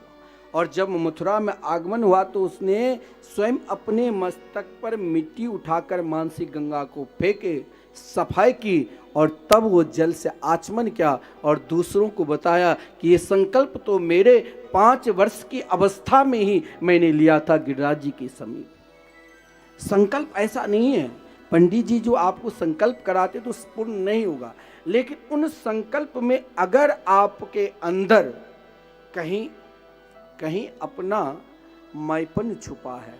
और जब मथुरा में आगमन हुआ तो उसने स्वयं अपने मस्तक पर मिट्टी उठाकर मानसिक गंगा को फेंके, सफाई की और तब वो जल से आचमन किया और दूसरों को बताया कि ये संकल्प तो मेरे 5 वर्ष की अवस्था में ही मैंने लिया था गिरिराज जी के समीप। संकल्प ऐसा नहीं है, पंडित जी जो आपको संकल्प कराते तो पूर्ण नहीं होगा, लेकिन उन संकल्प में अगर आपके अंदर कहीं कहीं अपना मैपन छुपा है,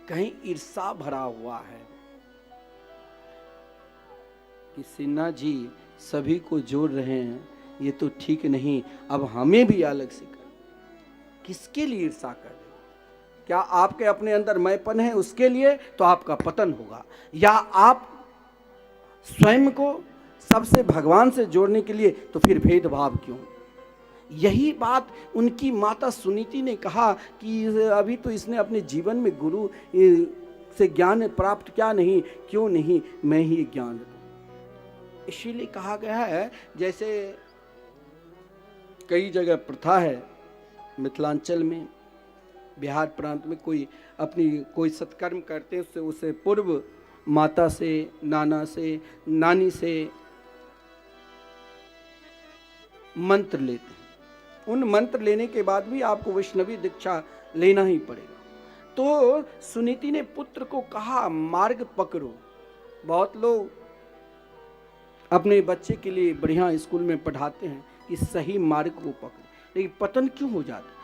कहीं ईर्षा भरा हुआ है कि सिन्हा जी सभी को जोड़ रहे हैं, ये तो ठीक नहीं, अब हमें भी अलग से कर। किसके लिए ईर्षा कर रहे हो? क्या आपके अपने अंदर मैंपन है उसके लिए? तो आपका पतन होगा। या आप स्वयं को सबसे भगवान से जोड़ने के लिए, तो फिर भेदभाव क्यों? यही बात उनकी माता सुनीति ने कहा कि अभी तो इसने अपने जीवन में गुरु से ज्ञान प्राप्त किया नहीं, क्यों नहीं मैं ही ज्ञान दूं। इसीलिए कहा गया है, जैसे कई जगह प्रथा है, मिथिलांचल में, बिहार प्रांत में कोई अपनी कोई सत्कर्म करते हैं, उससे पूर्व माता से, नाना से, नानी से मंत्र लेते हैं। उन मंत्र लेने के बाद भी आपको वैष्णवी दीक्षा लेना ही पड़ेगा। तो सुनीति ने पुत्र को कहा मार्ग पकड़ो। बहुत लोग अपने बच्चे के लिए बढ़िया स्कूल में पढ़ाते हैं कि सही मार्ग को पकड़ो, लेकिन पतन क्यों हो जाता है?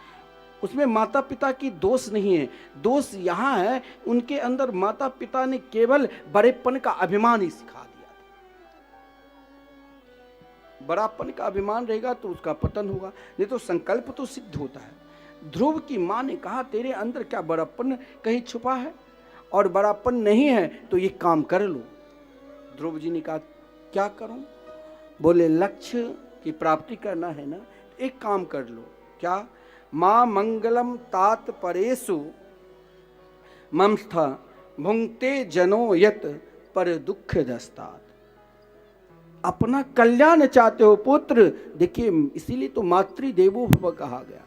उसमें माता पिता की दोष नहीं है, दोष यहाँ है उनके अंदर माता पिता ने केवल बड़ेपन का अभिमान ही सिखा दिया। बड़ापन का अभिमान रहेगा तो उसका पतन होगा, नहीं तो संकल्प तो सिद्ध होता है। ध्रुव की माँ ने कहा तेरे अंदर क्या बड़ापन कहीं छुपा है? और बड़ापन नहीं है तो ये काम कर लो। ध्रुव जी ने कहा क्या करूं? बोले लक्ष्य की प्राप्ति करना है ना, एक काम कर लो। क्या? माँ मंगलम तात परेशु ममस्था भुंगते जनो यत पर दुख दस्तात। अपना कल्याण चाहते हो पुत्र, देखिए इसीलिए तो मातृदेवो भव कहा गया।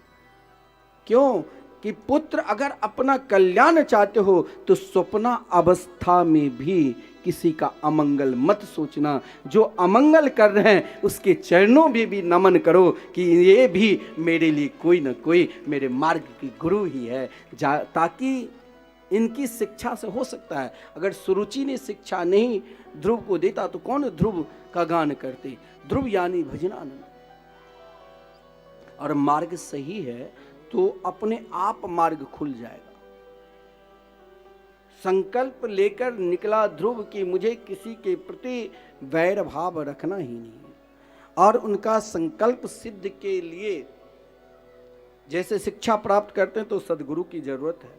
क्यों? कि पुत्र अगर अपना कल्याण चाहते हो तो स्वप्न अवस्था में भी किसी का अमंगल मत सोचना। जो अमंगल कर रहे हैं उसके चरणों में भी नमन करो कि ये भी मेरे लिए कोई ना कोई मेरे मार्ग की गुरु ही है, ताकि इनकी शिक्षा से हो सकता है। अगर सुरुचि ने शिक्षा नहीं ध्रुव को देता तो कौन ध्रुव का गान करते? ध्रुव यानी भजनानंद। और मार्ग सही है तो अपने आप मार्ग खुल जाएगा। संकल्प लेकर निकला ध्रुव कि मुझे किसी के प्रति वैर भाव रखना ही नहीं, और उनका संकल्प सिद्ध के लिए जैसे शिक्षा प्राप्त करते हैं तो सदगुरु की जरूरत है,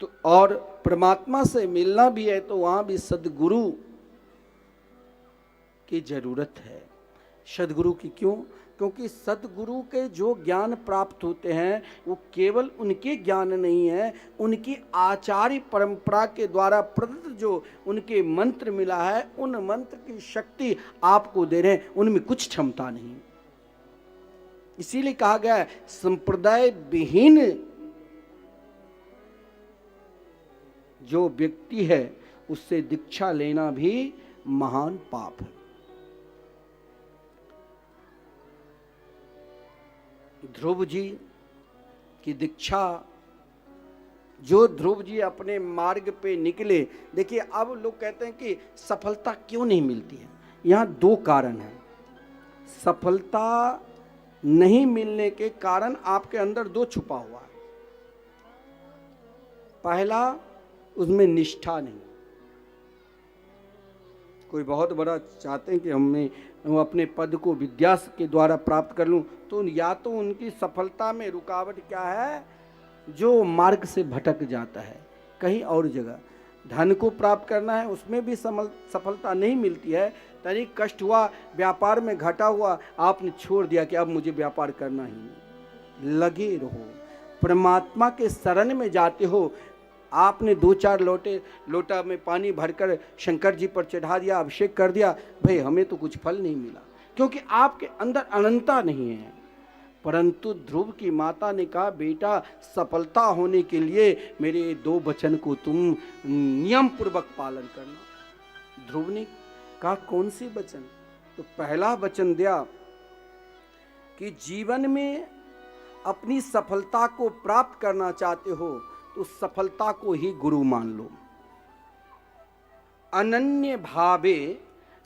तो और परमात्मा से मिलना भी है तो वहां भी सदगुरु की जरूरत है। सदगुरु की क्यों? क्योंकि सदगुरु के जो ज्ञान प्राप्त होते हैं वो केवल उनके ज्ञान नहीं है, उनकी आचार्य परंपरा के द्वारा प्रदत्त जो उनके मंत्र मिला है, उन मंत्र की शक्ति आपको दे रहे हैं, उनमें कुछ क्षमता नहीं। इसीलिए कहा गया है संप्रदाय विहीन जो व्यक्ति है उससे दीक्षा लेना भी महान पाप है। ध्रुव जी की दीक्षा, जो ध्रुव जी अपने मार्ग पे निकले, देखिए अब लोग कहते हैं कि सफलता क्यों नहीं मिलती है। यहाँ दो कारण हैं। सफलता नहीं मिलने के कारण आपके अंदर दो छुपा हुआ है। पहला, उसमें निष्ठा नहीं। कोई बहुत बड़ा चाहते हैं कि हमने अपने पद को विद्या के द्वारा प्राप्त कर लूं, तो या तो उनकी सफलता में रुकावट क्या है, जो मार्ग से भटक जाता है कहीं और जगह। धन को प्राप्त करना है उसमें भी सफलता नहीं मिलती है, तनिक कष्ट हुआ, व्यापार में घाटा हुआ, आपने छोड़ दिया कि अब मुझे व्यापार करना ही नहीं। लगे रहो, परमात्मा के शरण में जाते हो। आपने 2-4 लोटा में पानी भरकर शंकर जी पर चढ़ा दिया, अभिषेक कर दिया, भाई हमें तो कुछ फल नहीं मिला, क्योंकि आपके अंदर अनंतता नहीं है। परंतु ध्रुव की माता ने कहा बेटा सफलता होने के लिए मेरे 2 वचन को तुम नियम पूर्वक पालन करना। ध्रुव ने कहा कौन सी वचन? तो पहला वचन दिया कि जीवन में अपनी सफलता को प्राप्त करना चाहते हो तो सफलता को ही गुरु मान लो। अनन्य भावे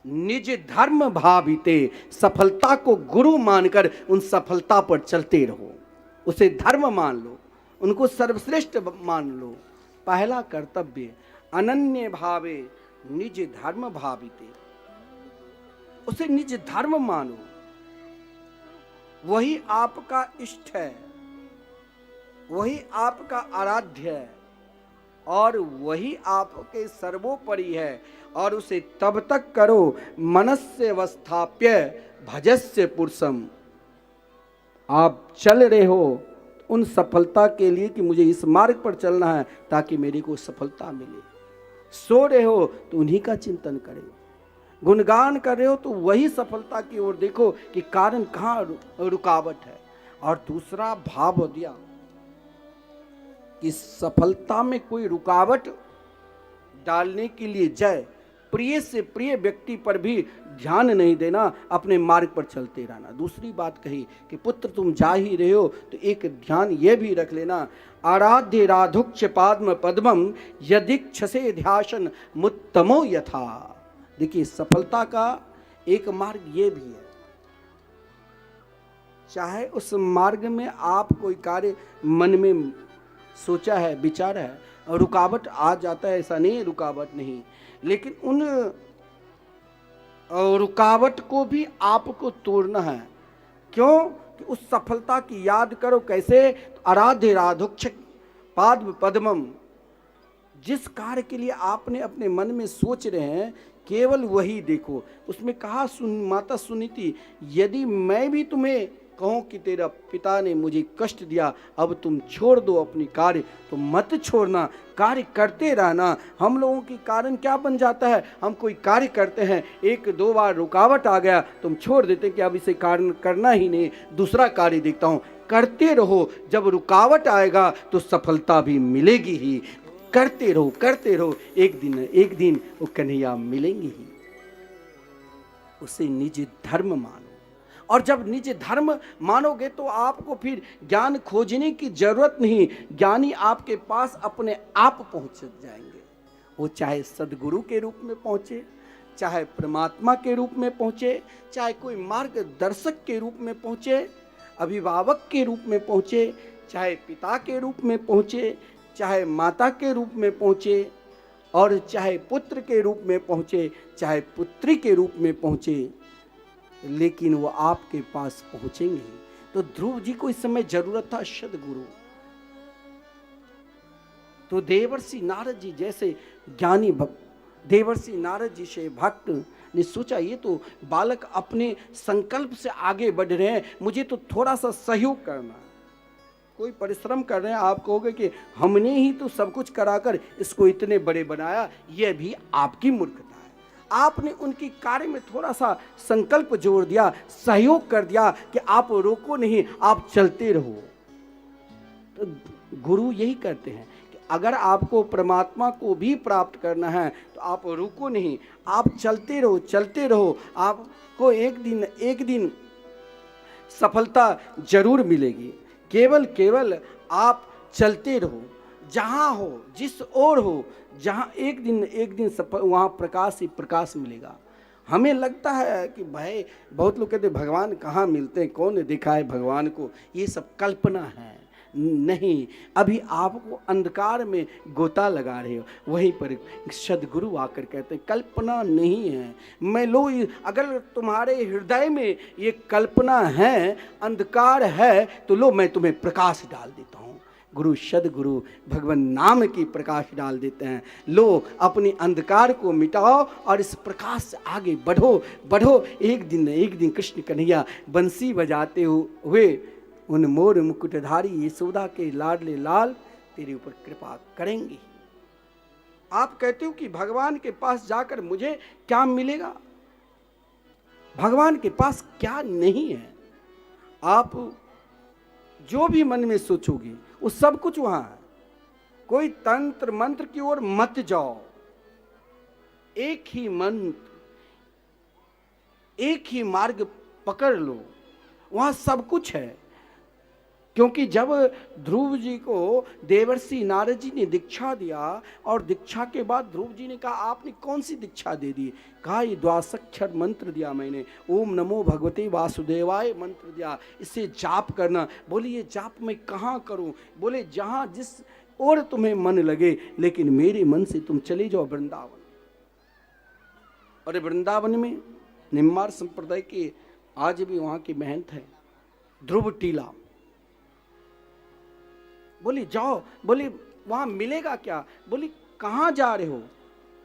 निज धर्म भाविते, सफलता को गुरु मानकर उन सफलता पर चलते रहो, उसे धर्म मान लो, उनको सर्वश्रेष्ठ मान लो। पहला कर्तव्य अनन्य भावे निज धर्म भाविते। उसे निज धर्म मानो, वही आपका इष्ट है, वही आपका आराध्य है और वही आपके सर्वोपरि है। और उसे तब तक करो मनस्य अवस्थाप्य भजस्य पुरुषम। आप चल रहे हो उन सफलता के लिए कि मुझे इस मार्ग पर चलना है ताकि मेरे को सफलता मिले। सो रहे हो तो उन्हीं का चिंतन करें, गुणगान कर रहे हो तो वही सफलता की ओर देखो कि कारण कहाँ रुकावट है। और दूसरा भाव दिया कि सफलता में कोई रुकावट डालने के लिए जय प्रिय से प्रिय व्यक्ति पर भी ध्यान नहीं देना, अपने मार्ग पर चलते रहना। दूसरी बात कही कि पुत्र तुम जा ही रहे हो तो एक ध्यान ये भी रख लेना, आराध्य राधुक्ष पाद्म पद्मम यदिक्षसे ध्यासन मुत्तमो यथा। देखिए सफलता का एक मार्ग ये भी है, चाहे उस मार्ग में आप कोई कार्य मन में सोचा है, विचार है और रुकावट आ जाता है, ऐसा नहीं रुकावट नहीं, लेकिन उन रुकावट को भी आपको तोड़ना है। क्यों कि उस सफलता की याद करो कैसे, तो आराध्य राधुक्ष पाद्म पद्मम, जिस कार्य के लिए आपने अपने मन में सोच रहे हैं केवल वही देखो। उसमें कहा माता सुनीति, यदि मैं भी तुम्हें कहूँ कि तेरा पिता ने मुझे कष्ट दिया, अब तुम छोड़ दो अपनी कार्य, तो मत छोड़ना, कार्य करते रहना। हम लोगों की कारण क्या बन जाता है, हम कोई कार्य करते हैं, एक दो बार रुकावट आ गया तुम छोड़ देते कि अब इसे कार्य करना ही नहीं, दूसरा कार्य देखता हूँ। करते रहो, जब रुकावट आएगा तो सफलता भी मिलेगी ही। करते रहो, एक दिन वो कन्हैया मिलेंगे ही। उसे निज धर्म मानो, और जब निज धर्म मानोगे तो आपको फिर ज्ञान खोजने की जरूरत नहीं, ज्ञानी आपके पास अपने आप पहुंच जाएंगे। वो चाहे सदगुरु के रूप में पहुंचे, चाहे परमात्मा के रूप में पहुंचे, चाहे कोई मार्गदर्शक के रूप में पहुंचे, अभिभावक के रूप में पहुंचे, चाहे पिता के रूप में पहुंचे, चाहे माता के रूप में पहुंचे, और चाहे पुत्र के रूप में पहुंचे, चाहे पुत्री के रूप में पहुंचे, लेकिन वो आपके पास पहुंचेंगे। तो ध्रुव जी को इस समय जरूरत था सदगुरु। तो देवर्षि नारद जी जैसे ज्ञानी देवर्षि नारद जी से भक्त ने सोचा ये तो बालक अपने संकल्प से आगे बढ़ रहे हैं, मुझे तो थोड़ा सा सहयोग करना है। कोई परिश्रम कर रहे हैं, आप कहोगे कि हमने ही तो सब कुछ कराकर इसको इतने बड़े बनाया, यह भी आपकी मूर्खता है। आपने उनकी कार्य में थोड़ा सा संकल्प जोड़ दिया, सहयोग कर दिया कि आप रोको नहीं, आप चलते रहो। तो गुरु यही करते हैं कि अगर आपको परमात्मा को भी प्राप्त करना है तो आप रुको नहीं, आप चलते रहो। आपको एक दिन सफलता जरूर मिलेगी। केवल आप चलते रहो, जहाँ हो, जिस ओर हो, जहाँ एक दिन वहाँ प्रकाश ही प्रकाश मिलेगा। हमें लगता है कि भाई बहुत लोग कहते हैं भगवान कहाँ मिलते हैं, कौन दिखाए भगवान को, ये सब कल्पना है। नहीं, अभी आपको अंधकार में गोता लगा रहे हो। वहीं पर सदगुरु आकर कहते हैं कल्पना नहीं है, मैं लो, अगर तुम्हारे हृदय में ये कल्पना है, अंधकार है, तो लो मैं तुम्हें प्रकाश डाल देता हूँ। गुरु सदगुरु भगवान नाम की प्रकाश डाल देते हैं। लो अपने अंधकार को मिटाओ और इस प्रकाश से आगे बढ़ो। एक दिन कृष्ण कन्हैया बंसी बजाते हुए उन मोर मुकुटधारी यशोदा के लाडले लाल तेरे ऊपर कृपा करेंगे। आप कहते हो कि भगवान के पास जाकर मुझे क्या मिलेगा, भगवान के पास क्या नहीं है। आप जो भी मन में सोचोगे वो सब कुछ वहां है। कोई तंत्र मंत्र की ओर मत जाओ, एक ही मंत्र, एक ही मार्ग पकड़ लो, वहां सब कुछ है। क्योंकि जब ध्रुव जी को देवर्षि नारद जी ने दीक्षा दिया और दीक्षा के बाद ध्रुव जी ने कहा आपने कौन सी दीक्षा दे दी, कहा ये द्वादशाक्षर मंत्र दिया मैंने, ओम नमो भगवते वासुदेवाय मंत्र दिया, इसे जाप करना। बोले ये जाप मैं कहाँ करूँ, बोले जहाँ जिस और तुम्हें मन लगे, लेकिन मेरे मन से तुम चले जाओ वृंदावन। और वृंदावन में निम्मार संप्रदाय के आज भी वहां की महंत है ध्रुव टीला। बोली जाओ, बोली वहां मिलेगा क्या? बोली कहां जा रहे हो?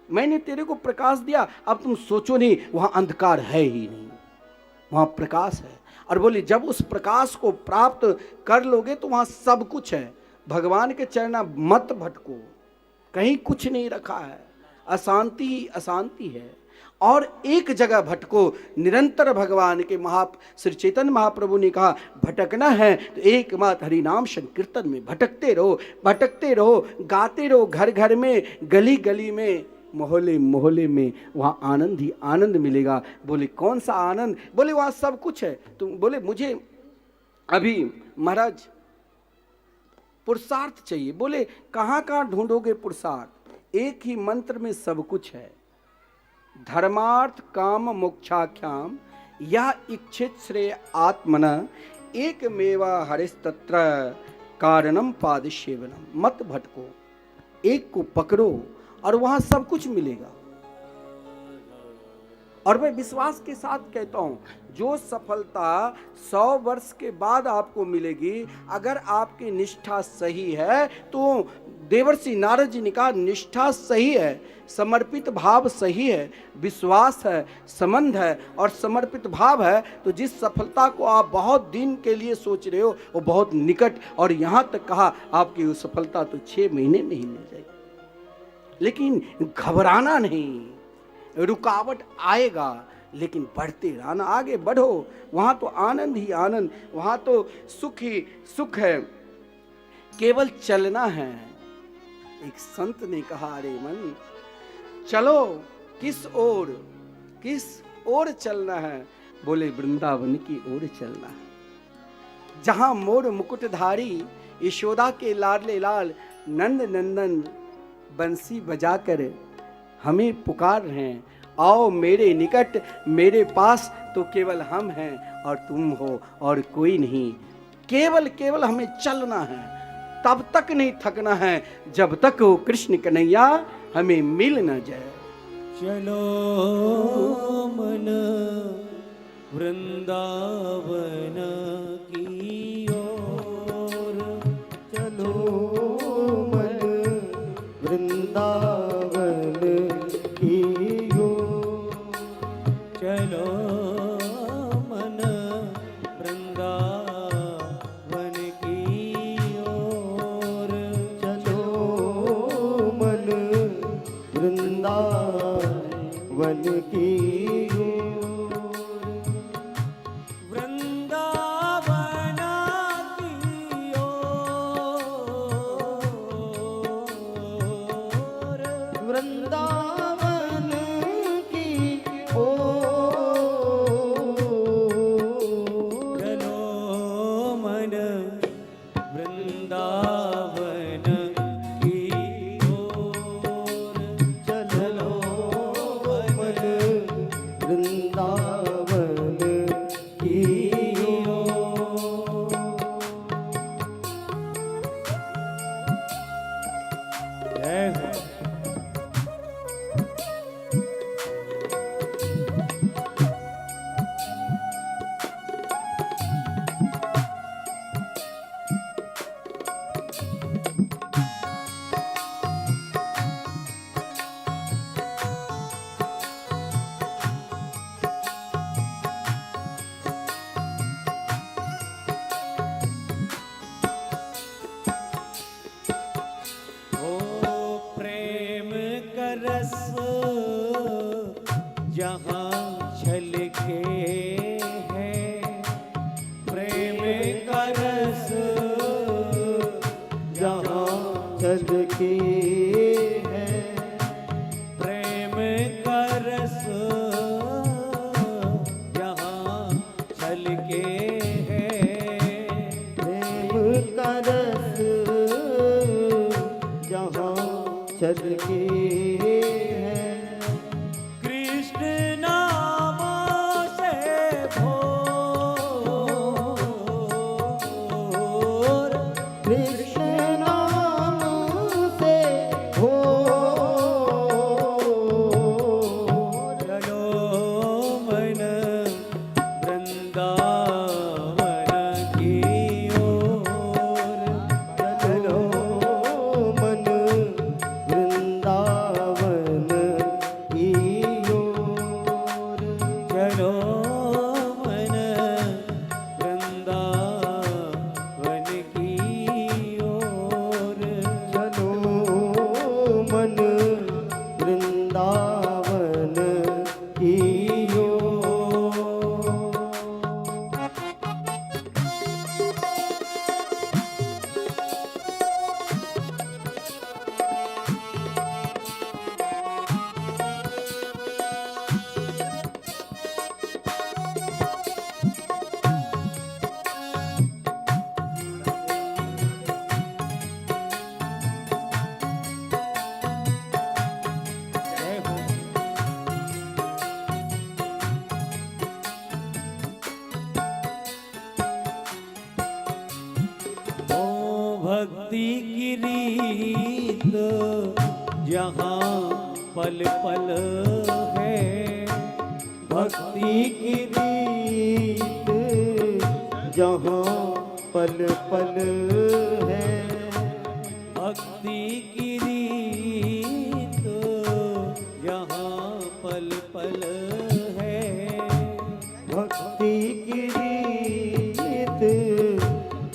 मैंने तेरे को प्रकाश दिया, अब तुम सोचो नहीं, वहां अंधकार है ही नहीं, वहां प्रकाश है। और बोली जब उस प्रकाश को प्राप्त कर लोगे तो वहां सब कुछ है। भगवान के चरणा मत भटको, कहीं कुछ नहीं रखा है, अशांति ही अशांति है। और एक जगह भटको, निरंतर भगवान के श्री चैतन्य महाप्रभु ने कहा भटकना है तो एक मात्र हरि नाम संकीर्तन में भटकते रहो, भटकते रहो, गाते रहो, घर घर में, गली गली में, मोहल्ले मोहल्ले में, वहाँ आनंद ही आनंद मिलेगा। बोले कौन सा आनंद? बोले वहाँ सब कुछ है। तुम बोले मुझे अभी महाराज पुरुषार्थ चाहिए। बोले कहाँ कहाँ ढूंढोगे पुरुषार्थ? एक ही मंत्र में सब कुछ है। धर्मार्थ काम मोक्षाख्याम या इच्छित श्रेय आत्मना एक मेवा हरिस्तत्र कारणम पाद सेवनम। मत भटको, एक को पकड़ो और वहां सब कुछ मिलेगा। और मैं विश्वास के साथ कहता हूं, जो सफलता 100 वर्ष के बाद आपको मिलेगी, अगर आपकी निष्ठा सही है तो देवर्षि नारद जी ने कहा निष्ठा सही है, समर्पित भाव सही है, विश्वास है, संबंध है और समर्पित भाव है, तो जिस सफलता को आप बहुत दिन के लिए सोच रहे हो वो बहुत निकट। और यहाँ तक कहा आपकी वो सफलता तो 6 महीने में ही मिल जाएगी। लेकिन घबराना नहीं, रुकावट आएगा लेकिन बढ़ते रहना, आगे बढ़ो। वहाँ तो आनंद ही आनंद, वहाँ तो सुख ही सुख है, केवल चलना है। एक संत ने कहा अरे मन चलो, किस ओर चलना है? बोले वृंदावन की ओर चलना है, जहां मोर मुकुटधारी यशोदा के लाडले लाल नंद नंदन बंसी बजाकर हमें पुकार रहे हैं, आओ मेरे निकट, मेरे पास तो केवल हम हैं और तुम हो और कोई नहीं। केवल हमें चलना है, तब तक नहीं थकना है जब तक वो कृष्ण कन्हैया हमें मिल न जाए। चलो मन वृंदावन की ओर, चलो मन वृंदावन की ओर, चलो मन वृंदावन की ओर, चलो मन वृंदावन की ओर, वृंदावन की ओर, वृंदावन की ओर, चलो मन वृंदावन की ओर, चलो मन वृंदावन की ओर। जय हो। जहाँ छलके हैं प्रेम का रस, जहाँ छलके हैं प्रेम का रस, जहाँ छलके हैं प्रेम का रस, जहाँ छलके हैं कृष्ण नाम से भोर, कृष्ण नाम से भोर, चलो मन की ओर चलो मन वृंदावन की ओर। चलो मन वृंदावन की ओर चलो मन वृंदावन की ओर। जय हो। ओ भक्ति की रीत जहाँ पल पल है, भक्ति की रीत जहाँ पल पल है। भक्ति की रीत जहाँ पल पल है, भक्ति की रीत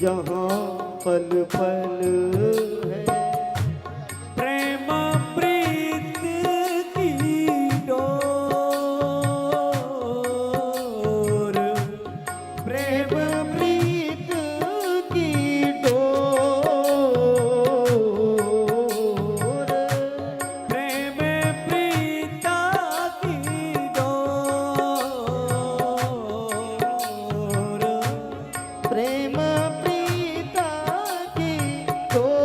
जहाँ पल पल है। प्रेम प्रीत की डोर, प्रेम प्रीत की डोर। प्रेम प्रीता की डोर, प्रेम प्रीता की डोर।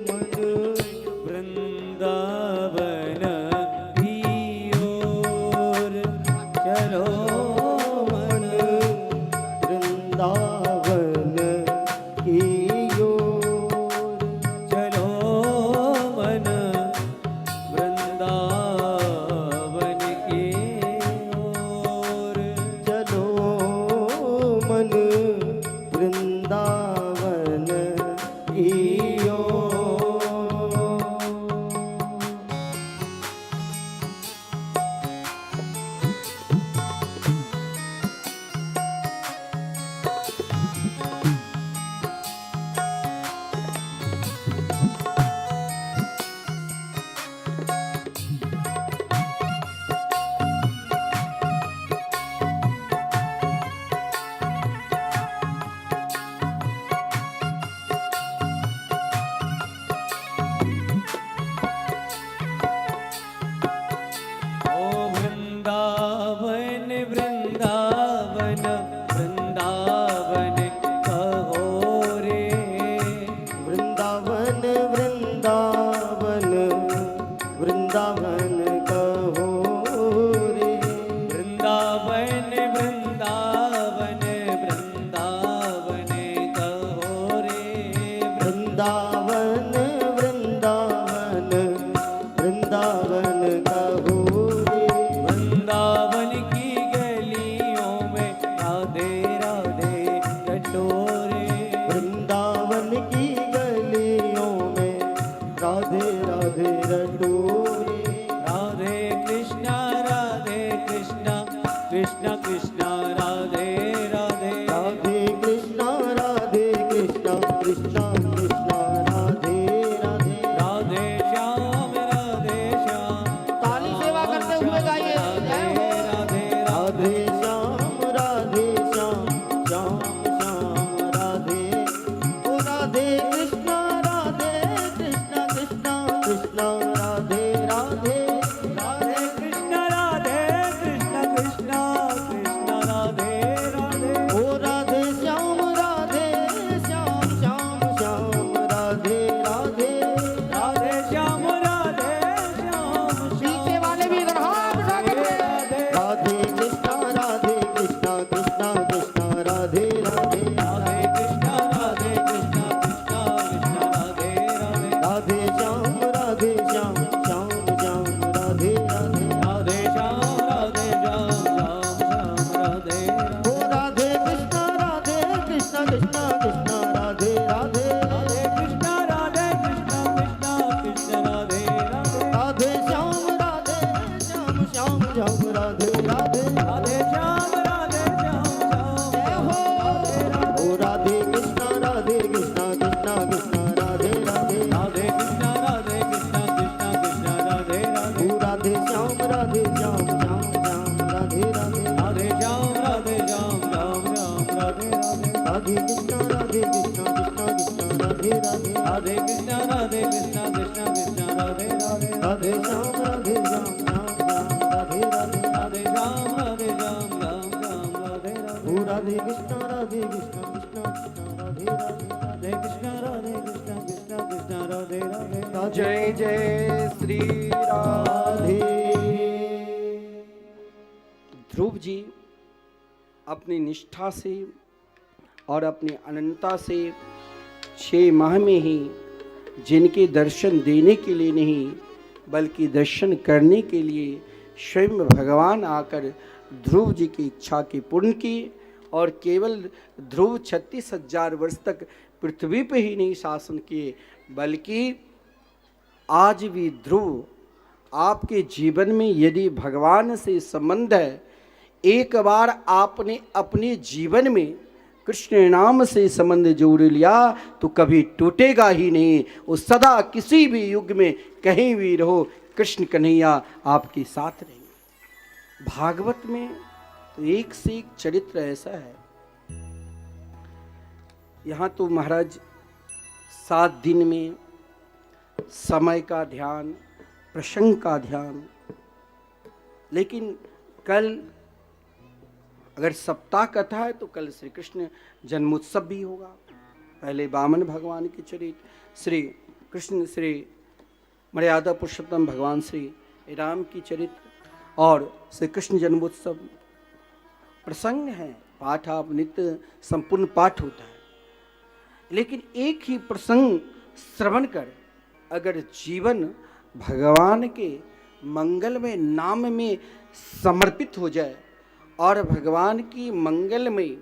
मन वृंदावन की ओर चलो मन वृंदावन की ओर। चलो मन वृंदावन की ओर चलो मन वृंदावन की ओर। ओ वृंदावन वृंदावन वृंदावन कहो रे वृंदावन वृंदावन वृंदावन कहो रे। वृंदावन वृंदावन वृंदावन कहो रे वृंदावन वृंदावन वृंदावन कहो रे। वृंदावन की गलियों में राधे राधे कटोरे वृंदावन की गलियों में राधे राधे रटोरे। राधे कृष्णा कृष्णा कृष्णा राधे राधे राधे कृष्णा कृष्णा कृष्णा राधे राधे। राधे श्याम ताली सेवा करते हुए गाइए। जय हो। राधे राधे श्याम श्याम श्याम राधे। ओ राधे कृष्णा कृष्णा कृष्णा राधे राधे। राधे कृष्णा कृष्णा कृष्णा राधे राधे ओ राधे श्याम श्याम राधे राधे। राधे श्याम पीछे वाले भी इधर हाथ उठा के राधे राधे कृष्णा कृष्णा कृष्णा राधे राधे। राधे कृष्णा कृष्णा राधे राधे राधे श्याम श्याम राधे राधे। राधे श्याम श्याम राधे राधे कृष्णा कृष्णा कृष्णा राधे राधे राधे श्याम राधे श्याम श्याम श्याम राधे राधे राधे राम राधे राम राम राम राधे राधे ओ राधे कृष्ण कृष्ण कृष्ण राधे राधे राधे कृष्णा कृष्णा कृष्णा राधे राधे जय जय श्री राम। राधे ध्रुव जी अपनी निष्ठा से और अपनी अनंतता से 6 माह में ही जिनके दर्शन देने के लिए नहीं बल्कि दर्शन करने के लिए स्वयं भगवान आकर ध्रुव जी की इच्छा की पूर्ण की और केवल ध्रुव 36,000 वर्ष तक पृथ्वी पे ही नहीं शासन किए बल्कि आज भी ध्रुव आपके जीवन में यदि भगवान से संबंध है, एक बार आपने अपने जीवन में कृष्ण नाम से संबंध जोड़ लिया तो कभी टूटेगा ही नहीं। वो सदा किसी भी युग में कहीं भी रहो, कृष्ण कन्हैया आपके साथ रहेंगे। भागवत में तो एक से एक चरित्र ऐसा है। यहाँ तो महाराज 7 दिन में समय का ध्यान, प्रसंग का ध्यान, लेकिन कल अगर सप्ताह कथा है तो कल श्री कृष्ण जन्मोत्सव भी होगा। पहले वामन भगवान के चरित्र, श्री कृष्ण श्री मर्यादा पुरुषोत्तम भगवान श्री राम की चरित्र और श्री कृष्ण जन्मोत्सव प्रसंग है। पाठ आप नित्य संपूर्ण पाठ होता है, लेकिन एक ही प्रसंग श्रवण कर अगर जीवन भगवान के मंगल में नाम में समर्पित हो जाए और भगवान की मंगल में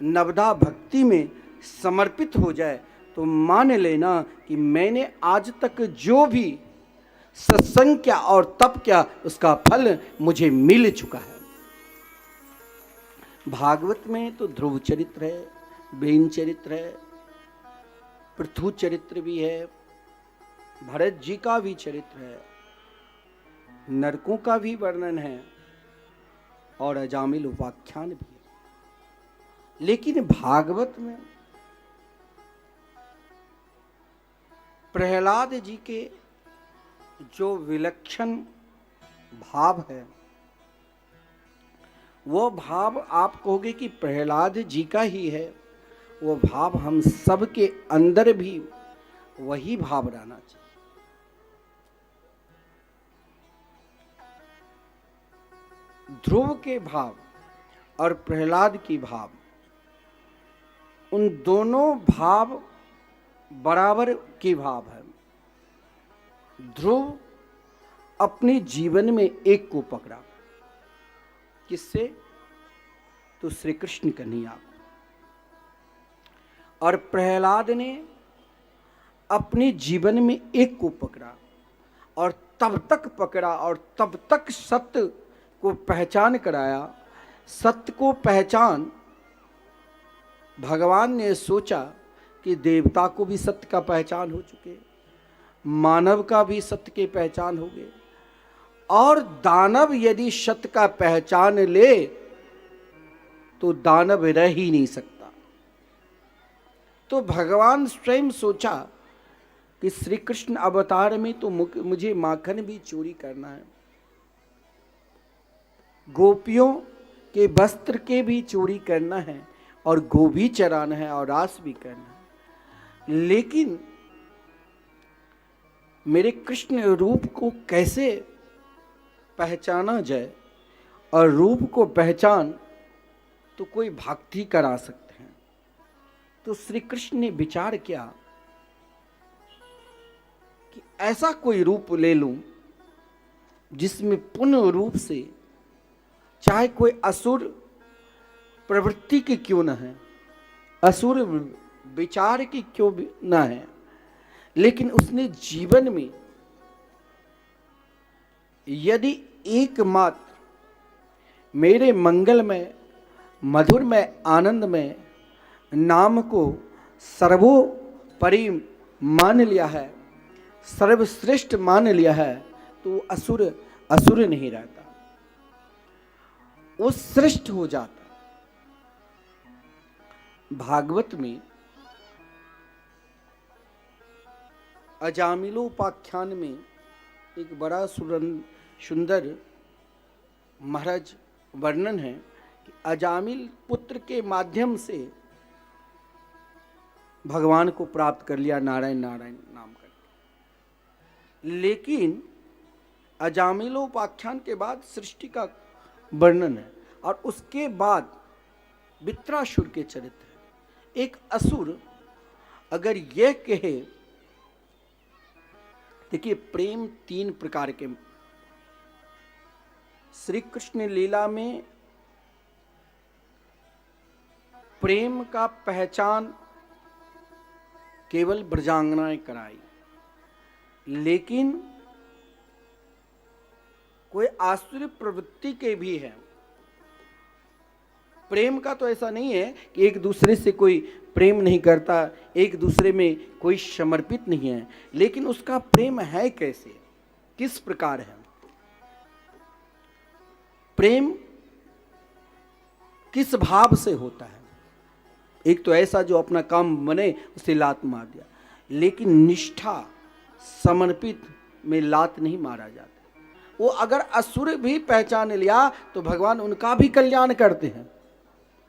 नवदा भक्ति में समर्पित हो जाए तो मान लेना कि मैंने आज तक जो भी सत्संग किया और तप किया उसका फल मुझे मिल चुका है। भागवत में तो ध्रुव चरित्र है, बेन चरित्र है, पृथु चरित्र भी है, भरत जी का भी चरित्र है, नरकों का भी वर्णन है और अजामिल उपाख्यान भी है। लेकिन भागवत में प्रहलाद जी के जो विलक्षण भाव है, वो भाव आप कहोगे कि प्रहलाद जी का ही है, वो भाव हम सब के अंदर भी वही भाव रहना चाहिए। ध्रुव के भाव और प्रहलाद की भाव, उन दोनों भाव बराबर के भाव है। ध्रुव अपने जीवन में एक को पकड़ा, किससे? तो श्री कृष्ण कन्हैया। और प्रहलाद ने अपने जीवन में एक को पकड़ा और तब तक पकड़ा और तब तक सत्य को पहचान कराया। सत्य को पहचान भगवान ने सोचा कि देवता को भी सत्य का पहचान हो चुके, मानव का भी सत्य के पहचान हो गए, और दानव यदि सत्य का पहचान ले तो दानव रह ही नहीं सकता। तो भगवान स्वयं सोचा कि श्री कृष्ण अवतार में तो मुझे माखन भी चोरी करना है, गोपियों के वस्त्र के भी चोरी करना है और गो भी चराना है और रास भी करना है, लेकिन मेरे कृष्ण रूप को कैसे पहचाना जाए? और रूप को पहचान तो कोई भक्ति करा सकते हैं। तो श्री कृष्ण ने विचार किया कि ऐसा कोई रूप ले लूं जिसमें पूर्ण रूप से, चाहे कोई असुर प्रवृत्ति की क्यों न है, असुर विचार की क्यों न है, लेकिन उसने जीवन में यदि एकमात्र मेरे मंगल में, मधुर में, आनंद में नाम को सर्वोपरि मान लिया है, सर्वश्रेष्ठ मान लिया है, तो असुर असुर नहीं रहता, वो श्रेष्ठ हो जाता। भागवत में अजामिलोपाख्यान में एक बड़ा सुंदर महाराज वर्णन है कि अजामिल पुत्र के माध्यम से भगवान को प्राप्त कर लिया, नारायण नारायण नाम करके। लेकिन अजामिलोपाख्यान के बाद सृष्टि का वर्णन है और उसके बाद वित्रासुर के चरित्र। एक असुर अगर यह कहे, देखिए प्रेम 3 प्रकार के। श्री कृष्ण लीला में प्रेम का पहचान केवल ब्रजांगनाएं कराई, लेकिन कोई आसुरी प्रवृत्ति के भी है। प्रेम का तो ऐसा नहीं है कि एक दूसरे से कोई प्रेम नहीं करता, एक दूसरे में कोई समर्पित नहीं है, लेकिन उसका प्रेम है कैसे, किस प्रकार है? प्रेम किस भाव से होता है? एक तो ऐसा जो अपना काम बने उसे लात मार दिया, लेकिन निष्ठा समर्पित में लात नहीं मारा जाता। वो अगर असुर भी पहचान लिया तो भगवान उनका भी कल्याण करते हैं।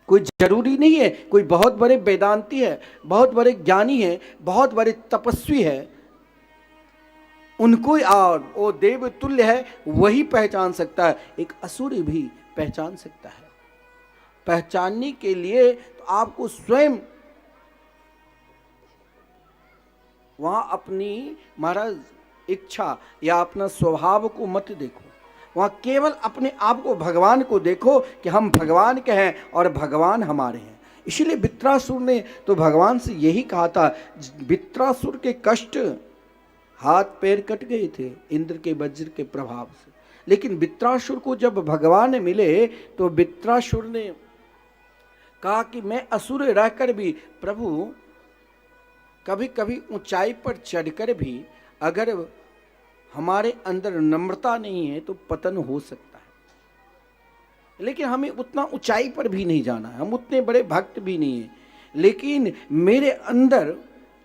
कोई जरूरी नहीं है कोई बहुत बड़े वेदांती है, बहुत बड़े ज्ञानी है, बहुत बड़े तपस्वी है, उनको और वो देव तुल्य है वही पहचान सकता है। एक असुर भी पहचान सकता है। पहचानने के लिए तो आपको स्वयं वहां अपनी महाराज इच्छा या अपना स्वभाव को मत देखो, वहां केवल अपने आप को भगवान को देखो कि हम भगवान के हैं और भगवान हमारे हैं। इसीलिए वित्रासुर ने तो भगवान से यही कहा था। वित्रासुर के कष्ट, हाथ पैर कट गए थे इंद्र के वज्र के प्रभाव से, लेकिन वित्रासुर को जब भगवान मिले तो वित्रासुर ने कहा कि मैं असुर रहकर भी प्रभु, कभी कभी ऊंचाई पर चढ़कर भी अगर हमारे अंदर नम्रता नहीं है तो पतन हो सकता है। लेकिन हमें उतना ऊंचाई पर भी नहीं जाना है, हम उतने बड़े भक्त भी नहीं हैं, लेकिन मेरे अंदर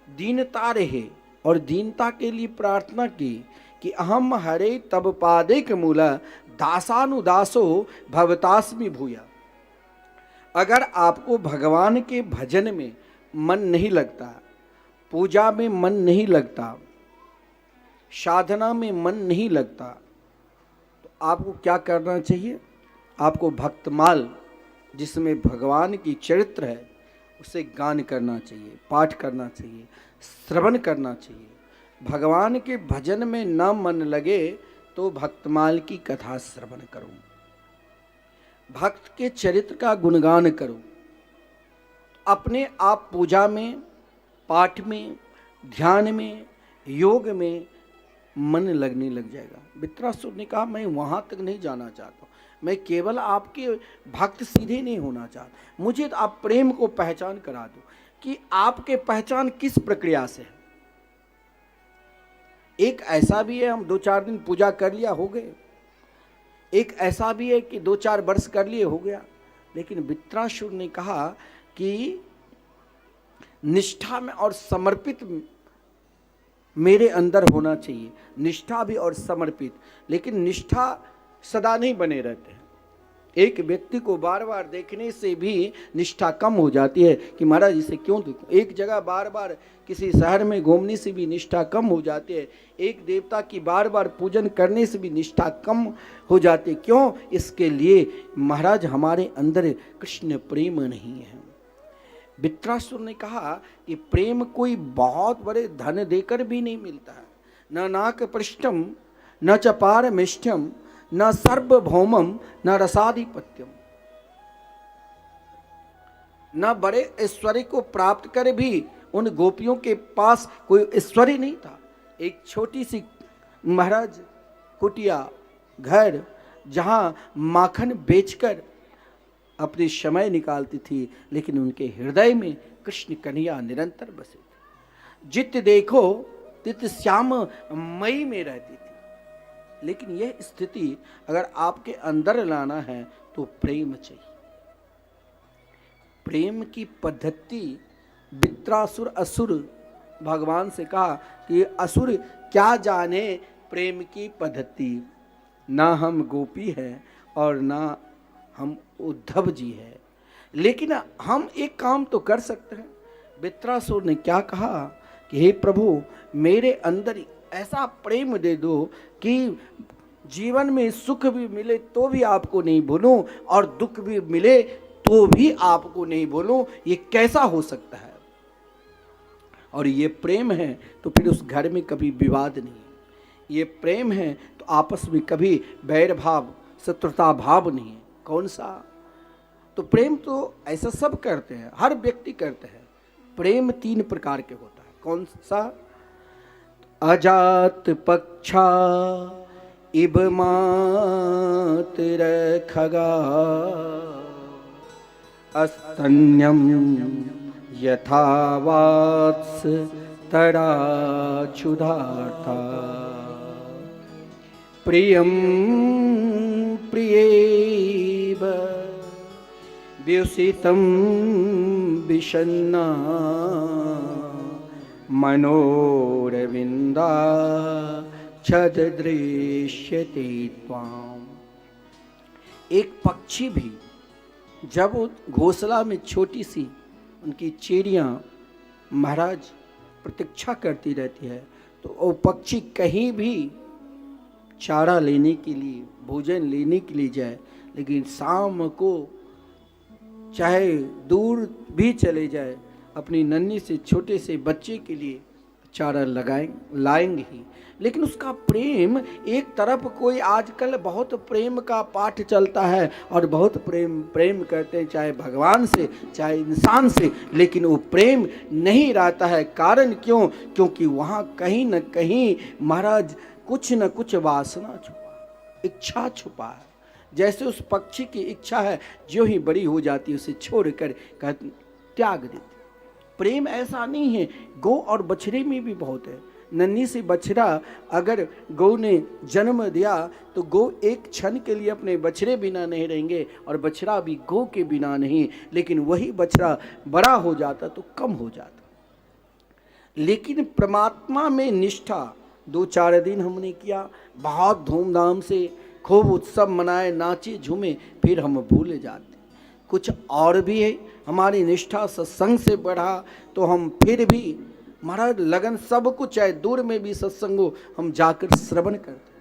दीनता रहे और दीनता के लिए प्रार्थना की कि अहम हरे तब पादेक मूला दासानुदासो भवतास्मि भूया। अगर आपको भगवान के भजन में मन नहीं लगता, पूजा में मन नहीं लगता, साधना में मन नहीं लगता, तो आपको क्या करना चाहिए? आपको भक्तमाल जिसमें भगवान की चरित्र है उसे गान करना चाहिए, पाठ करना चाहिए, श्रवण करना चाहिए। भगवान के भजन में न मन लगे तो भक्तमाल की कथा श्रवण करो, भक्त के चरित्र का गुणगान करो। अपने आप पूजा में, पाठ में, ध्यान में, योग में मन लगने लग जाएगा। वित्रासुर ने कहा मैं वहां तक नहीं जाना चाहता, मैं केवल आपके भक्त सीधे नहीं होना चाहता, मुझे तो आप प्रेम को पहचान करा दो कि आपके पहचान किस प्रक्रिया से है। एक ऐसा भी है हम 2-4 दिन पूजा कर लिया हो गए, एक ऐसा भी है कि 2-4 वर्ष कर लिए हो गया। लेकिन वित्रासुर ने कहा कि निष्ठा में और समर्पित मेरे अंदर होना चाहिए, निष्ठा भी और समर्पित। लेकिन निष्ठा सदा नहीं बने रहते हैं। एक व्यक्ति को बार बार देखने से भी निष्ठा कम हो जाती है कि महाराज इसे क्यों देखूं। एक जगह बार बार किसी शहर में घूमने से भी निष्ठा कम हो जाती है। एक देवता की बार बार पूजन करने से भी निष्ठा कम हो जाती है। क्यों? इसके लिए महाराज हमारे अंदर कृष्ण प्रेम नहीं है। वित्रासुर ने कहा कि प्रेम कोई बहुत बड़े धन देकर भी नहीं मिलता है। न नाक पृष्ठम न च पारमिष्ठम न सर्वभौमम न रसाधिपत्यम। न बड़े ऐश्वर्य को प्राप्त कर भी उन गोपियों के पास कोई ऐश्वर्य नहीं था। एक छोटी सी महाराज कुटिया घर, जहां माखन बेचकर अपनी समय निकालती थी, लेकिन उनके हृदय में कृष्ण कन्हैया निरंतर बसे थे। जित देखो तित श्याम मई में रहती थी। लेकिन यह स्थिति अगर आपके अंदर लाना है तो प्रेम चाहिए। प्रेम की पद्धति वित्रासुर असुर भगवान से कहा कि असुर क्या जाने प्रेम की पद्धति, ना हम गोपी हैं और ना हम उद्धव जी हैं, लेकिन हम एक काम तो कर सकते हैं। वृत्रासुर ने क्या कहा कि हे प्रभु, मेरे अंदर ऐसा प्रेम दे दो कि जीवन में सुख भी मिले तो भी आपको नहीं भूलूं और दुख भी मिले तो भी आपको नहीं भूलूं। ये कैसा हो सकता है? और ये प्रेम है तो फिर उस घर में कभी विवाद नहीं, ये प्रेम है तो आपस में कभी बैर भाव शत्रुता भाव नहीं है। कौन सा? तो प्रेम तो ऐसा सब करते हैं, हर व्यक्ति करते हैं। प्रेम 3 प्रकार के होता है। कौन सा? अजात पक्षा इब मातर खगा अस्तन्यम यथा वात्स तरा क्षुधार्था प्रियम प्रियेव व्युसितं विषन्ना मनोरविंदा छद दृश्यते त्वाम। एक पक्षी भी जब घोंसला में छोटी सी उनकी चिड़ियाँ महाराज प्रतीक्षा करती रहती है, तो वो पक्षी कहीं भी चारा लेने के लिए, भोजन लेने के लिए जाए, लेकिन शाम को चाहे दूर भी चले जाए, अपनी नन्ही से छोटे से बच्चे के लिए चारा लाएंगे ही। लेकिन उसका प्रेम एक तरफ, कोई आजकल बहुत प्रेम का पाठ चलता है और बहुत प्रेम करते हैं, चाहे भगवान से चाहे इंसान से, लेकिन वो प्रेम नहीं रहता है। कारण क्यों? क्योंकि वहाँ कहीं न कहीं महाराज कुछ न कुछ वासना छुपा, इच्छा छुपा है। जैसे उस पक्षी की इच्छा है, जो ही बड़ी हो जाती है उसे छोड़कर त्याग देती। प्रेम ऐसा नहीं है, गौ और बछड़े में भी बहुत है। नन्ही सी बछड़ा अगर गौ ने जन्म दिया तो गौ एक क्षण के लिए अपने बछड़े बिना नहीं रहेंगे और बछड़ा भी गौ के बिना नहीं, लेकिन वही बछड़ा बड़ा हो जाता तो कम हो जाता। लेकिन परमात्मा में निष्ठा 2-4 दिन हमने किया, बहुत धूमधाम से खूब उत्सव मनाए, नाचे झूमे, फिर हम भूल जाते। कुछ और भी है, हमारी निष्ठा सत्संग से बढ़ा तो हम फिर भी महाराज लगन सब कुछ, चाहे दूर में भी सत्संग हो, हम जाकर श्रवण करते,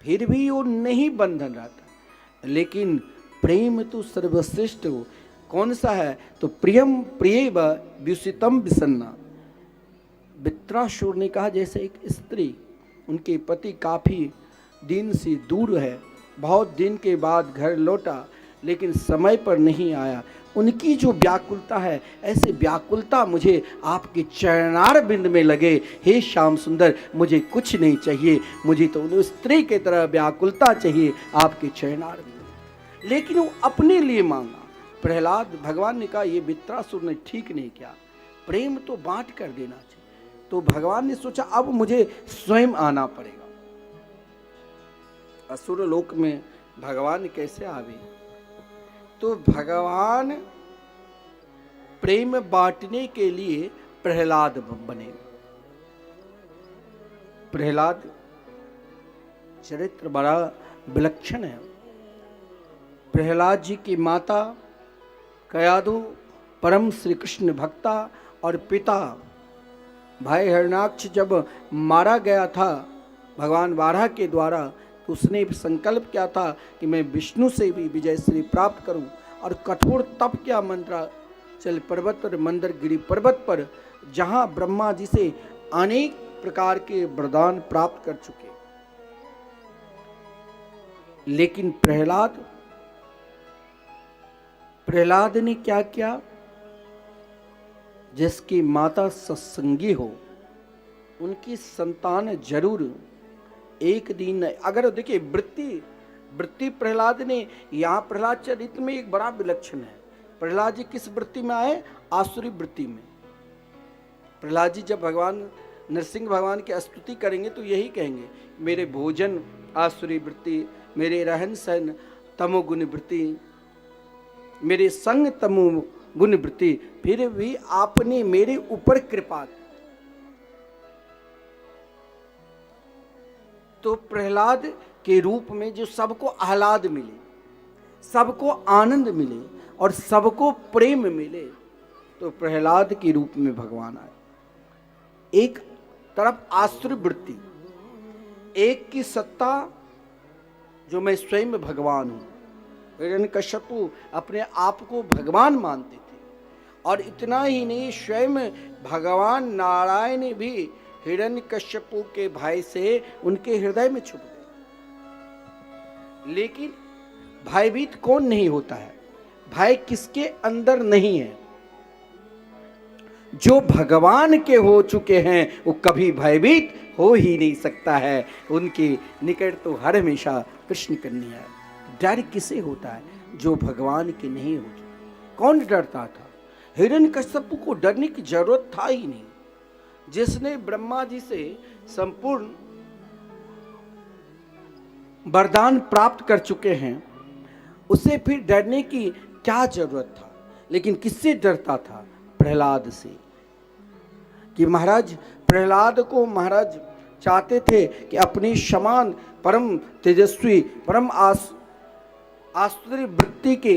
फिर भी वो नहीं बंधन रहता। लेकिन प्रेम तो सर्वश्रेष्ठ हो। कौन सा है? तो प्रियम प्रियेव व्युसितं विषन्ना। वृत्रासुर ने कहा जैसे एक स्त्री, उनके पति काफ़ी दिन से दूर है, बहुत दिन के बाद घर लौटा लेकिन समय पर नहीं आया, उनकी जो व्याकुलता है, ऐसे व्याकुलता मुझे आपके चरणार बिंद में लगे। हे श्याम सुंदर, मुझे कुछ नहीं चाहिए, मुझे तो उन स्त्री की तरह व्याकुलता चाहिए आपके चरणार बिंद। लेकिन वो अपने लिए मांगा। प्रहलाद, भगवान ने कहा ये वृत्रासुर ने ठीक नहीं किया, प्रेम तो बांट कर देना चाहिए। तो भगवान ने सोचा अब मुझे स्वयं आना पड़ेगा। असुर लोक में भगवान कैसे आवे? तो भगवान प्रेम बांटने के लिए प्रहलाद बने। प्रहलाद चरित्र बड़ा विलक्षण है। प्रहलाद जी की माता कयाधु परम श्री कृष्ण भक्ता और पिता भाई हिरण्याक्ष जब मारा गया था भगवान वाराह के द्वारा, तो उसने संकल्प किया था कि मैं विष्णु से भी विजय श्री प्राप्त करूं, और कठोर तप किया मंदराचल पर्वत और मंदरगिरी पर्वत पर, जहां ब्रह्मा जी से अनेक प्रकार के वरदान प्राप्त कर चुके। लेकिन प्रहलाद ने क्या किया? जिसकी माता सत्संगी हो उनकी संतान जरूर एक दिन, अगर देखिए वृत्ति प्रहलाद ने, यहाँ प्रहलाद चरित्र में एक बड़ा विलक्षण है। प्रहलाद जी किस वृत्ति में आए? आसुरी वृत्ति में। प्रहलाद जी जब भगवान नरसिंह भगवान की स्तुति करेंगे तो यही कहेंगे, मेरे भोजन आसुरी वृत्ति, मेरे रहन सहन तमोगुण वृत्ति, मेरे संग तमोगुण वृत्ति, फिर भी आपने मेरे ऊपर कृपा, तो प्रहलाद के रूप में जो सबको आह्लाद मिले, सबको आनंद मिले और सबको प्रेम मिले, तो प्रहलाद के रूप में भगवान आए। एक तरफ आसुर वृत्ति, एक की सत्ता जो मैं स्वयं भगवान हूं। हिरण्यकश्यपु अपने आप को भगवान मानते थे, और इतना ही नहीं, स्वयं भगवान नारायण भी हिरण्यकश्यपु के भय से उनके हृदय में छुप गए। लेकिन भयभीत कौन नहीं होता है? भय किसके अंदर नहीं है? जो भगवान के हो चुके हैं वो कभी भयभीत हो ही नहीं सकता है। उनके निकट तो हर हमेशा कृष्ण करनी है। डर किसे होता है? जो भगवान के नहीं हो चुके। कौन डरता था? हिरण्यकश्यपु को डरने की जरूरत था ही नहीं। जिसने ब्रह्मा जी से संपूर्ण वरदान प्राप्त कर चुके हैं, उसे फिर डरने की क्या जरूरत था? लेकिन किससे डरता था? प्रहलाद से। कि महाराज प्रहलाद को महाराज चाहते थे कि अपनी समान परम तेजस्वी, परम आश्चर्य वृत्ति के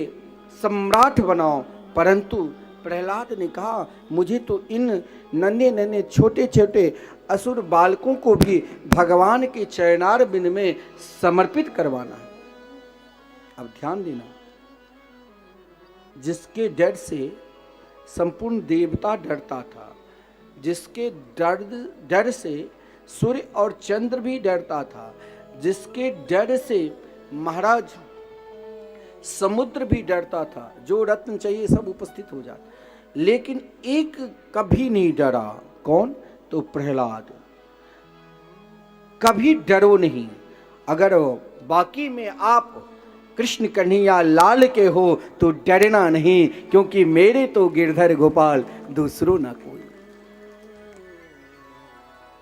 सम्राट बनाओ, परंतु प्रहलाद ने कहा मुझे तो इन नन्हे नन्हे छोटे छोटे असुर बालकों को भी भगवान के चरणार बिंद में समर्पित करवाना है। अब ध्यान देना, जिसके डर से संपूर्ण देवता डरता था, जिसके डर से सूर्य और चंद्र भी डरता था, जिसके डर से महाराज समुद्र भी डरता था, जो रत्न चाहिए सब उपस्थित हो जाता, लेकिन एक कभी नहीं डरा। कौन? तो प्रहलाद। कभी डरो नहीं। अगर बाकी में आप कृष्ण कन्हैया लाल के हो तो डरना नहीं, क्योंकि मेरे तो गिरधर गोपाल दूसरों ना कोई।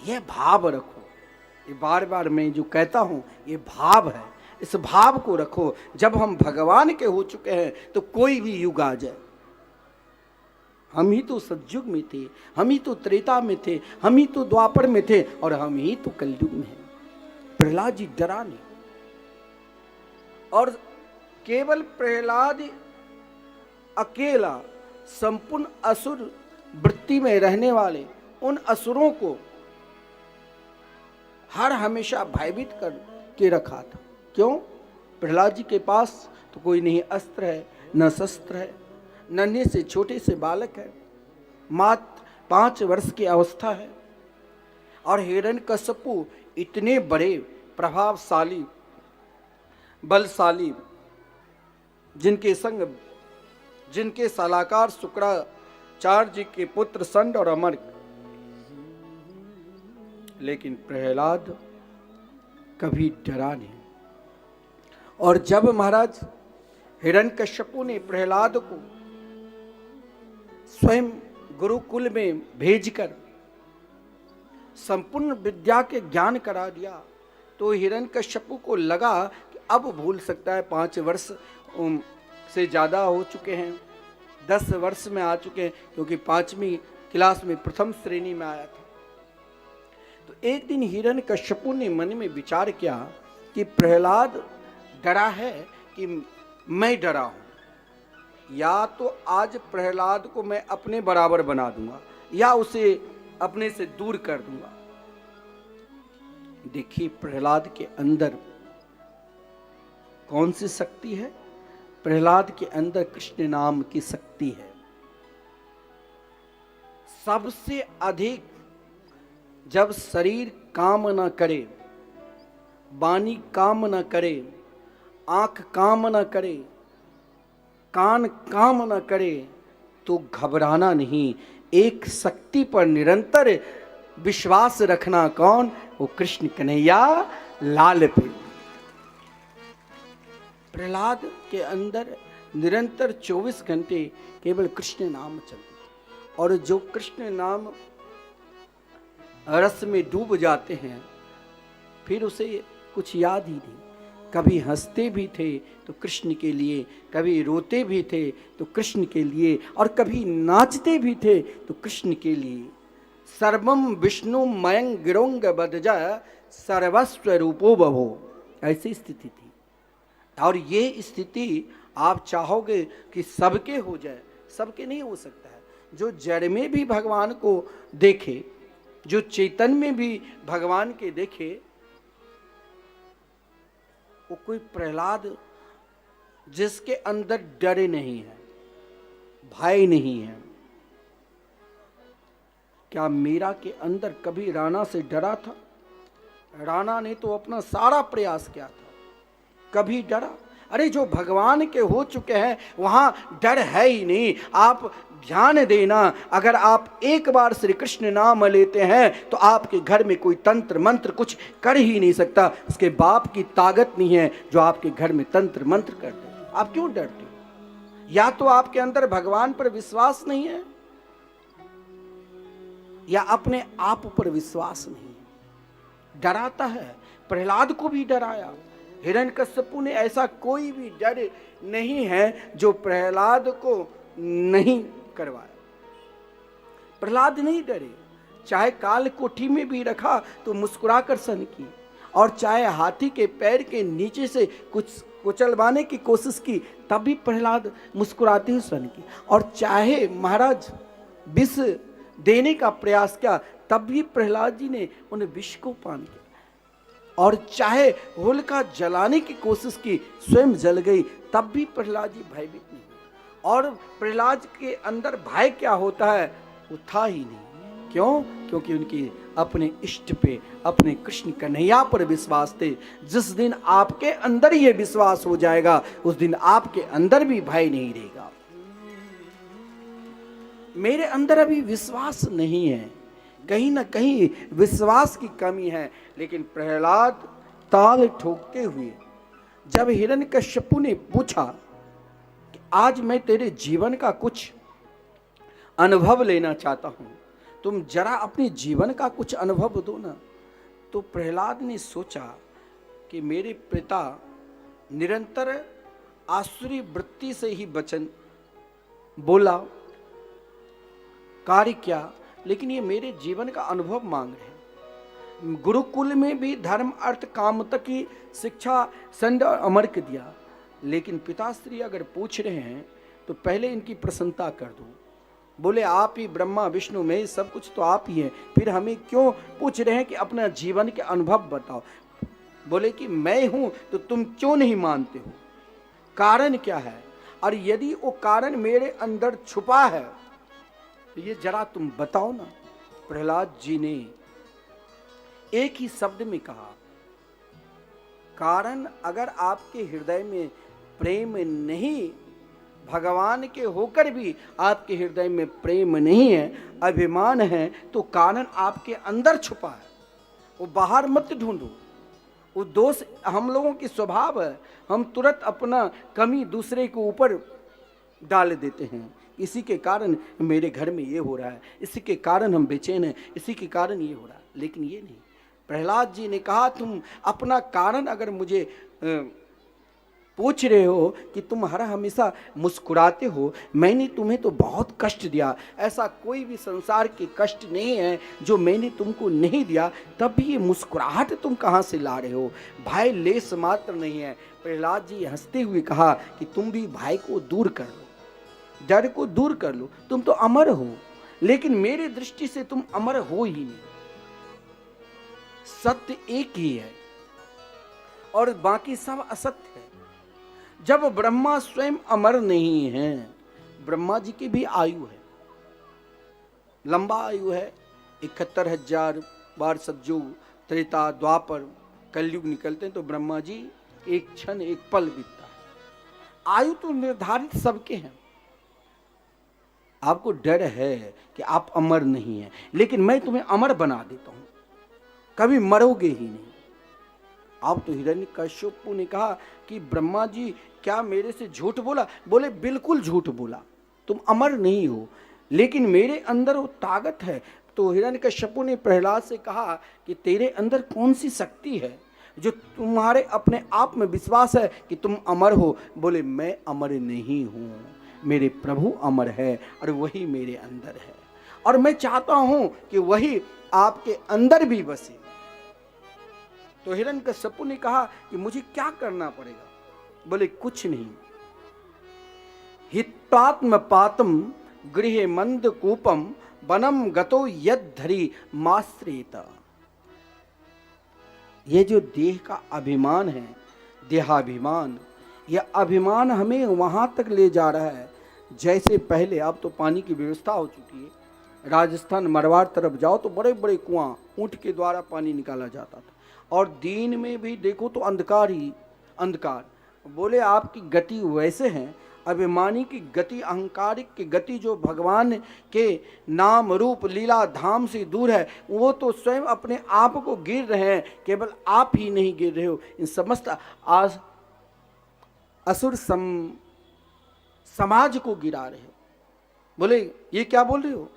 यह भाव रखो। ये बार बार मैं जो कहता हूं ये भाव है। इस भाव को रखो। जब हम भगवान के हो चुके हैं तो कोई भी युग आ जाए, हम ही तो सतयुग में थे, हम ही तो त्रेता में थे, हम ही तो द्वापर में थे, और हम ही तो कलयुग में हैं। प्रहलाद जी डरा नहीं। और केवल प्रहलाद अकेला संपूर्ण असुर वृत्ति में रहने वाले उन असुरों को हर हमेशा भयभीत कर के रखा था। क्यों? प्रहलाद जी के पास तो कोई नहीं अस्त्र है, न शस्त्र है, नन्हे से छोटे से बालक है, मात्र 5 वर्ष की अवस्था है, और हिरण्यकश्यपु इतने बड़े प्रभावशाली बलशाली, जिनके संग जिनके सलाहकार शुक्राचार्य जी के पुत्र संड और अमर। लेकिन प्रहलाद कभी डरा नहीं। और जब महाराज हिरण्यकश्यपु ने प्रहलाद को स्वयं गुरुकुल में भेजकर संपूर्ण विद्या के ज्ञान करा दिया, तो हिरण्यकश्यपु को लगा कि अब भूल सकता है। 5 वर्ष से ज़्यादा हो चुके हैं, 10 वर्ष में आ चुके हैं, क्योंकि 5वीं क्लास में प्रथम श्रेणी में आया था। तो एक दिन हिरण्यकश्यपु ने मन में विचार किया कि प्रहलाद डरा है कि मैं डरा हूं। या तो आज प्रहलाद को मैं अपने बराबर बना दूंगा, या उसे अपने से दूर कर दूंगा। देखिए प्रहलाद के अंदर कौन सी शक्ति है? प्रहलाद के अंदर कृष्ण नाम की शक्ति है। सबसे अधिक जब शरीर काम न करे, वाणी काम न करे, आंख काम न करे, कान काम न करे, तो घबराना नहीं। एक शक्ति पर निरंतर विश्वास रखना। कौन? वो कृष्ण कन्हैया लाल पे। प्रहलाद के अंदर निरंतर 24 घंटे केवल कृष्ण नाम चलते, और जो कृष्ण नाम रस में डूब जाते हैं फिर उसे कुछ याद ही नहीं। कभी हंसते भी थे तो कृष्ण के लिए, कभी रोते भी थे तो कृष्ण के लिए, और कभी नाचते भी थे तो कृष्ण के लिए। सर्वम विष्णु मयंग गिरोंग बदजा सर्वस्व रूपो बभो, ऐसी स्थिति थी। और ये स्थिति आप चाहोगे कि सबके हो जाए, सबके नहीं हो सकता है। जो जड़ में भी भगवान को देखे, जो चेतन में भी भगवान के देखे, वो कोई प्रहलाद जिसके अंदर डर नहीं है, भय नहीं है। क्या मीरा के अंदर कभी राणा से डरा था? राणा ने तो अपना सारा प्रयास किया था, कभी डरा? अरे जो भगवान के हो चुके हैं वहां डर है ही नहीं। आप ध्यान देना, अगर आप एक बार श्री कृष्ण नाम लेते हैं तो आपके घर में कोई तंत्र मंत्र कुछ कर ही नहीं सकता। उसके बाप की ताकत नहीं है जो आपके घर में तंत्र मंत्र कर दे। आप क्यों डरते हो? या तो आपके अंदर भगवान पर विश्वास नहीं है, या अपने आप पर विश्वास नहीं है। डराता है, प्रहलाद को भी डराया। हिरण्यकश्यपु ने ऐसा कोई भी डर नहीं है जो प्रहलाद को नहीं करवाया। प्रहलाद नहीं डरे, चाहे काल कोठी में भी रखा तो मुस्कुराकर सहन की, और चाहे हाथी के पैर के नीचे से कुछ कुचलवाने की कोशिश की तब भी प्रहलाद मुस्कुराते हुए सहन की, और चाहे महाराज विष देने का प्रयास किया तब भी प्रहलाद जी ने उन विष को पान किया, और चाहे होलिका जलाने की कोशिश की, स्वयं जल गई तब भी प्रहलाद जी भयभीत नहीं हुए। और प्रहलाद के अंदर भय क्या होता है वो था ही नहीं। क्यों? क्योंकि उनकी अपने इष्ट पे, अपने कृष्ण कन्हैया पर विश्वास थे। जिस दिन आपके अंदर ये विश्वास हो जाएगा उस दिन आपके अंदर भी भय नहीं रहेगा। मेरे अंदर अभी विश्वास नहीं है, कहीं ना कहीं विश्वास की कमी है। लेकिन प्रहलाद ताल ठोकते हुए जब हिरण्यकश्यपु ने पूछा कि आज मैं तेरे जीवन का कुछ अनुभव लेना चाहता हूं, तुम जरा अपने जीवन का कुछ अनुभव दो ना, तो प्रहलाद ने सोचा कि मेरे पिता निरंतर आसुरी वृत्ति से ही वचन बोला, कार्य किया, लेकिन ये मेरे जीवन का अनुभव मांग रहे हैं। गुरुकुल में भी धर्म अर्थ काम तक की शिक्षा संड और अमर्क दिया, लेकिन पिताश्री अगर पूछ रहे हैं तो पहले इनकी प्रसन्नता कर दो। बोले आप ही ब्रह्मा विष्णु में सब कुछ तो आप ही हैं, फिर हमें क्यों पूछ रहे हैं कि अपना जीवन के अनुभव बताओ। बोले कि मैं हूं तो तुम क्यों नहीं मानते हो, कारण क्या है? और यदि वो कारण मेरे अंदर छुपा है तो ये जरा तुम बताओ ना। प्रहलाद जी ने एक ही शब्द में कहा, कारण अगर आपके हृदय में प्रेम नहीं, भगवान के होकर भी आपके हृदय में प्रेम नहीं है, अभिमान है, तो कारण आपके अंदर छुपा है, वो बाहर मत ढूंढो। वो दोष हम लोगों की स्वभाव है, हम तुरंत अपना कमी दूसरे के ऊपर डाल देते हैं। इसी के कारण मेरे घर में ये हो रहा है, इसी के कारण हम बेचैन हैं, इसी के कारण ये हो रहा है। लेकिन ये नहीं, प्रहलाद जी ने कहा तुम अपना कारण अगर मुझे पूछ रहे हो कि तुम हर हमेशा मुस्कुराते हो, मैंने तुम्हें तो बहुत कष्ट दिया, ऐसा कोई भी संसार के कष्ट नहीं है जो मैंने तुमको नहीं दिया, तब भी ये मुस्कुराहट तुम कहाँ से ला रहे हो? भाई लेस मात्र नहीं है। प्रहलाद जी हंसते हुए कहा कि तुम भी भाई को दूर कर लो, डर को दूर कर लो, तुम तो अमर हो, लेकिन मेरी दृष्टि से तुम अमर हो ही नहीं। सत्य एक ही है और बाकी सब असत्य है। जब ब्रह्मा स्वयं अमर नहीं है, ब्रह्मा जी की भी आयु है, लंबा आयु है, 71,000 बार सतयुग त्रेता द्वापर कलयुग निकलते हैं तो ब्रह्मा जी एक क्षण एक पल बीतता है। आयु तो निर्धारित सबके हैं। आपको डर है कि आप अमर नहीं हैं, लेकिन मैं तुम्हें अमर बना देता हूं, कभी मरोगे ही नहीं। आप तो हिरण्यकश्यपु ने कहा कि ब्रह्मा जी क्या मेरे से झूठ बोला? बोले बिल्कुल झूठ बोला, तुम अमर नहीं हो, लेकिन मेरे अंदर वो ताकत है। तो हिरण्यकश्यपु ने प्रहलाद से कहा कि तेरे अंदर कौन सी शक्ति है जो तुम्हारे अपने आप में विश्वास है कि तुम अमर हो? बोले मैं अमर नहीं हूं, मेरे प्रभु अमर है और वही मेरे अंदर है, और मैं चाहता हूं कि वही आपके अंदर भी बसे। तो हिरण्यकश्यपु ने कहा कि मुझे क्या करना पड़ेगा? बोले कुछ नहीं। हित्वात्म पातम गृहे मंद कूपम वनम गतो यद धरी माश्रेत। ये जो देह का अभिमान है, देहाभिमान, यह अभिमान हमें वहां तक ले जा रहा है जैसे पहले, अब तो पानी की व्यवस्था हो चुकी है। राजस्थान मरवाड़ तरफ जाओ तो बड़े बड़े कुआं ऊंट के द्वारा पानी निकाला जाता था, और दिन में भी देखो तो अंधकार ही अंधकार। बोले आपकी गति वैसे है, अभिमानी की गति, अहंकारिक की गति जो भगवान के नाम रूप लीला धाम से दूर है, वो तो स्वयं अपने आप को गिर रहे हैं। केवल आप ही नहीं गिर रहे हो, इन समस्त आज असुर समाज को गिरा रहे हो। बोले ये क्या बोल रहे हो,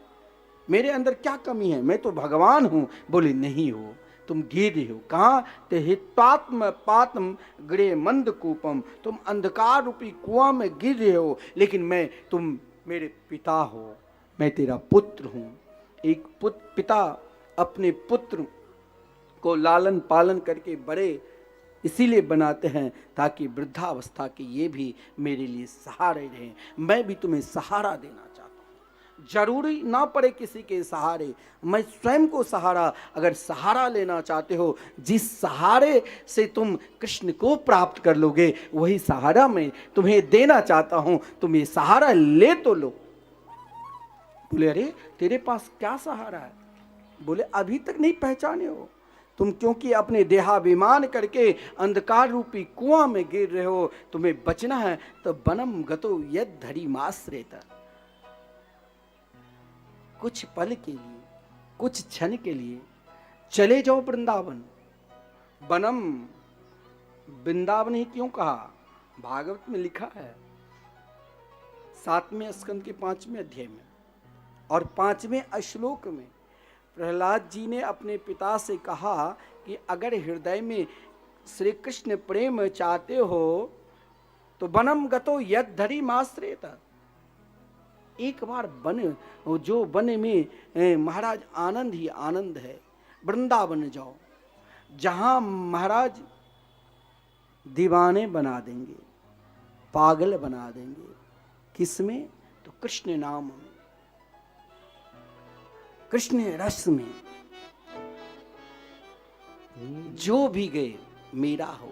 मेरे अंदर क्या कमी है, मैं तो भगवान हूं। बोले नहीं हो, तुम गिर रहे हो। कहाँ? ते हित्वात्म पातम गृहे मंद कूपम, तुम अंधकार रूपी कुआं में गिर रहे हो, लेकिन तुम मेरे पिता हो, मैं तेरा पुत्र हूं। एक पिता अपने पुत्र को लालन पालन करके बड़े इसीलिए बनाते हैं ताकि वृद्धावस्था के ये भी मेरे लिए सहारे रहें। मैं भी तुम्हें सहारा देना चाहता हूँ, जरूरी ना पड़े किसी के सहारे, मैं स्वयं को सहारा अगर सहारा लेना चाहते हो, जिस सहारे से तुम कृष्ण को प्राप्त कर लोगे वही सहारा मैं तुम्हें देना चाहता हूँ। तुम ये सहारा ले तो लो। बोले अरे तेरे पास क्या सहारा है? बोले अभी तक नहीं पहचाने हो तुम, क्योंकि अपने देहाभिमान करके अंधकार रूपी कुआं में गिर रहे हो। तुम्हें बचना है तो बनम गतो यद धरी माश्रेत। कुछ पल के लिए, कुछ क्षण के लिए चले जाओ वृंदावन। बनम, वृंदावन ही क्यों कहा? भागवत में लिखा है 7वें स्कंद के 5वें अध्याय में और 5वें श्लोक में प्रहलाद जी ने अपने पिता से कहा कि अगर हृदय में श्री कृष्ण प्रेम चाहते हो तो बनम गतो यद धरी माश्रेत। एक बार बन, जो वन में महाराज आनंद ही आनंद है, वृंदावन जाओ, जहां महाराज दीवाने बना देंगे, पागल बना देंगे। किसमें? तो कृष्ण नाम में, कृष्ण रस में। जो भी गए मेरा हो।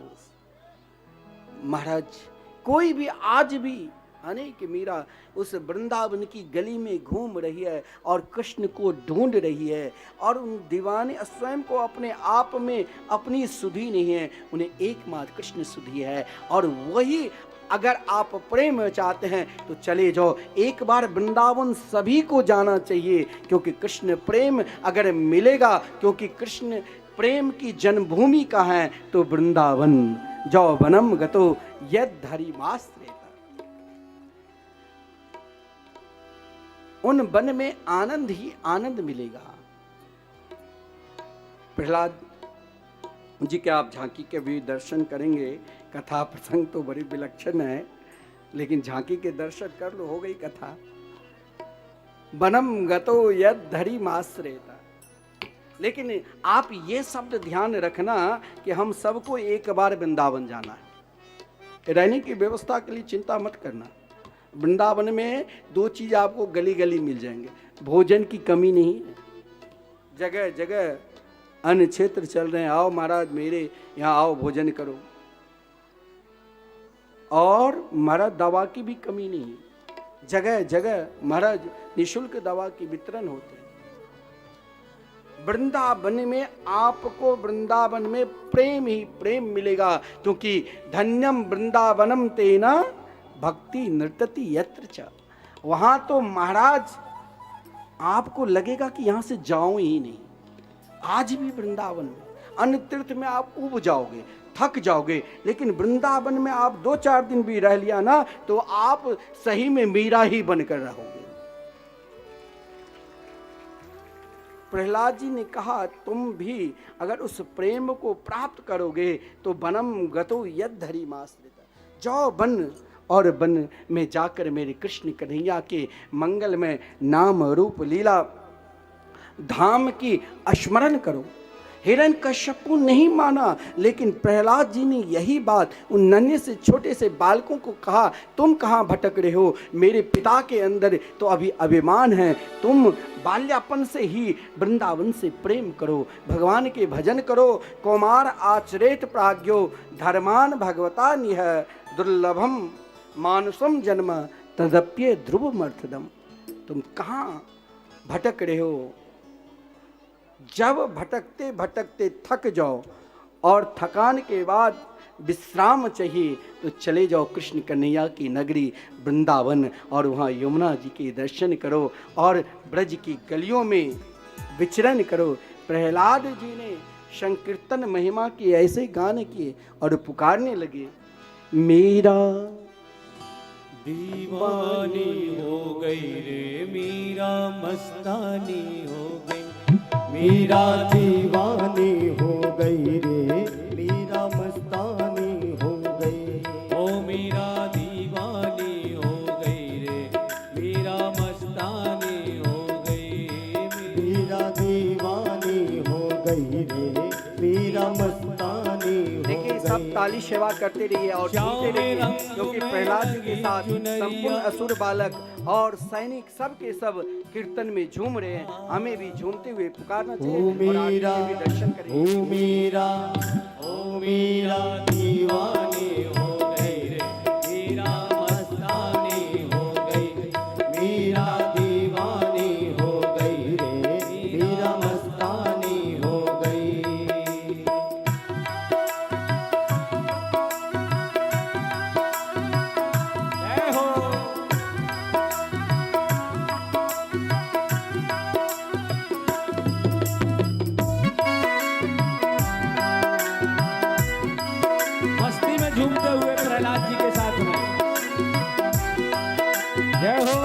महाराज कोई भी आज भी अनेक मीरा उस वृंदावन की गली में घूम रही है और कृष्ण को ढूंढ रही है, और उन दीवाने स्वयं को अपने आप में अपनी सुधि नहीं है, उन्हें एकमात्र कृष्ण सुधि है। और वही अगर आप प्रेम चाहते हैं तो चले जाओ, एक बार वृंदावन सभी को जाना चाहिए, क्योंकि कृष्ण प्रेम अगर मिलेगा, क्योंकि कृष्ण प्रेम की जन्मभूमि का है, तो वृंदावन जाओ। वनम गतो यद धरी माश्रेत। उन वन में आनंद ही आनंद मिलेगा। प्रहलाद जी के आप झांकी के भी दर्शन करेंगे। कथा प्रसंग तो बड़ी विलक्षण है, लेकिन झांकी के दर्शन कर लो, हो गई कथा। वनम गतो यद धरी माश्रेत। लेकिन आप ये शब्द ध्यान रखना कि हम सबको एक बार वृंदावन जाना है। रहने की व्यवस्था के लिए चिंता मत करना। वृंदावन में 2 चीज आपको गली गली मिल जाएंगे। भोजन की कमी नहीं है, जगह जगह अन्य क्षेत्र चल रहे हैं, आओ महाराज मेरे यहाँ आओ भोजन करो। और महाराज दवा की भी कमी नहीं है, जगह जगह महाराज निःशुल्क दवा की वितरण होते हैं। वृंदावन में आपको वृंदावन में प्रेम ही प्रेम मिलेगा, क्योंकि धन्यम वृंदावनम तेना भक्ति नृत्यति यत्र च। वहां तो महाराज आपको लगेगा कि यहां से जाऊं ही नहीं। आज भी वृंदावन में, अन्य तीर्थ में आप उब जाओगे, थक जाओगे, लेकिन वृंदावन में आप 2-4 दिन भी रह लिया ना, तो आप सही में मीरा ही बनकर रहोगे। प्रहलाद जी ने कहा तुम भी अगर उस प्रेम को प्राप्त करोगे तो वनम गतो यद धरी माश्रेत। जाओ वन, और वन में जाकर मेरे कृष्ण कन्हैया के मंगलमय नाम रूप लीला धाम की स्मरण करो। हिरण्यकश्यपु नहीं माना, लेकिन प्रहलाद जी ने यही बात उन नन्हे से छोटे से बालकों को कहा, तुम कहाँ भटक रहे हो, मेरे पिता के अंदर तो अभी अभिमान है, तुम बाल्यापन से ही वृंदावन से प्रेम करो, भगवान के भजन करो। कौमार आचरेत प्राज्ञो धर्मान भगवता निह दुर्लभम मानुषम जन्म तदप्य ध्रुव मर्थदम। तुम कहाँ भटक रहे हो? जब भटकते भटकते थक जाओ और थकान के बाद विश्राम चाहिए तो चले जाओ कृष्ण कन्हैया की नगरी वृंदावन और वहाँ यमुना जी के दर्शन करो और ब्रज की गलियों में विचरण करो। प्रहलाद जी ने संकीर्तन महिमा की ऐसे गाने किए और पुकारने लगे, मेरा दीवानी हो गई रे मीरा मस्तानी हो गई, मीरा दीवानी हो गई रे, मीरा मस्तानी हो गई। ओ मीरा दीवानी हो गई रे, मीरा मस्तानी हो गई, मीरा दीवानी हो गई रे, मीरा मस्तानी हो देखिए सब ताली सेवा करते रहिए और सुनते रहिए, क्योंकि प्रहलाद जी के साथ संपूर्ण असुर बालक और सैनिक सब के सब कीर्तन में झूम रहे हैं। हमें भी झूमते हुए पुकारना चाहिए और आरती के भी दर्शन करें। ओ मीरा दीवानी हो गई रे, मीरा मस्तानी हो गई, मीरा दीवानी हो गई रे, मीरा मस्तानी हो गई। जय हो। मस्ती में झूमते हुए प्रहलाद जी के साथ में जय हो।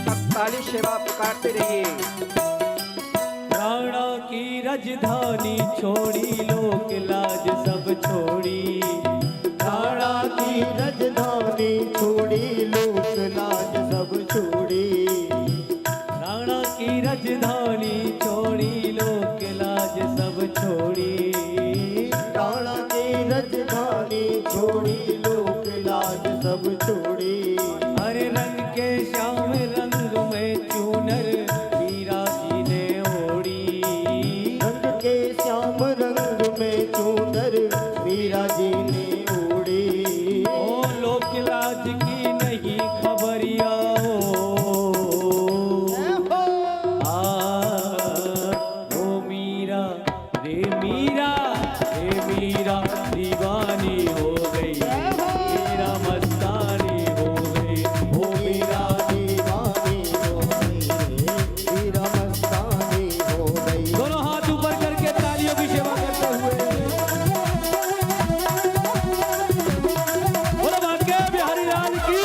सब ताली सेवा पुकारते रहिए। प्राणा की राजधानी छोड़ी लोक लाज सब छोड़ी, प्राणा की राजधानी छोड़ी लोक लाज सब छोड़ी, प्राणा की राजधानी छोड़ी लोक लाज सब छोड़ी, प्राणा की राजधानी छोड़ी लोक लाज सब छोड़ी। हरे रंग के श्याम रंग में चूनर मीरा जी ने ओढ़ी, रंग के श्याम रंग में चूनर मीरा जी ने ओढ़ी। ओ लोक लाज की नहीं खबरिया ओ मीरा रे मीरा रे मीरा दीवानी हो गई, मीरा मस्तानी हो गई, ओ मीरा दीवानी हो गई रे, मीरा मस्तानी हो गई। दोनों हाथ ऊपर करके तालियों की सेवा करते हुए बोलो भाग्य बिहारी लाल की।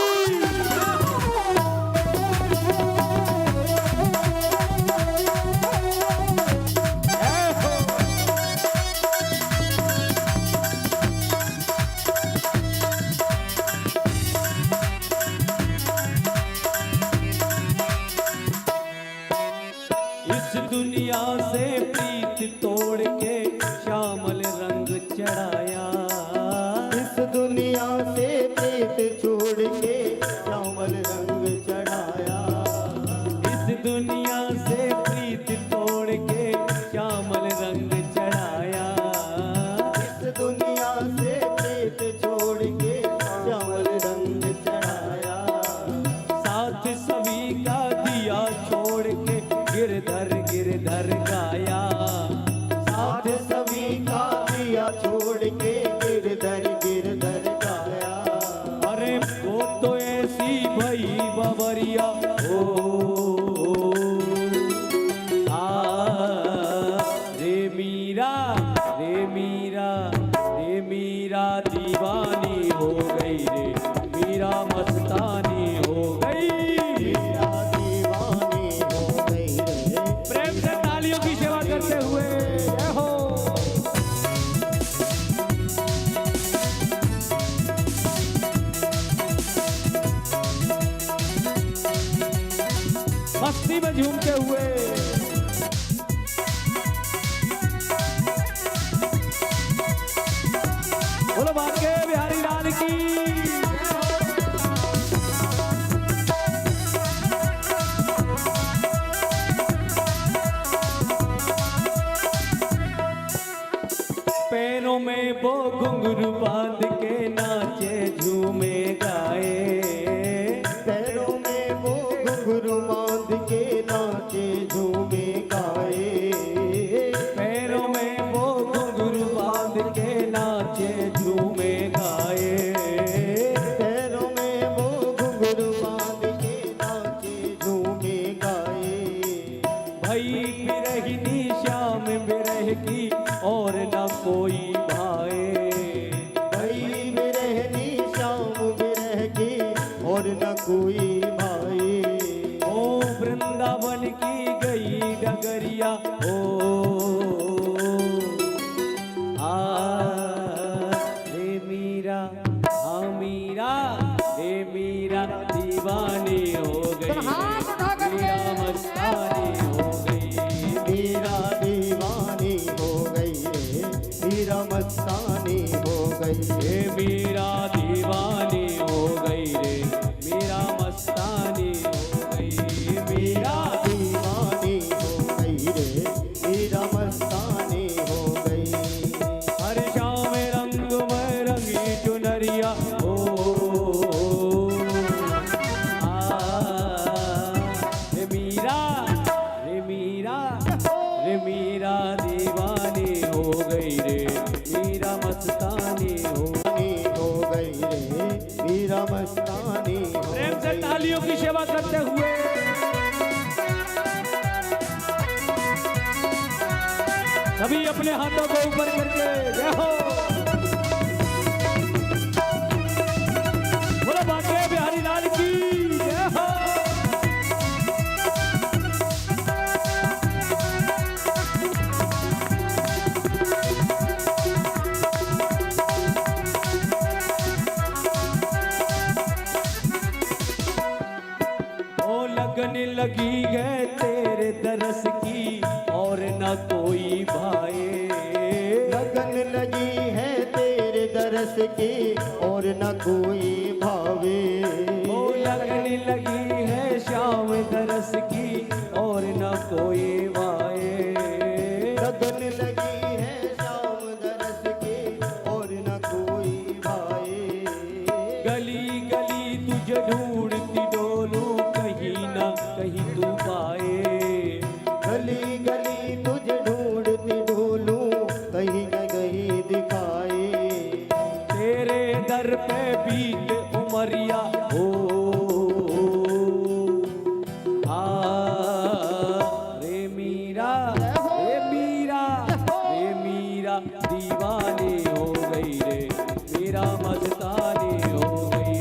जय हो। इस दुनिया से प्रीत तोड़ के श्यामल रंग चढ़ाया, इस दुनिया से प्रीत छोड़ के श्यामल रंग चढ़ाया। इस दुनिया से प्रीत तोड़ के श्यामल रंग चढ़ाया, इस दुनिया से प्रीत छोड़ के श्यामल रंग चढ़ाया। साथ सभी का दिया छोड़ के गिरधर गिरधर गाया, साथ सभी का दिया छोड़ के गिरधर गिरधर गाया। अरे वो तो ऐसी भई बबरिया हो रे मीरा रे मीरा रे मीरा दीवानी हो गई रे, मीरा मस्तानी हो गई, मीरा दीवानी हो गई रे, प्रेम से तालियों की पानी में झूमते हुए। बोलो बांके बिहारी लाल की। पैरों में वो घुंघरू बांध के नाचे झूमे गाए। पैरों में वो घुंघरू बांध के नाचे झूमे गाए। पैरों में वो घुंघरू बांध के नाचे झूमे गाए। पैरों में वो घुंघरू बांध के नाचे झूमे गाए। भई बिरहिनी श्याम बिरह की और न कोई भाए। भई बिरहनी श्याम बिरह की और न कोई भाई। ओ वृंदावन की गई डगरिया ओ आ रे मीरा, हाँ मीरा रे मीरा दीवानी हो गई। मीरा मस्तानी हो गई। मीरा दीवानी हो गई रे, मीरा मस्तानी हो गई। हे मीरा दीवानी हो गई रे, मीरा मस्तानी हो गई। मीरा दीवानी हो गई रे, मीरा मस्तानी हो गई। हर शाम रंग में रंगी चुनरिया हो रे मीरा, रे मीरा, रे मीरा दीवानी हो गई रे, मीरा मस्तानी हो। हो गई रे, मीरा मस्तानी हो प्रेम से गई। तालियों की सेवा करते हुए सभी अपने हाथों को ऊपर करके जय हो। बोलो बांके बिहारी लाल की जय हो। ओ लगन लगी है तेरे दरस की और न कोई भाए। लगन लगी है तेरे दरस की और न कोई भावे। ओ लगन लगी है श्याम दरस की और न कोई भाए। लगन लगी है श्याम दरस की और न कोई भाए। गली गली तुझे ढूंढती डोलू कहीं न कहीं तू पाए। गली गली तुझे ढूंढती ढूंढूं कहीं न कहीं दिखाए। तेरे दर पे बीत उमरिया हो आ रे मीरा, रे मीरा, रे मीरा दीवानी हो गई रे, मीरा मस्तानी हो गई।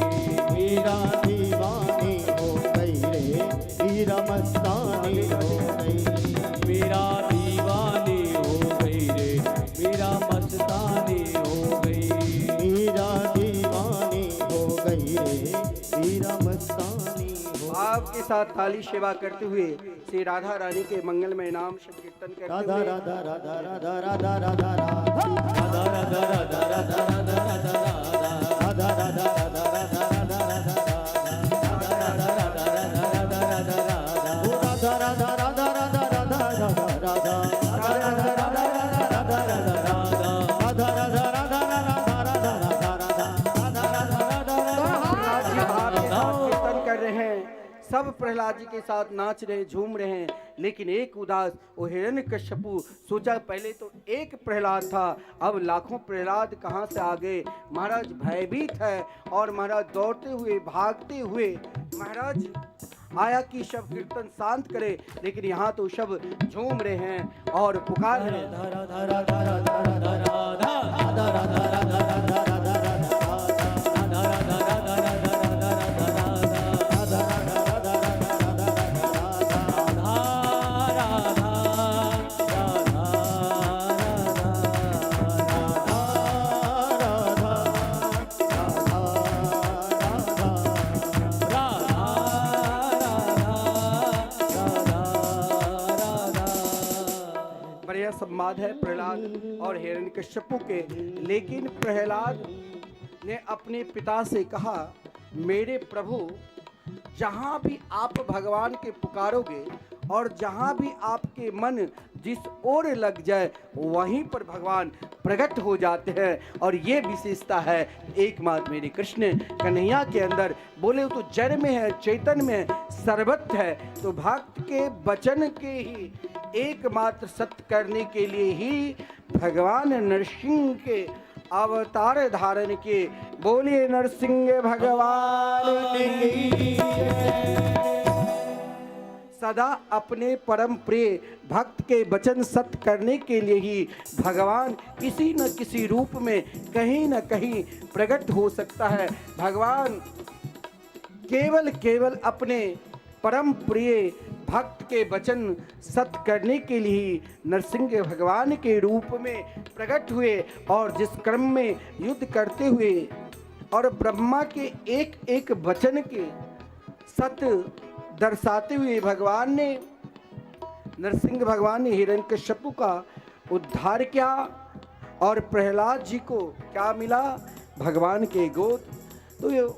मीरा दीवानी हो गई रे, मीरा मस्तानी हो गई। मीरा दीवानी हो गई रे, मीरा मस्तानी हो गई। मीरा दीवानी हो गई रे, मीरा मस्तानी हो। आपके साथ थाली सेवा करते हुए श्री राधा रानी के मंगलमय नाम शब्द कीर्तन करते राधा हुए राधा राधा राधा राधा राधा राधा राधा राधा राधा राधा राधा राधा राधा राधा राधा राधा राधा राधा कीर्तन कर रहे हैं। सब प्रहलाद जी के साथ नाच रहे झूम रहे हैं, लेकिन एक उदास वो हिरण्यकश्यपु सोचा पहले तो एक प्रहलाद था, अब लाखों प्रहलाद कहाँ से आ गए। महाराज भयभीत है और महाराज दौड़ते हुए भागते हुए महाराज आया कि शब कीर्तन शांत करे, लेकिन यहाँ तो शब झूम रहे हैं और पुकार रहे हैं। राधा बढ़िया संवाद है प्रहलाद और हिरण्यकश्यपु के। लेकिन प्रहलाद ने अपने पिता से कहा, मेरे प्रभु, जहाँ भी आप भगवान के पुकारोगे और जहाँ भी आपके मन जिस ओर लग जाए वहीं पर भगवान प्रकट हो जाते हैं। और ये विशेषता है एकमात्र मेरे कृष्ण कन्हैया के अंदर। बोले तो जड़ में है, चैतन्य में है, सर्वत्र है। तो भक्त के वचन के ही एकमात्र सत्य करने के लिए ही भगवान नरसिंह के अवतार धारण के। बोलिए नरसिंह भगवान की। सदा अपने परम प्रिय भक्त के वचन सत्य करने के लिए ही भगवान किसी न किसी रूप में कहीं न कहीं प्रकट हो सकता है। भगवान केवल अपने परम प्रिय भक्त के वचन सत्य करने के लिए नरसिंह भगवान के रूप में प्रकट हुए। और जिस क्रम में युद्ध करते हुए और ब्रह्मा के एक एक वचन के सत्य दर्शाते हुए भगवान ने नरसिंह भगवान ने हिरण्यकश्यपु का उद्धार किया। और प्रहलाद जी को क्या मिला? भगवान के गोद। तो ये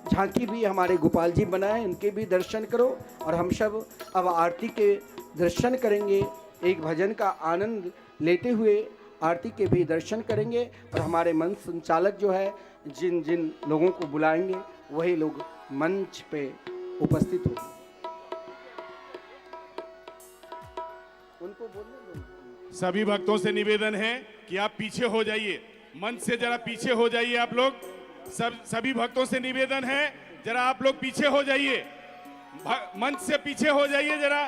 झांकी भी हमारे गोपाल जी बनाए, इनके भी दर्शन करो। और हम सब अब आरती के दर्शन करेंगे, एक भजन का आनंद लेते हुए आरती के भी दर्शन करेंगे। और हमारे मंच संचालक जो है जिन जिन लोगों को बुलाएंगे वही लोग मंच पे उपस्थित हो। उनको बोलने दो। सभी भक्तों से निवेदन है कि आप पीछे हो जाइए, मंच से जरा पीछे हो जाइए। आप लोग सभी भक्तों से निवेदन है, जरा आप लोग पीछे हो जाइए, मंच से पीछे हो जाइए जरा।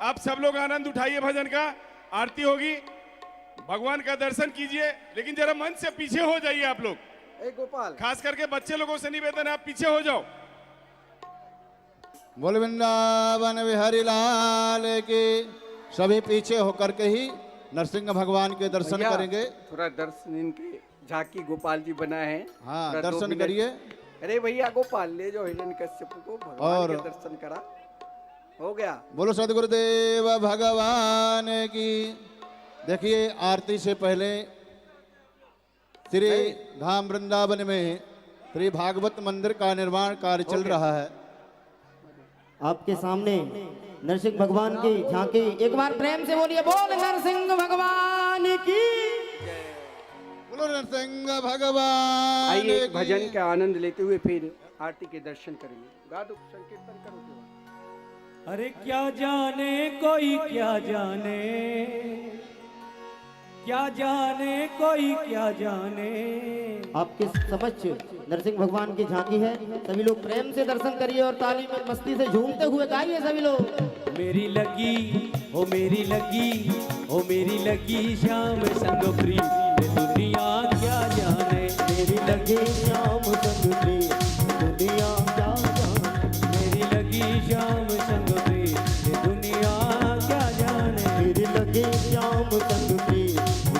आप सब लोग आनंद उठाइए भजन का, आरती होगी, भगवान का दर्शन कीजिए, लेकिन जरा मंच से पीछे हो जाइए आप लोग। गोपाल, खास करके बच्चे लोगों से निवेदन है, आप पीछे हो जाओ। बोल वृंदावन बिहारी लाल की। सभी पीछे होकर के ही नरसिंह भगवान के दर्शन भैया, करेंगे। थोड़ा दर्शन इनके झांकी गोपाल जी बनाए हैं। हाँ, थोड़ा 2 दर्शन मिनट। करिए। अरे भैया गोपाल ले जाओ हिरण्यकश्यप को, भगवान और के दर्शन करा। हो गया। बोलो सदगुरुदेव भगवान की। देखिए, आरती से पहले श्री धाम वृंदावन में श्री भागवत मंदिर का निर्माण कार्य चल रहा है। आपके सामने नरसिंह भगवान की झांकी। एक बार प्रेम से बोलिए, बोल नरसिंह भगवान की। बोलो नरसिंह भगवान आइए की। भजन का आनंद लेते हुए फिर आरती के दर्शन करेंगे। गा दो, संकीर्तन करो। अरे क्या जाने कोई क्या जाने, क्या जाने कोई क्या जाने। आपके समक्ष नरसिंह भगवान की झांकी है। सभी लोग प्रेम से दर्शन करिए और ताली में मस्ती से झूमते हुए गाइए सभी लोग। मेरी लगी हो मेरी लगी हो मेरी लगी श्याम संग प्री, दुनिया क्या जाने। मेरी लगी श्याम संग प्री, दुनिया क्या जाने। मेरी लगी श्याम संग प्री, दुनिया क्या जाने। मेरी लगी श्याम संग प्री,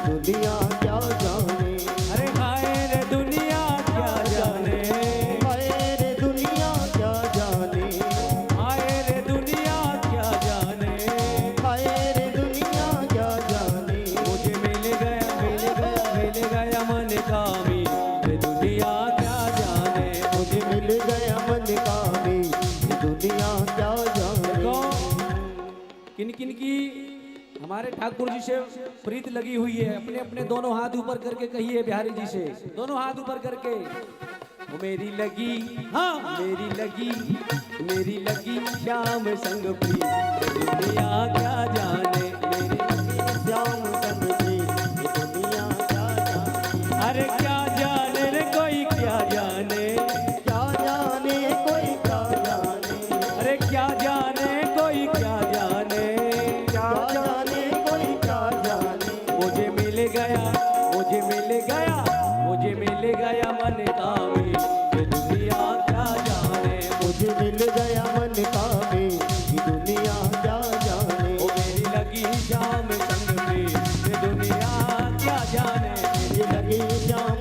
दुनिया क्या जाने। अरे हाय रे दुनिया क्या जाने, हाय रे दुनिया क्या जाने। हाय रे दुनिया क्या जाने। हाय रे दुनिया क्या जाने। मुझे मिल गया मन कामी, ये दुनिया क्या जाने। मुझे मिल गया मन कामी, ये दुनिया क्या जाने। देखो किन किन की हमारे ठाकुर जी से प्रीत लगी हुई है। अपने अपने दोनों हाथ ऊपर करके कहिए बिहारी जी से, दोनों हाथ ऊपर करके। वो मेरी लगी, हाँ मेरी लगी श्याम संग प्री, दुनिया क्या जाने। मेरी लगी श्याम संग प्री, ये दुनिया क्या जाने। अरे क्या जाने रे कोई क्या जाने। क्या जाने कोई क्या जाने। अरे क्या जाने कोई क्या जाने। क्या जाने कोई क्या जाने। मुझे मिल गया मन कामी, ये दुनिया क्या जाने। मुझे मिल गया मन कामी, ये दुनिया क्या जाने। ओ मेरी लगी श्याम संग प्री, ये दुनिया क्या जाने। मेरी लगी श्याम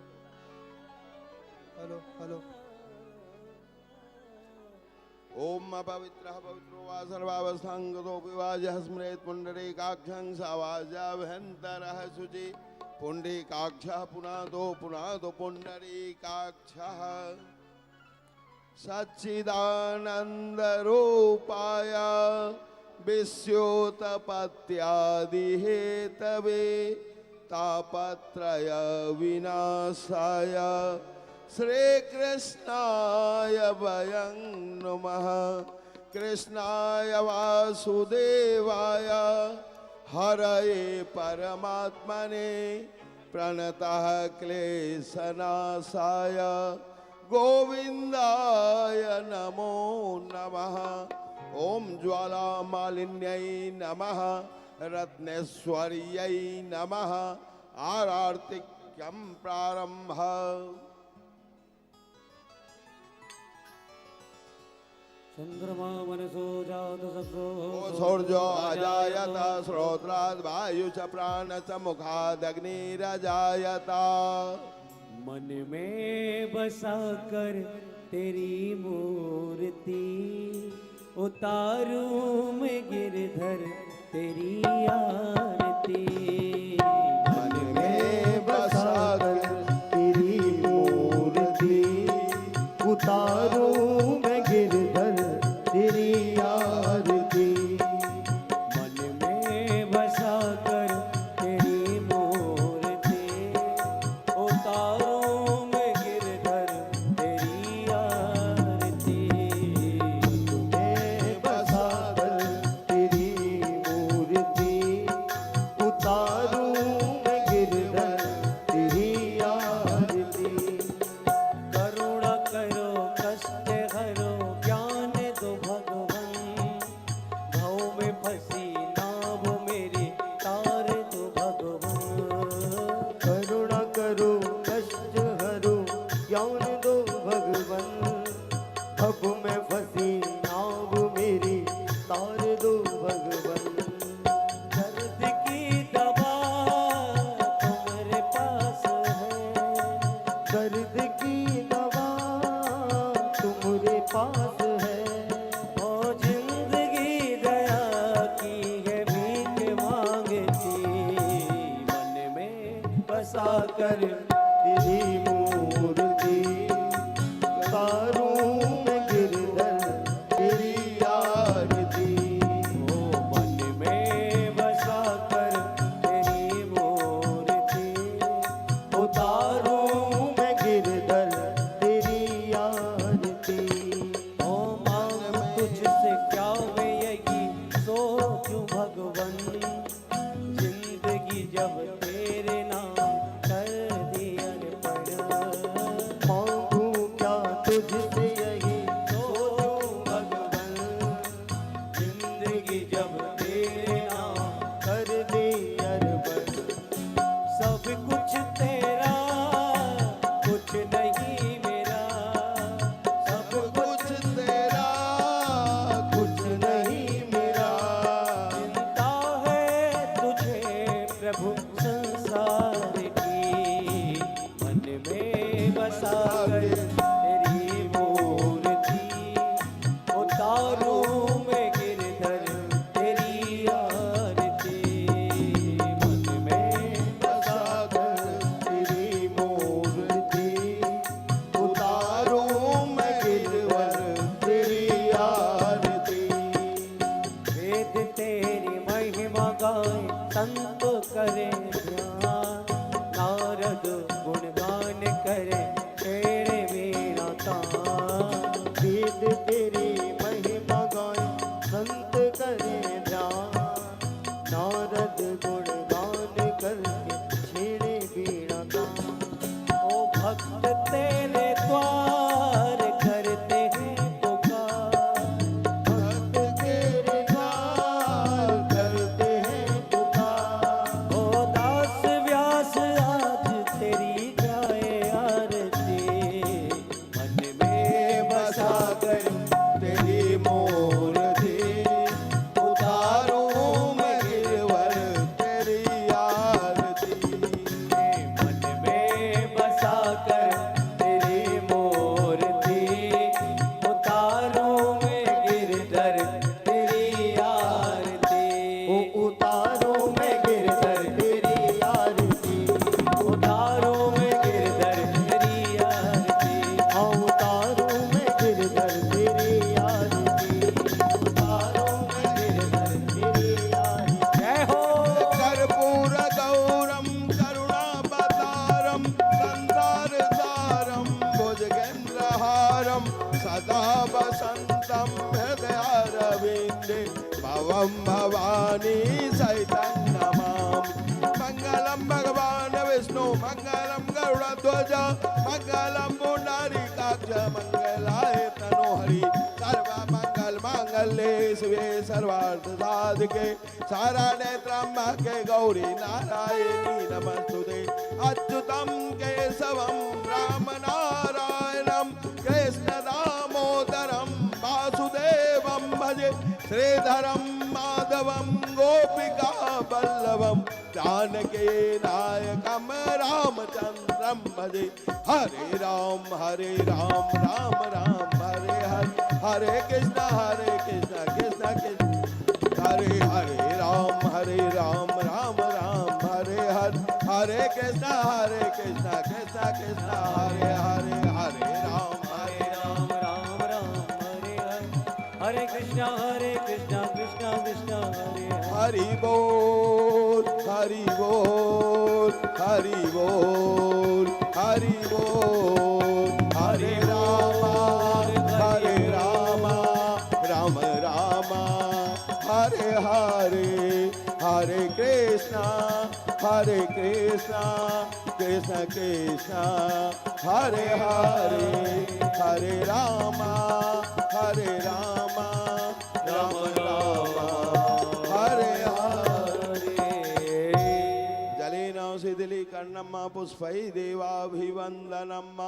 हेलो हेलो ओम अपवित्रः पवित्रो वा सर्वावस्थांगतोऽपि वाजः स्मरेत् पुण्डरीकाक्षं सवाजाभ्यन्तरः शुचि पुण्डरीकाक्षः पुनातो पुण्डरीकाक्षः सच्चिदानन्दरूपाय विश्योत्पत्त्यादिहेतवे तापत्रय विनाशाय श्रीकृष्णाय वयं नमः। कृष्णाय वासुदेवाय हरये परमात्मने प्रणतः क्लेशनाशाय गोविन्दाय नमो नमः। ओम ज्वालामालिन्यै नमः रत्नेश्वर्यै नमः। आरार्तिक्यं प्रारम्भ। चंद्रमा मनसो जात सप्रो सूर्यो अजायत श्रोत्राद् वायु च प्राण च मुखादग्निरजायत। मन में बसा कर तेरी मूर्ति उतारूं मैं गिरधर तेरी आरती। मन में बसा कर तेरी मूर्ति उतारूं मैं गिरधर तेरी आरती। मन में बसा कर तेरी मूर्ति उतारूं मैं गिरधर तेरी आरती। मैं बसा कर तेरी मूर्ति उतारूं मैं गिरधर तेरी आरती। करुणा करो कष्ट हरो ज्ञान दो भगवन। भाव में फंसी नाव मेरी तार दो भगवन। करुणा करो कष्ट हरो ज्ञान दो भगवन। भव में फंसी नाव मेरी तार दो भगवन। दर्द की दवा तुम्हारे पास है। दर्द की दवा तुम्हारे पास है। ओ जिंदगी दया की है भीख मांगती। मन में बसा कर तेरी मूर्ति उतारूं मैं गिरधर तेरी आरती। ओ मन में बसा कर तेरी मूर्ति उतारूं मैं गिरधर तेरी आरती। ओ मांग तुझसे क्या मैं यही सोचूं भगवन। जिंदगी जब तेरे नाम कर दी अर्पण। मांगू क्या तुझसे यही सोचूं भगवन। जिंदगी जब तेरे नाम कर दे अर्पण। सब कुछ तेरा कुछ नहीं मेरा। सब कुछ तेरा कुछ नहीं मेरा। चिंता है तुझे प्रभु संसार की। मन में बसा कर तेरी मूर्ति उतारूं मैं गिरधर तेरी आरती। मन में बसा कर तेरी मूर्ति उतारूं मैं गिरधर तेरी आरती। वेद तेरी महिमा गाए संत करे ध्यान। नारद गुणगान करे तेरे मेरा तान। वेद तेरी महिमा गाए संत करे ध्यान। नारद गुणगान करके छेड़े बीड़ा तान। ओ भक्त तेरे द्वार करते हैं पुकार। भक्त तेरे द्वार करते हैं पुकार। ओ दास व्यास आज तेरी गाए आरती। मन में बसा कर तेरी मूर्ति उतारूं मैं गिरधर तेरी आरती। मन में बसा कर तेरी त्वं भवानी सहितं नमामि मङ्गलं भगवान् विष्णु मङ्गलं गरुडध्वज मङ्गलं पुण्डरीकाक्ष मङ्गलाय तनोहरि सर्वमङ्गल माङ्गल्ये शिवे सर्वार्थ साधिके शरण्ये त्र्यम्बके गौरी नारायणी नमस्तुते अच्युतं केशवं राम नारायणं कृष्ण दामोदरं वासुदेवं भजे श्रीधरं माधवं गोपिका वल्लभं जानकी नायकं रामचन्द्रं भजे हरे राम राम राम हरे हरे हरे कृष्ण कृष्ण कृष्ण हरे हरे राम राम राम हरे हरे हरे कृष्ण कृष्ण कृष्ण हरे हरे हरे राम राम राम राम हरे हरे हरे कृष्णा कृष्णा कृष्णा हरे हरे हरि बोल हरि बोल हरि बोल हरि बोल हरे राम राम राम हरे हरे हरे कृष्णा कृष्ण कृष्ण हरे हरे हरे राम राम राम हरे हरे जलेन शिथिलीकर्णं पुष्पै देवाभिवन्दनम्